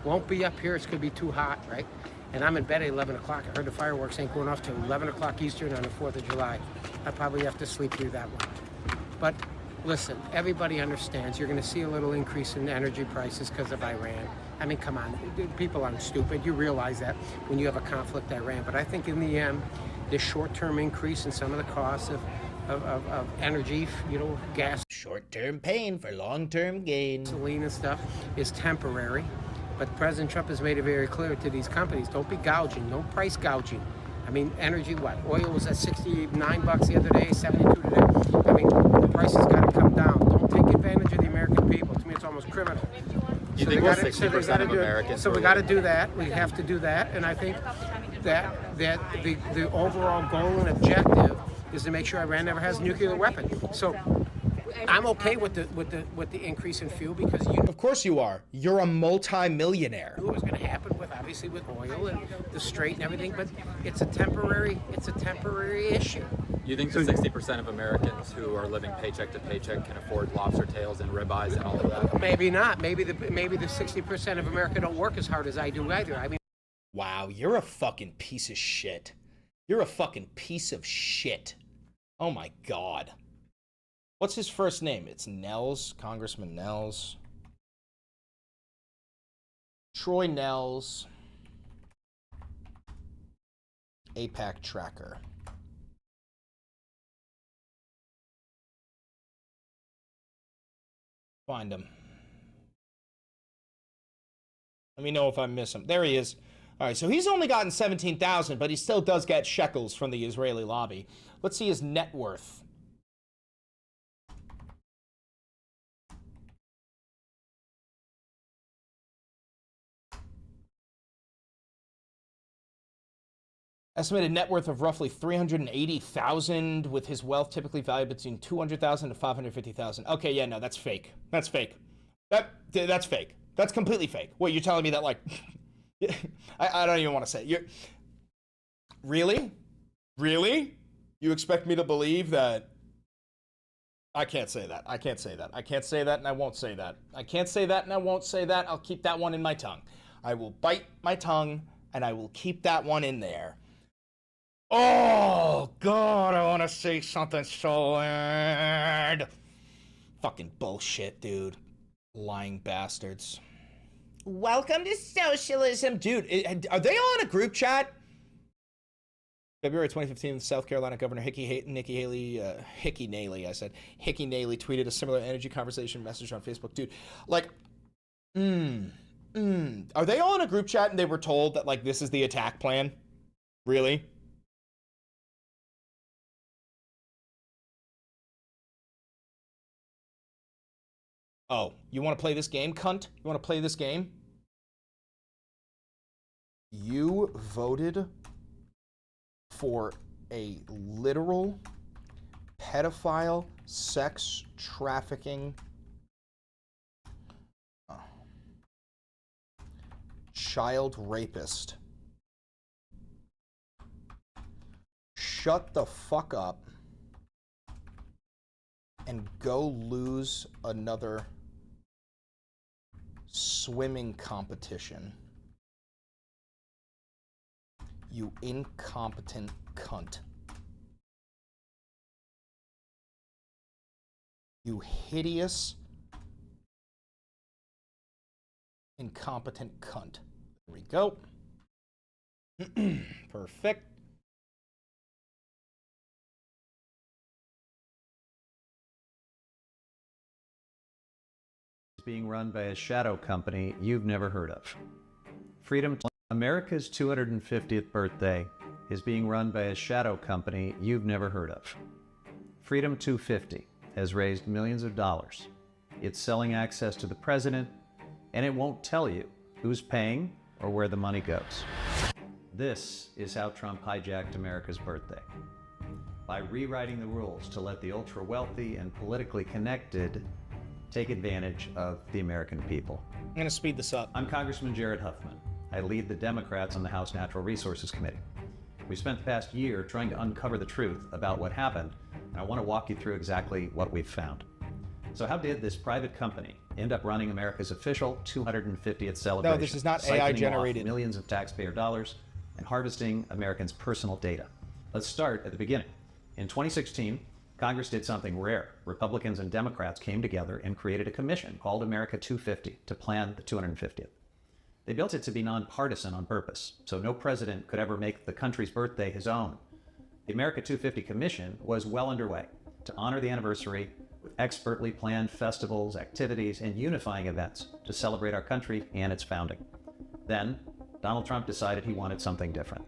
Won't be up here. It's going to be too hot, right? And I'm in bed at 11 o'clock. I heard the fireworks ain't going off till 11 o'clock Eastern on the 4th of July. I probably have to sleep through that one. But listen, everybody understands you're going to see a little increase in energy prices because of Iran. I mean, come on, people aren't stupid. You realize that when you have a conflict Iran. But I think in the end, this short-term increase in some of the costs of energy, gas. Short-term pain for long-term gain. Gasoline and stuff is temporary. But President Trump has made it very clear to these companies, don't be gouging, no price gouging. I mean, energy, what? Oil was at 69 bucks the other day, 72 today. I mean, the price has got to come down. Don't take advantage of the American people. To me, it's almost criminal. You think 60% of Americans... So we got to do that. We have to do that. And I think that the overall goal and objective is to make sure Iran never has a nuclear weapon. So I'm okay with the increase in fuel because Of course you are. You're a multi-millionaire. Knew it was going to happen with oil and the Strait and everything, but it's a temporary issue. You think the 60% of Americans who are living paycheck to paycheck can afford lobster tails and ribeyes and all of that? Maybe not. Maybe the 60% of America don't work as hard as I do either. I mean, wow, you're a fucking piece of shit. You're a fucking piece of shit. Oh my God. What's his first name? It's Nels, Congressman Nels. Troy Nels. APAC tracker. Find him. Let me know if I miss him. There he is. All right, so he's only gotten 17,000, but he still does get shekels from the Israeli lobby. Let's see his net worth. Estimated net worth of roughly 380,000, with his wealth typically valued between 200,000 to 550,000. Okay, yeah, no, that's fake. That's fake. That's fake. That's completely fake. Wait, you're telling me that, like, I don't even want to say it. You're really? You expect me to believe that? I can't say that. I can't say that. I can't say that, and I won't say that. I can't say that, and I won't say that. I'll keep that one in my tongue. I will bite my tongue, and I will keep that one in there. Oh, God, I want to say something so weird. Fucking bullshit, dude. Lying bastards. Welcome to socialism. Dude, are they all in a group chat? February 2015, South Carolina Governor Nikki Haley tweeted a similar energy conversation message on Facebook. Dude, like, are they all in a group chat and they were told that, like, this is the attack plan? Really? Oh, you want to play this game, cunt? You want to play this game? You voted for a literal pedophile, sex trafficking, child rapist. Shut the fuck up and go lose another swimming competition. You incompetent cunt. You hideous, incompetent cunt. There we go. Perfect. Being run by a shadow company you've never heard of. Freedom. America's 250th birthday is being run by a shadow company you've never heard of. Freedom 250 has raised millions of dollars. It's selling access to the president, and it won't tell you who's paying or where the money goes. This is how Trump hijacked America's birthday. By rewriting the rules to let the ultra-wealthy and politically connected take advantage of the American people. I'm going to speed this up. I'm Congressman Jared Huffman. I lead the Democrats on the House Natural Resources Committee. We spent the past year trying to uncover the truth about what happened, and I want to walk you through exactly what we've found. So how did this private company end up running America's official 250th celebration? No, this is not AI generated. Siphoning off millions of taxpayer dollars and harvesting Americans' personal data. Let's start at the beginning. In 2016, Congress did something rare. Republicans and Democrats came together and created a commission called America 250 to plan the 250th. They built it to be nonpartisan on purpose, so no president could ever make the country's birthday his own. The America 250 Commission was well underway to honor the anniversary with expertly planned festivals, activities, and unifying events to celebrate our country and its founding. Then, Donald Trump decided he wanted something different.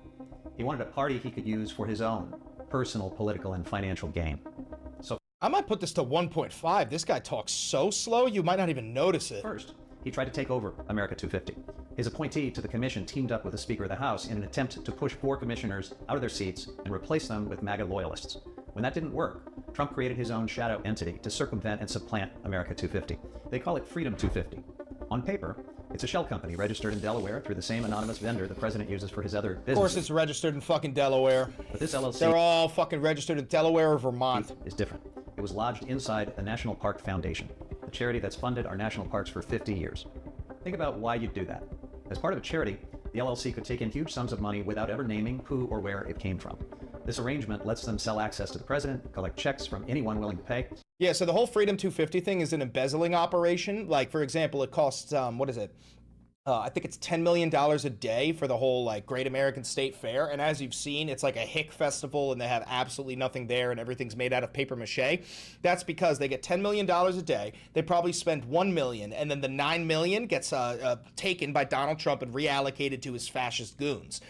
He wanted a party he could use for his own personal, political, and financial gain. So I might put this to 1.5. This guy talks so slow, you might not even notice it. First, he tried to take over America 250. His appointee to the commission teamed up with the Speaker of the House in an attempt to push 4 commissioners out of their seats and replace them with MAGA loyalists. When that didn't work, Trump created his own shadow entity to circumvent and supplant America 250. They call it Freedom 250. On paper, it's a shell company registered in Delaware through the same anonymous vendor the president uses for his other businesses. Of course it's registered in fucking Delaware. But this LLC... They're all fucking registered in Delaware or Vermont. ...is different. It was lodged inside the National Park Foundation, a charity that's funded our national parks for 50 years. Think about why you'd do that. As part of a charity, the LLC could take in huge sums of money without ever naming who or where it came from. This arrangement lets them sell access to the president, collect checks from anyone willing to pay. Yeah, so the whole Freedom 250 thing is an embezzling operation. Like, for example, it costs, what is it? I think it's $10 million a day for the whole, like, Great American State Fair. And as you've seen, it's like a hick festival and they have absolutely nothing there and everything's made out of paper mache. That's because they get $10 million a day. They probably spend $1 million, and then the $9 million gets taken by Donald Trump and reallocated to his fascist goons.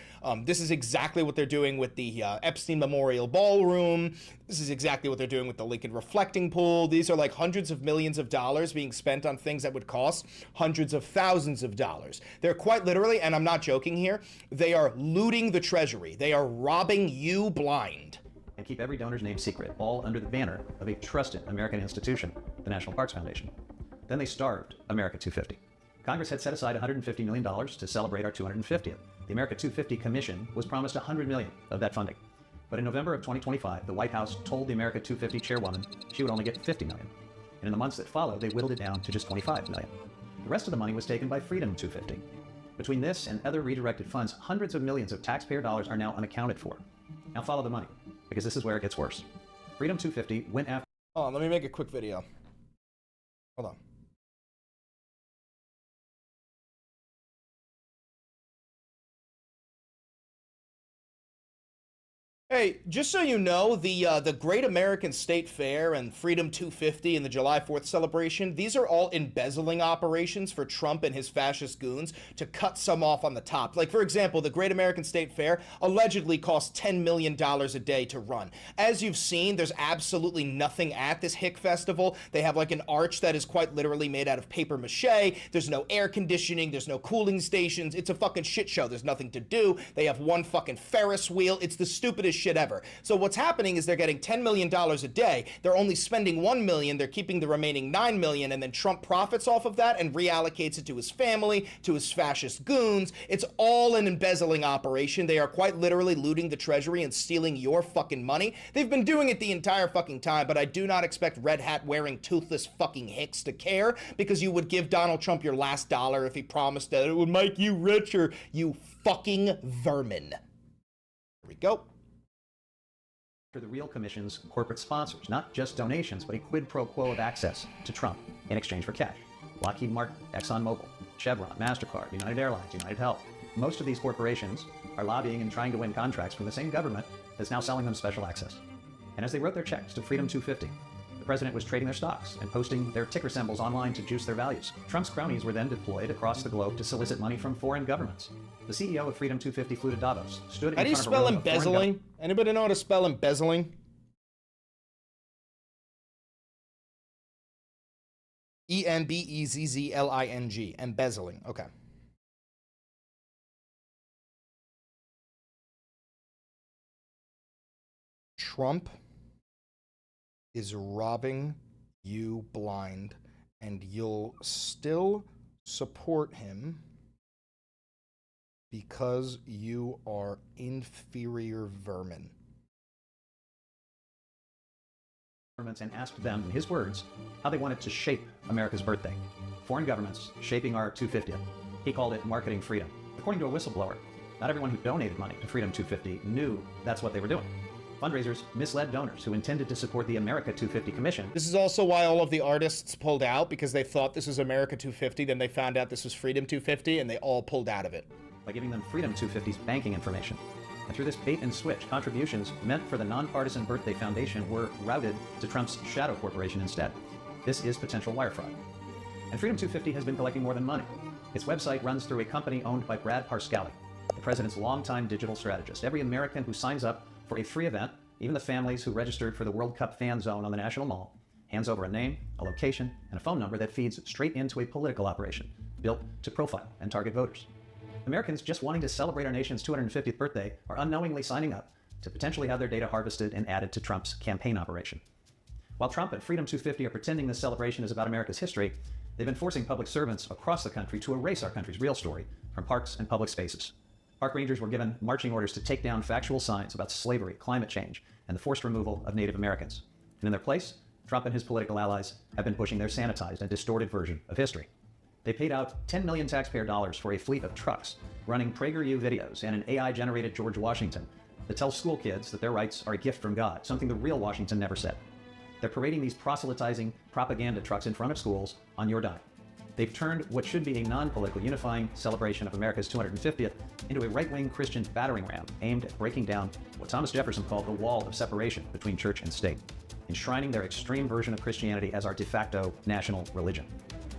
This is exactly what they're doing with the Epstein Memorial Ballroom. This is exactly what they're doing with the Lincoln Reflecting Pool. These are like hundreds of millions of dollars being spent on things that would cost hundreds of thousands of dollars. They're quite literally, and I'm not joking here, they are looting the treasury. They are robbing you blind. And keep every donor's name secret, all under the banner of a trusted American institution, the National Parks Foundation. Then they starved America 250. Congress had set aside $150 million to celebrate our 250th. The America 250 Commission was promised $100 million of that funding. But in November of 2025, the White House told the America 250 chairwoman she would only get $50 million. And in the months that followed, they whittled it down to just $25 million. The rest of the money was taken by Freedom 250. Between this and other redirected funds, hundreds of millions of taxpayer dollars are now unaccounted for. Now follow the money, because this is where it gets worse. Freedom 250 went after... Hold on, let me make a quick video. Hold on. Hey, just so you know, the Great American State Fair and Freedom 250 and the July 4th celebration, these are all embezzling operations for Trump and his fascist goons to cut some off on the top. Like, for example, the Great American State Fair allegedly costs $10 million a day to run. As you've seen, there's absolutely nothing at this hick festival. They have like an arch that is quite literally made out of paper mache. There's no air conditioning. There's no cooling stations. It's a fucking shit show. There's nothing to do. They have one fucking Ferris wheel. It's the stupidest shit ever. So what's happening is they're getting $10 million a day. They're only spending $1 million. They're keeping the remaining $9 million, and then Trump profits off of that and reallocates it to his family, to his fascist goons. It's all an embezzling operation. They are quite literally looting the treasury and stealing your fucking money. They've been doing it the entire fucking time, but I do not expect red hat wearing toothless fucking hicks to care, because you would give Donald Trump your last dollar if he promised that it would make you richer, you fucking vermin. Here we go. The real commission's corporate sponsors, not just donations, but a quid pro quo of access to Trump in exchange for cash. Lockheed Martin, ExxonMobil, Chevron, MasterCard, United Airlines, United Health. Most of these corporations are lobbying and trying to win contracts from the same government that's now selling them special access. And as they wrote their checks to Freedom 250, the president was trading their stocks and posting their ticker symbols online to juice their values. Trump's cronies were then deployed across the globe to solicit money from foreign governments. The CEO of Freedom 250 flew to Davos, stood in How do you front of a spell room of foreign embezzling? Anybody know how to spell embezzling? E-M-B-E-Z-Z-L-I-N-G. Embezzling. Okay. Trump is robbing you blind, and you'll still support him because you are inferior vermin. and asked them, in his words, how they wanted to shape America's birthday. Foreign governments shaping our 250th. He called it marketing freedom. According to a whistleblower, not everyone who donated money to Freedom 250 knew that's what they were doing. Fundraisers misled donors who intended to support the America 250 Commission. This is also why all of the artists pulled out, because they thought this was America 250, then they found out this was Freedom 250, and they all pulled out of it. By giving them Freedom 250's banking information. And through this bait and switch, contributions meant for the nonpartisan Birthday Foundation were routed to Trump's shadow corporation instead. This is potential wire fraud. And Freedom 250 has been collecting more than money. Its website runs through a company owned by Brad Parscale, the president's longtime digital strategist. Every American who signs up for a free event, even the families who registered for the World Cup fan zone on the National Mall, hands over a name, a location, and a phone number that feeds straight into a political operation built to profile and target voters. Americans just wanting to celebrate our nation's 250th birthday are unknowingly signing up to potentially have their data harvested and added to Trump's campaign operation. While Trump and Freedom 250 are pretending this celebration is about America's history, they've been forcing public servants across the country to erase our country's real story from parks and public spaces. Park rangers were given marching orders to take down factual signs about slavery, climate change, and the forced removal of Native Americans. And in their place, Trump and his political allies have been pushing their sanitized and distorted version of history. They paid out $10 million taxpayer dollars for a fleet of trucks running PragerU videos and an AI-generated George Washington that tells school kids that their rights are a gift from God, something the real Washington never said. They're parading these proselytizing propaganda trucks in front of schools on your dime. They've turned what should be a non-political unifying celebration of America's 250th into a right-wing Christian battering ram aimed at breaking down what Thomas Jefferson called the wall of separation between church and state, enshrining their extreme version of Christianity as our de facto national religion.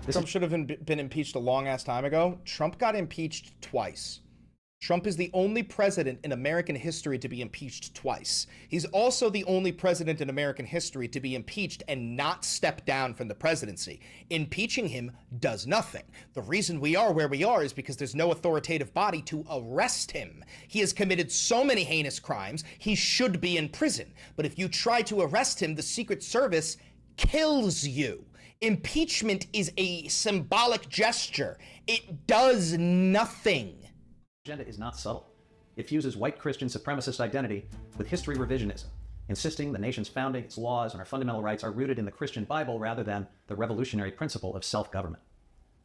Trump should have been impeached a long-ass time ago. Trump got impeached twice. Trump is the only president in American history to be impeached twice. He's also the only president in American history to be impeached and not step down from the presidency. Impeaching him does nothing. The reason we are where we are is because there's no authoritative body to arrest him. He has committed so many heinous crimes, he should be in prison. But if you try to arrest him, the Secret Service kills you. Impeachment is a symbolic gesture. It does nothing. Agenda is not subtle. It fuses white Christian supremacist identity with history revisionism, insisting the nation's founding, its laws, and our fundamental rights are rooted in the Christian Bible rather than the revolutionary principle of self-government.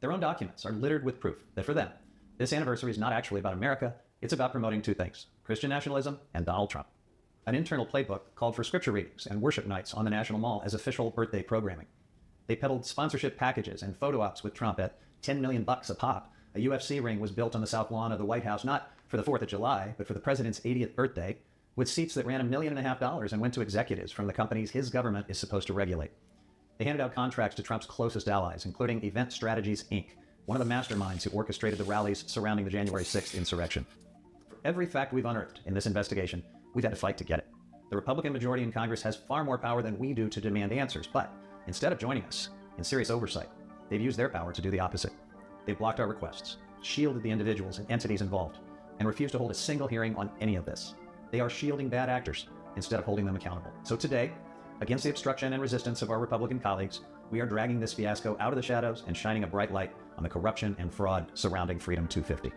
Their own documents are littered with proof that for them, this anniversary is not actually about America, it's about promoting two things, Christian nationalism and Donald Trump. An internal playbook called for scripture readings and worship nights on the National Mall as official birthday programming. They peddled sponsorship packages and photo ops with Trump at $10 million a pop. A UFC ring was built on the south lawn of the White House, not for the 4th of July, but for the president's 80th birthday, with seats that ran $1.5 million and went to executives from the companies his government is supposed to regulate. They handed out contracts to Trump's closest allies, including Event Strategies, Inc., one of the masterminds who orchestrated the rallies surrounding the January 6th insurrection. For every fact we've unearthed in this investigation, we've had to fight to get it. The Republican majority in Congress has far more power than we do to demand answers, but instead of joining us in serious oversight, they've used their power to do the opposite. They've blocked our requests, shielded the individuals and entities involved, and refused to hold a single hearing on any of this. They are shielding bad actors instead of holding them accountable. So today, against the obstruction and resistance of our Republican colleagues, we are dragging this fiasco out of the shadows and shining a bright light on the corruption and fraud surrounding Freedom 250.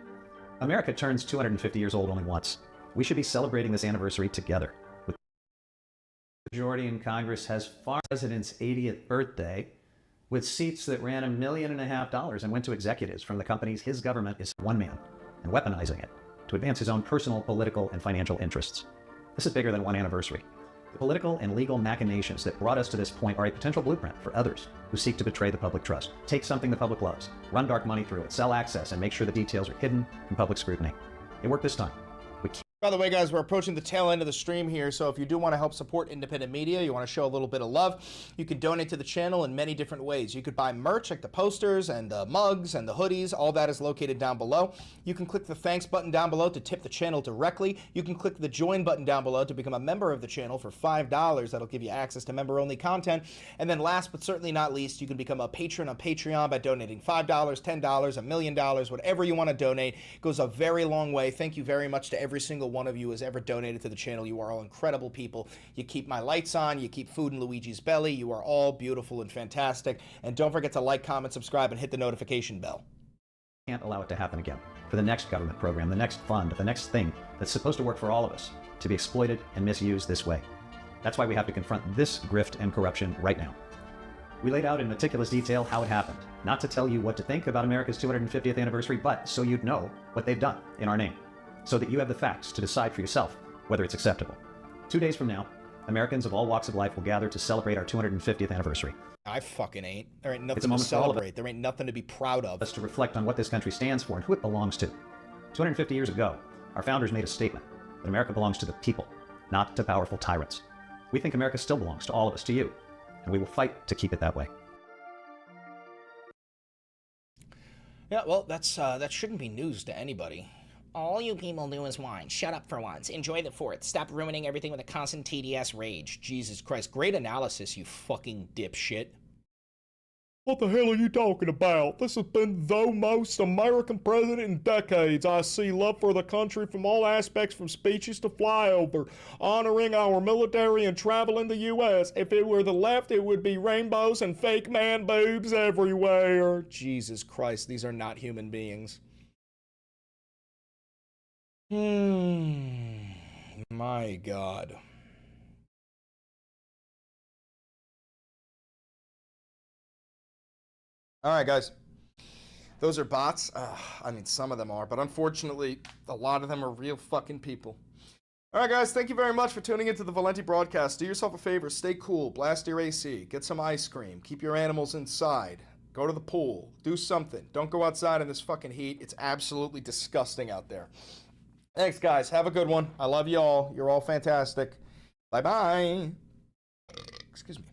America turns 250 years old only once. We should be celebrating this anniversary together. The majority in Congress has farmed the president's 80th birthday with seats that ran $1.5 million and went to executives from the companies his government is one man, and weaponizing it to advance his own personal, political, and financial interests. This is bigger than one anniversary. The political and legal machinations that brought us to this point are a potential blueprint for others who seek to betray the public trust, take something the public loves, run dark money through it, sell access, and make sure the details are hidden from public scrutiny. It worked this time. By the way, guys, we're approaching the tail end of the stream here, so if you do want to help support independent media, you want to show a little bit of love, you can donate to the channel in many different ways. You could buy merch like the posters and the mugs and the hoodies. All that is located down below. You can click the thanks button down below to tip the channel directly. You can click the join button down below to become a member of the channel for $5. That'll give you access to member-only content. And then last but certainly not least, you can become a patron on Patreon by donating $5, $10, $1 million, whatever you want to donate. It goes a very long way. Thank you very much to every single one of you who has ever donated to the channel. You are all incredible people. You keep my lights on. You keep food in Luigi's belly. You are all beautiful and fantastic. And don't forget to like, comment, subscribe, and hit the notification bell. Can't allow it to happen again. For the next government program, the next fund, the next thing that's supposed to work for all of us, to be exploited and misused this way. That's why we have to confront this grift and corruption right now. We laid out in meticulous detail how it happened, not to tell you what to think about America's 250th anniversary, but so you'd know what they've done in our name, so that you have the facts to decide for yourself whether it's acceptable. 2 days from now, Americans of all walks of life will gather to celebrate our 250th anniversary. I fucking ain't. There ain't It's a nothing to moment for all of celebrate. There ain't nothing to be proud of. us to reflect on what this country stands for and who it belongs to. 250 years ago, our founders made a statement that America belongs to the people, not to powerful tyrants. We think America still belongs to all of us, to you, and we will fight to keep it that way. Yeah, well, that shouldn't be news to anybody. All you people do is whine. Shut up for once. Enjoy the 4th. Stop ruining everything with a constant TDS rage. Jesus Christ. Great analysis, you fucking dipshit. What the hell are you talking about? This has been the most American president in decades. I see love for the country from all aspects, from speeches to flyover, honoring our military and travel in the U.S. If it were the left, it would be rainbows and fake man boobs everywhere. Jesus Christ, these are not human beings. My God. All right, guys. Those are bots. I mean, some of them are, but unfortunately, a lot of them are real fucking people. All right, guys. Thank you very much for tuning into the Valenti broadcast. Do yourself a favor. Stay cool. Blast your AC. Get some ice cream. Keep your animals inside. Go to the pool. Do something. Don't go outside in this fucking heat. It's absolutely disgusting out there. Thanks, guys. Have a good one. I love you all. You're all fantastic. Bye-bye. Excuse me.